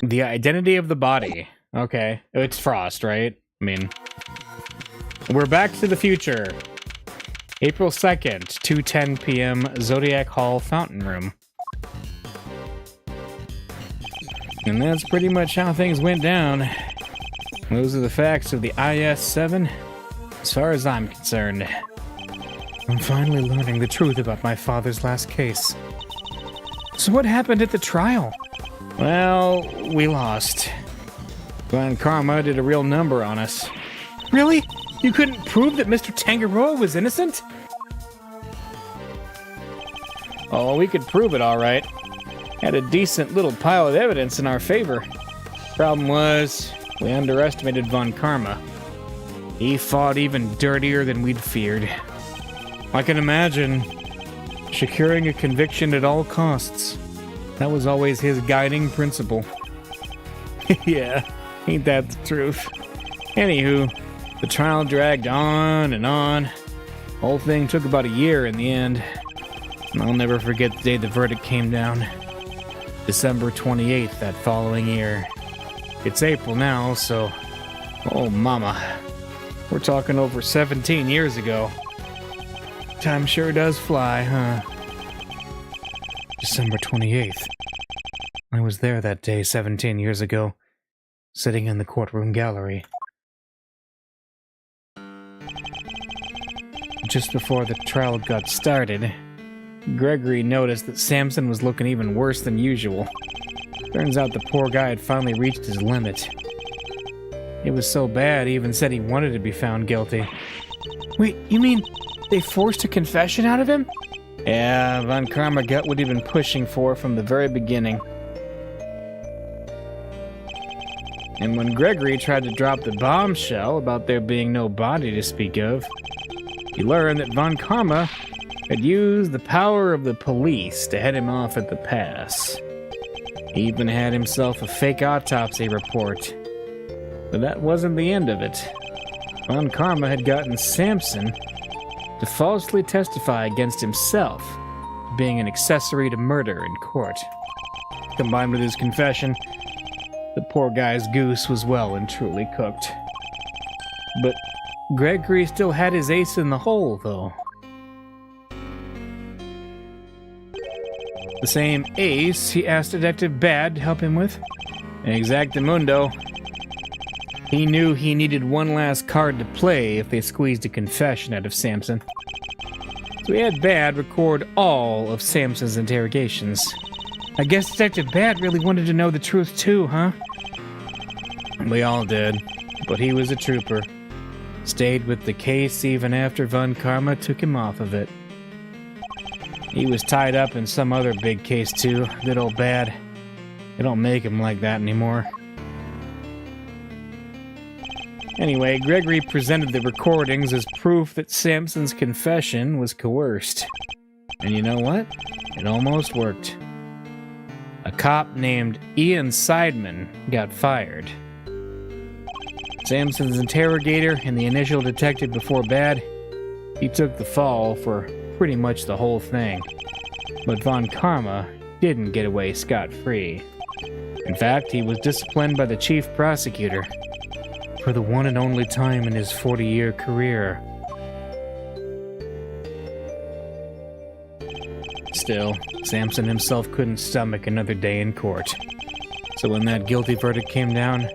identity of the body. Okay, it's Frost, right? I mean, we're back to the future. April 2nd, 2:10 p.m., Zodiac Hall Fountain Room. And that's pretty much how things went down. Those are the facts of the IS-7, as far as I'm concerned. I'm finally learning the truth about my father's last case. So what happened at the trial? Well, we lost. Von Karma did a real number on us. Really? You couldn't prove that Mr. Tangaroa was innocent? Oh, we could prove it all right. Had a decent little pile of evidence in our favor. Problem was, we underestimated Von Karma. He fought even dirtier than we'd feared. I can imagine. Securing a conviction at all costs. That was always his guiding principle. Yeah, ain't that the truth? Anywho, the trial dragged on and on. Whole thing took about a year in the end. And I'll never forget the day the verdict came down. December 28th that following year. It's April now, so... Oh, mama. We're talking over 17 years ago. Time sure does fly, huh? December 28th. I was there that day 17 years ago, sitting in the courtroom gallery. Just before the trial got started, Gregory noticed that Samson was looking even worse than usual. Turns out the poor guy had finally reached his limit. It was so bad he even said he wanted to be found guilty. Wait, you mean they forced a confession out of him? Yeah, Von Karma got what he'd been pushing for from the very beginning. And when Gregory tried to drop the bombshell about there being no body to speak of, he learned that Von Karma had used the power of the police to head him off at the pass. He even had himself a fake autopsy report. But that wasn't the end of it. Von Karma had gotten Samson to falsely testify against himself, being an accessory to murder in court. Combined with his confession, the poor guy's goose was well and truly cooked. But Gregory still had his ace in the hole, though. The same ace he asked Detective Bad to help him with. Exactamundo. He knew he needed one last card to play if they squeezed a confession out of Samson. So he had Bad record all of Samson's interrogations. I guess Detective Bad really wanted to know the truth too, huh? We all did, but he was a trooper. Stayed with the case even after Von Karma took him off of it. He was tied up in some other big case too, good old Bad. They don't make him like that anymore. Anyway, Gregory presented the recordings as proof that Samson's confession was coerced. And you know what? It almost worked. A cop named Ian Seidman got fired. Samson's interrogator and the initial detective before Bad, he took the fall for pretty much the whole thing. But Von Karma didn't get away scot-free. In fact, he was disciplined by the chief prosecutor for the one and only time in his 40-year career. Still, Samson himself couldn't stomach another day in court. So when that guilty verdict came down,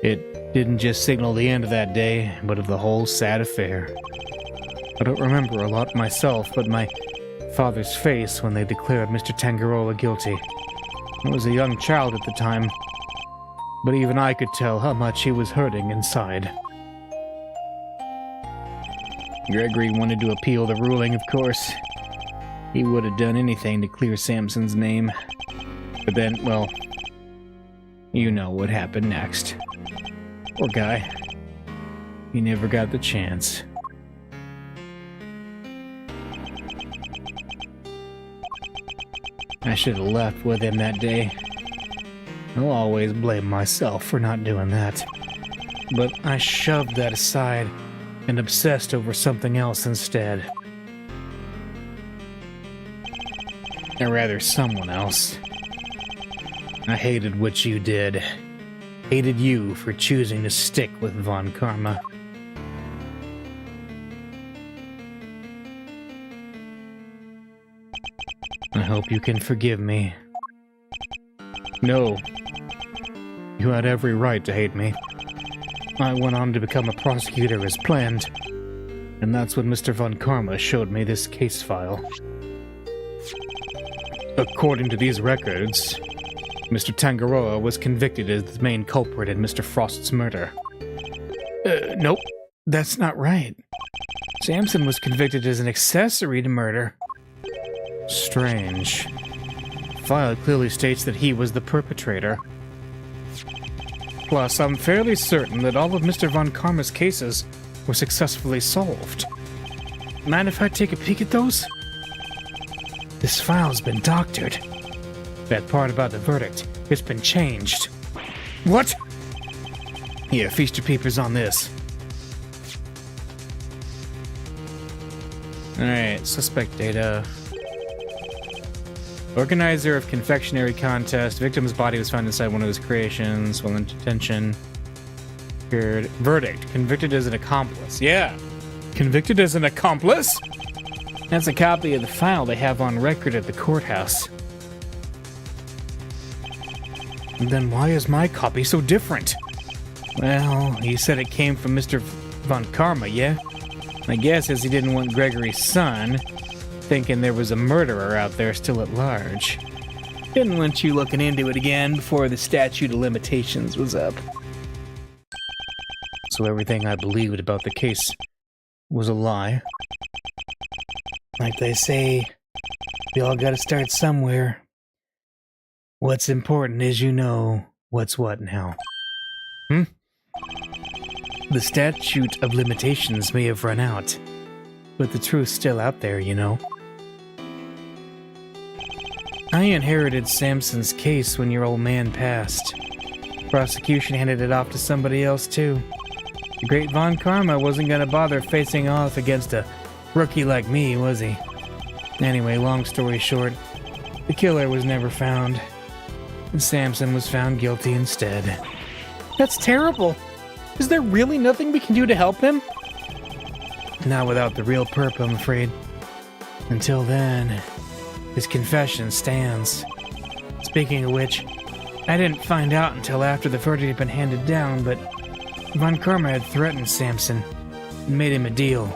it didn't just signal the end of that day, but of the whole sad affair. I don't remember a lot myself, but my father's face when they declared Mr. Tangaroa guilty. I was a young child at the time, but even I could tell how much he was hurting inside. Gregory wanted to appeal the ruling, of course. He would have done anything to clear Samson's name. But then, well, you know what happened next. Poor guy. He never got the chance. I should have left with him that day. I'll always blame myself for not doing that. But I shoved that aside and obsessed over something else instead. Or rather, someone else. I hated what you did. Hated you for choosing to stick with Von Karma. I hope you can forgive me. No. You had every right to hate me. I went on to become a prosecutor as planned, and that's when Mr. Von Karma showed me this case file. According to these records, Mr. Tangaroa was convicted as the main culprit in Mr. Frost's murder. Nope, that's not right. Samson was convicted as an accessory to murder. Strange. The file clearly states that he was the perpetrator. Plus, I'm fairly certain that all of Mr. Von Karma's cases were successfully solved. Mind if I take a peek at those? This file's been doctored. That part about the verdict, it's been changed. What? Here, feast your peepers on this. Alright, suspect data. Organizer of confectionery contest. Victim's body was found inside one of his creations while in detention. Verdict. Convicted as an accomplice. Yeah. Convicted as an accomplice? That's a copy of the file they have on record at the courthouse. And then why is my copy so different? Well, he said it came from Mr. Von Karma, yeah? I guess as he didn't want Gregory's son thinking there was a murderer out there still at large. Didn't want you looking into it again before the statute of limitations was up. So everything I believed about the case was a lie. Like they say, we all gotta start somewhere. What's important is you know what's what now. The statute of limitations may have run out, but the truth's still out there, you know. I inherited Samson's case when your old man passed. Prosecution handed it off to somebody else, too. The great Von Karma wasn't gonna bother facing off against a rookie like me, was he? Anyway, long story short, the killer was never found, and Samson was found guilty instead. That's terrible! Is there really nothing we can do to help him? Not without the real perp, I'm afraid. Until then, his confession stands. Speaking of which, I didn't find out until after the verdict had been handed down, but Von Karma had threatened Samson and made him a deal.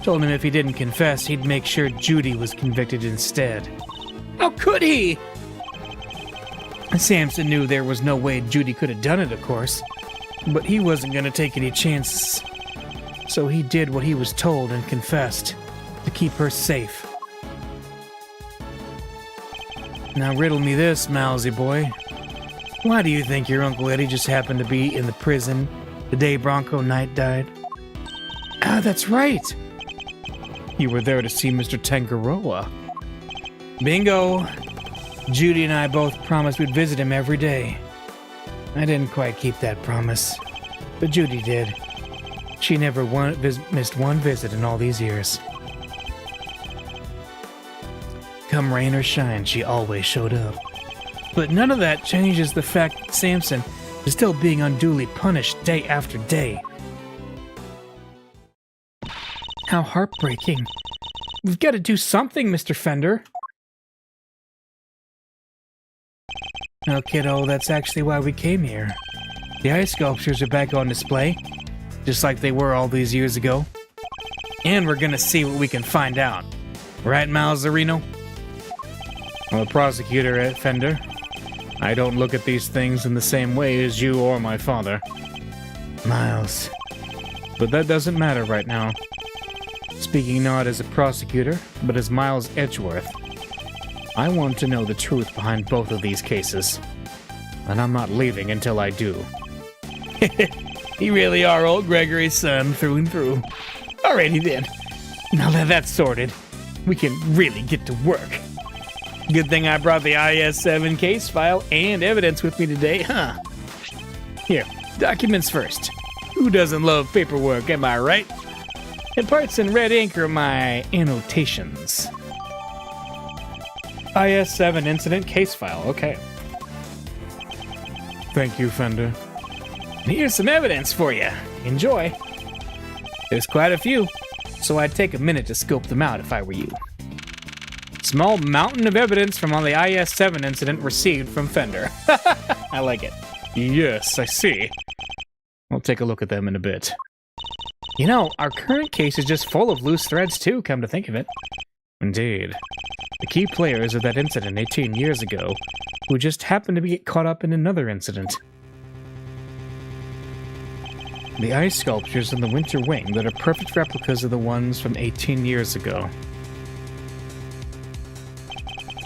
Told him if he didn't confess, he'd make sure Judy was convicted instead. How could he? Samson knew there was no way Judy could have done it, of course, but he wasn't going to take any chances. So he did what he was told and confessed to keep her safe. Now riddle me this, Mousy boy. Why do you think your Uncle Eddie just happened to be in the prison the day Bronco Knight died? Ah, that's right! You were there to see Mr. Tangaroa. Bingo! Judy and I both promised we'd visit him every day. I didn't quite keep that promise, but Judy did. She never missed one visit in all these years. Come rain or shine, she always showed up. But none of that changes the fact that Samson is still being unduly punished day after day. How heartbreaking. We've got to do something, Mr. Fender. No, kiddo, that's actually why we came here. The ice sculptures are back on display, just like they were all these years ago. And we're gonna see what we can find out. Right, Malzarino? I'm a prosecutor at Fender. I don't look at these things in the same way as you or my father. Miles. But that doesn't matter right now. Speaking not as a prosecutor, but as Miles Edgeworth, I want to know the truth behind both of these cases. And I'm not leaving until I do. You really are old Gregory's son through and through. Alrighty then. Now that that's sorted, we can really get to work. Good thing I brought the IS-7 case file and evidence with me today, huh? Here, documents first. Who doesn't love paperwork, am I right? And parts in red ink are my annotations. IS-7 incident case file, okay. Thank you, Fender. And here's some evidence for you. Enjoy. There's quite a few, so I'd take a minute to scope them out if I were you. Small mountain of evidence from all the IS-7 incident received from Fender. I like it. Yes, I see. I'll take a look at them in a bit. You know, our current case is just full of loose threads too, come to think of it. Indeed. The key players of that incident 18 years ago, who just happened to get caught up in another incident. The ice sculptures in the Winter Wing that are perfect replicas of the ones from 18 years ago.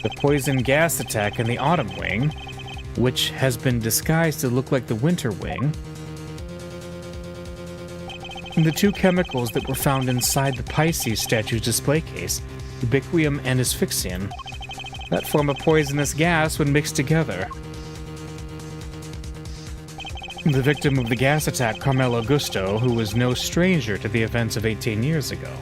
The poison gas attack in the Autumn Wing, which has been disguised to look like the Winter Wing. And the two chemicals that were found inside the Pisces statue's display case, ubiquium and asphyxian, that form a poisonous gas when mixed together. The victim of the gas attack, Carmelo Augusto, who was no stranger to the events of 18 years ago,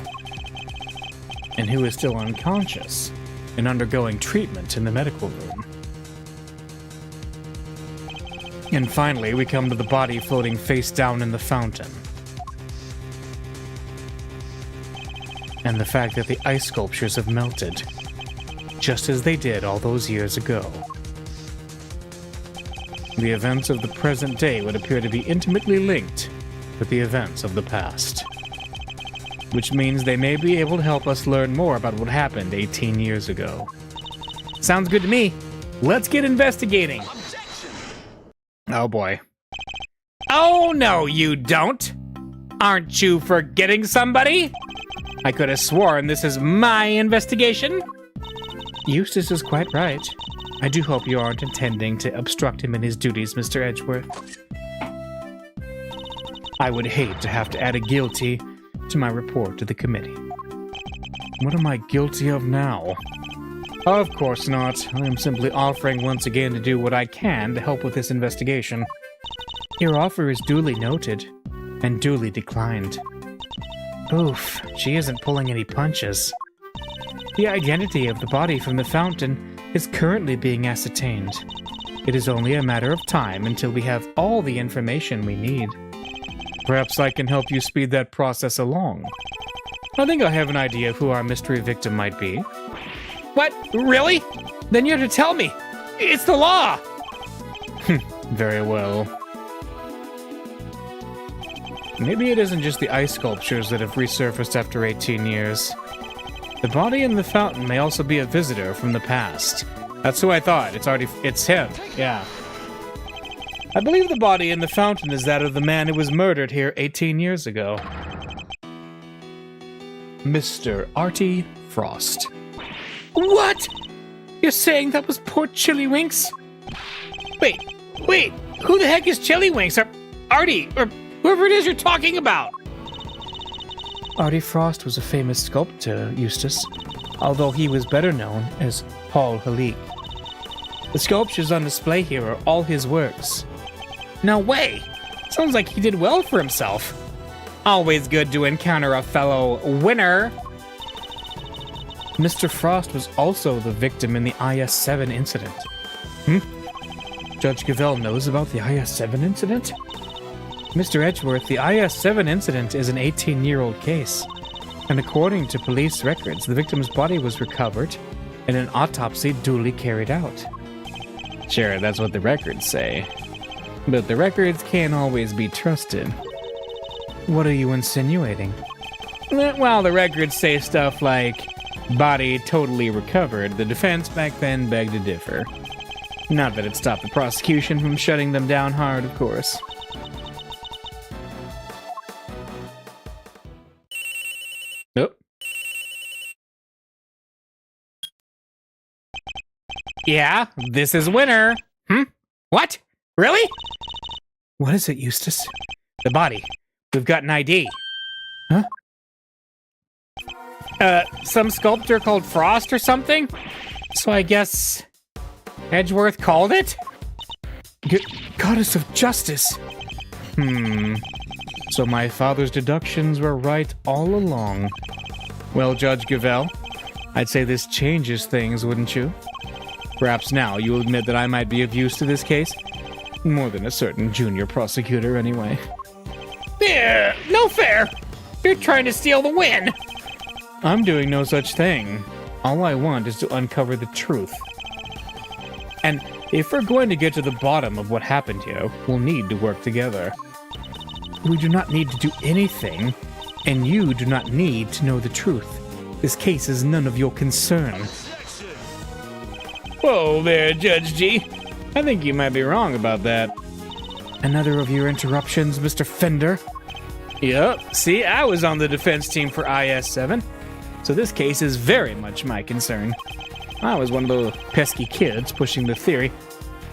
and who is still unconscious and undergoing treatment in the medical room. And finally, we come to the body floating face down in the fountain. And the fact that the ice sculptures have melted, just as they did all those years ago. The events of the present day would appear to be intimately linked with the events of the past. Which means they may be able to help us learn more about what happened 18 years ago. Sounds good to me. Let's get investigating. Oh boy. Oh, no, you don't. Aren't you forgetting somebody? I could have sworn this is my investigation. Eustace is quite right. I do hope you aren't intending to obstruct him in his duties, Mr. Edgeworth. I would hate to have to add a guilty to my report to the committee. What am I guilty of now? Of course not. I am simply offering once again to do what I can to help with this investigation. Your offer is duly noted and duly declined. Oof, she isn't pulling any punches. The identity of the body from the fountain is currently being ascertained. It is only a matter of time until we have all the information we need. Perhaps I can help you speed that process along. I think I have an idea of who our mystery victim might be. What? Really? Then you're to tell me. It's the law. Very well. Maybe it isn't just the ice sculptures that have resurfaced after 18 years. The body in the fountain may also be a visitor from the past. That's who I thought. It's him. Yeah. I believe the body in the fountain is that of the man who was murdered here 18 years ago. Mr. Artie Frost. What? You're saying that was poor Chillywinks? Wait. Who the heck is Chillywinks? Or Artie? Or whoever it is you're talking about? Artie Frost was a famous sculptor, Eustace, although he was better known as Paul Halik. The sculptures on display here are all his works. No way. Sounds like he did well for himself. Always good to encounter a fellow winner. Mr. Frost was also the victim in the IS-7 incident. Judge Gavell knows about the IS-7 incident? Mr. Edgeworth, the IS-7 incident is an 18-year-old case. And according to police records, the victim's body was recovered and an autopsy duly carried out. Sure, that's what the records say. But the records can't always be trusted. What are you insinuating? Well, the records say stuff like, body totally recovered. The defense back then begged to differ. Not that it stopped the prosecution from shutting them down hard, of course. Oh. Yeah, this is Winner. What? Really? What is it, Eustace? The body. We've got an ID. Huh? Some sculptor called Frost or something? So I guess Edgeworth called it? Goddess of Justice. So my father's deductions were right all along. Well, Judge Gavell, I'd say this changes things, wouldn't you? Perhaps now you'll admit that I might be of use to this case. More than a certain junior prosecutor, anyway. Yeah, no fair. You're trying to steal the win. I'm doing no such thing. All I want is to uncover the truth. And if we're going to get to the bottom of what happened here, we'll need to work together. We do not need to do anything, and you do not need to know the truth. This case is none of your concern. Whoa there, Judge G. I think you might be wrong about that. Another of your interruptions, Mr. Fender? Yup, see, I was on the defense team for IS-7, so this case is very much my concern. I was one of those pesky kids pushing the theory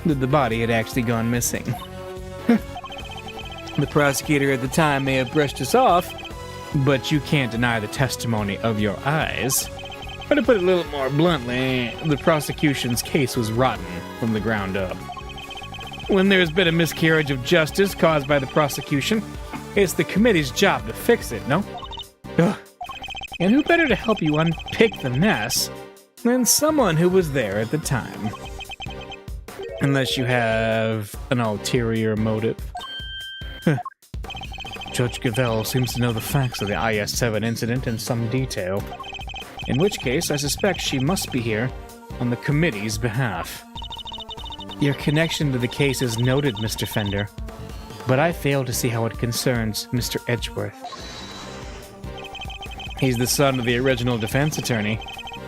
that the body had actually gone missing. The prosecutor at the time may have brushed us off, but you can't deny the testimony of your eyes. Or to put it a little more bluntly, the prosecution's case was rotten from the ground up. When there's been a miscarriage of justice caused by the prosecution, it's the committee's job to fix it, no? Ugh. And who better to help you unpick the mess than someone who was there at the time? Unless you have an ulterior motive. Judge Gavell seems to know the facts of the IS-7 incident in some detail. In which case, I suspect she must be here on the committee's behalf. Your connection to the case is noted, Mr. Fender, but I fail to see how it concerns Mr. Edgeworth. He's the son of the original defense attorney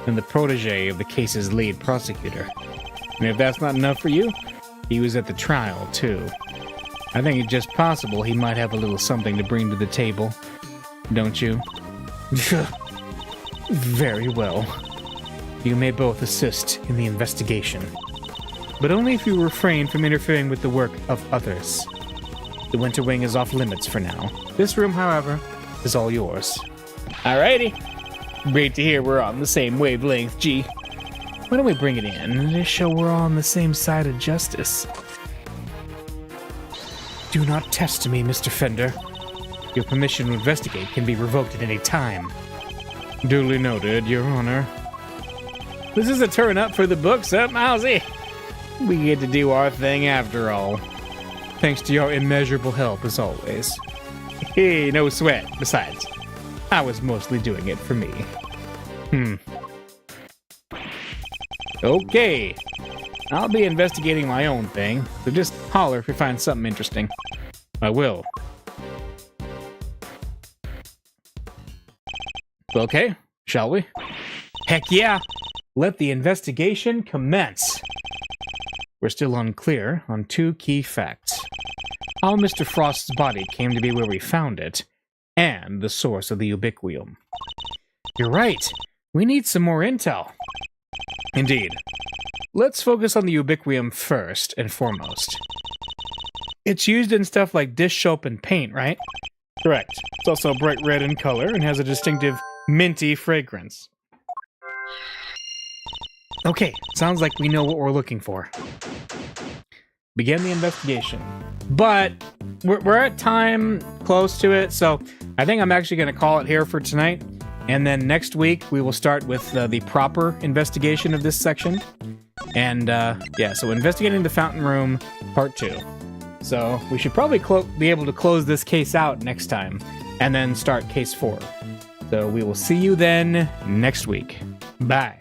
and the protege of the case's lead prosecutor. And if that's not enough for you, he was at the trial, too. I think it's just possible he might have a little something to bring to the table. Don't you? Very well. You may both assist in the investigation, but only if you refrain from interfering with the work of others. The Winter Wing is off limits for now. This room, however, is all yours. Alrighty. Great to hear we're on the same wavelength, G. Why don't we bring it in to show we're all on the same side of justice? Do not test me, Mr. Fender. Your permission to investigate can be revoked at any time. Duly noted, Your Honor. This is a turn up for the books, huh, Mousy? We get to do our thing after all. Thanks to your immeasurable help, as always. Hey, no sweat. Besides, I was mostly doing it for me. Okay. I'll be investigating my own thing, so just holler if you find something interesting. I will. Okay, shall we? Heck yeah! Let the investigation commence. We're still unclear on two key facts. How Mr. Frost's body came to be where we found it, and the source of the ubiquium. You're right. We need some more intel. Indeed. Let's focus on the ubiquium first and foremost. It's used in stuff like dish soap and paint, right? Correct. It's also bright red in color and has a distinctive minty fragrance. Okay, sounds like we know what we're looking for. Begin the investigation. But we're at time close to it, so I think I'm actually going to call it here for tonight. And then next week, we will start with the proper investigation of this section. And yeah, so investigating the fountain room, part 2. So we should probably be able to close this case out next time, and then start case 4. So we will see you then next week. Bye.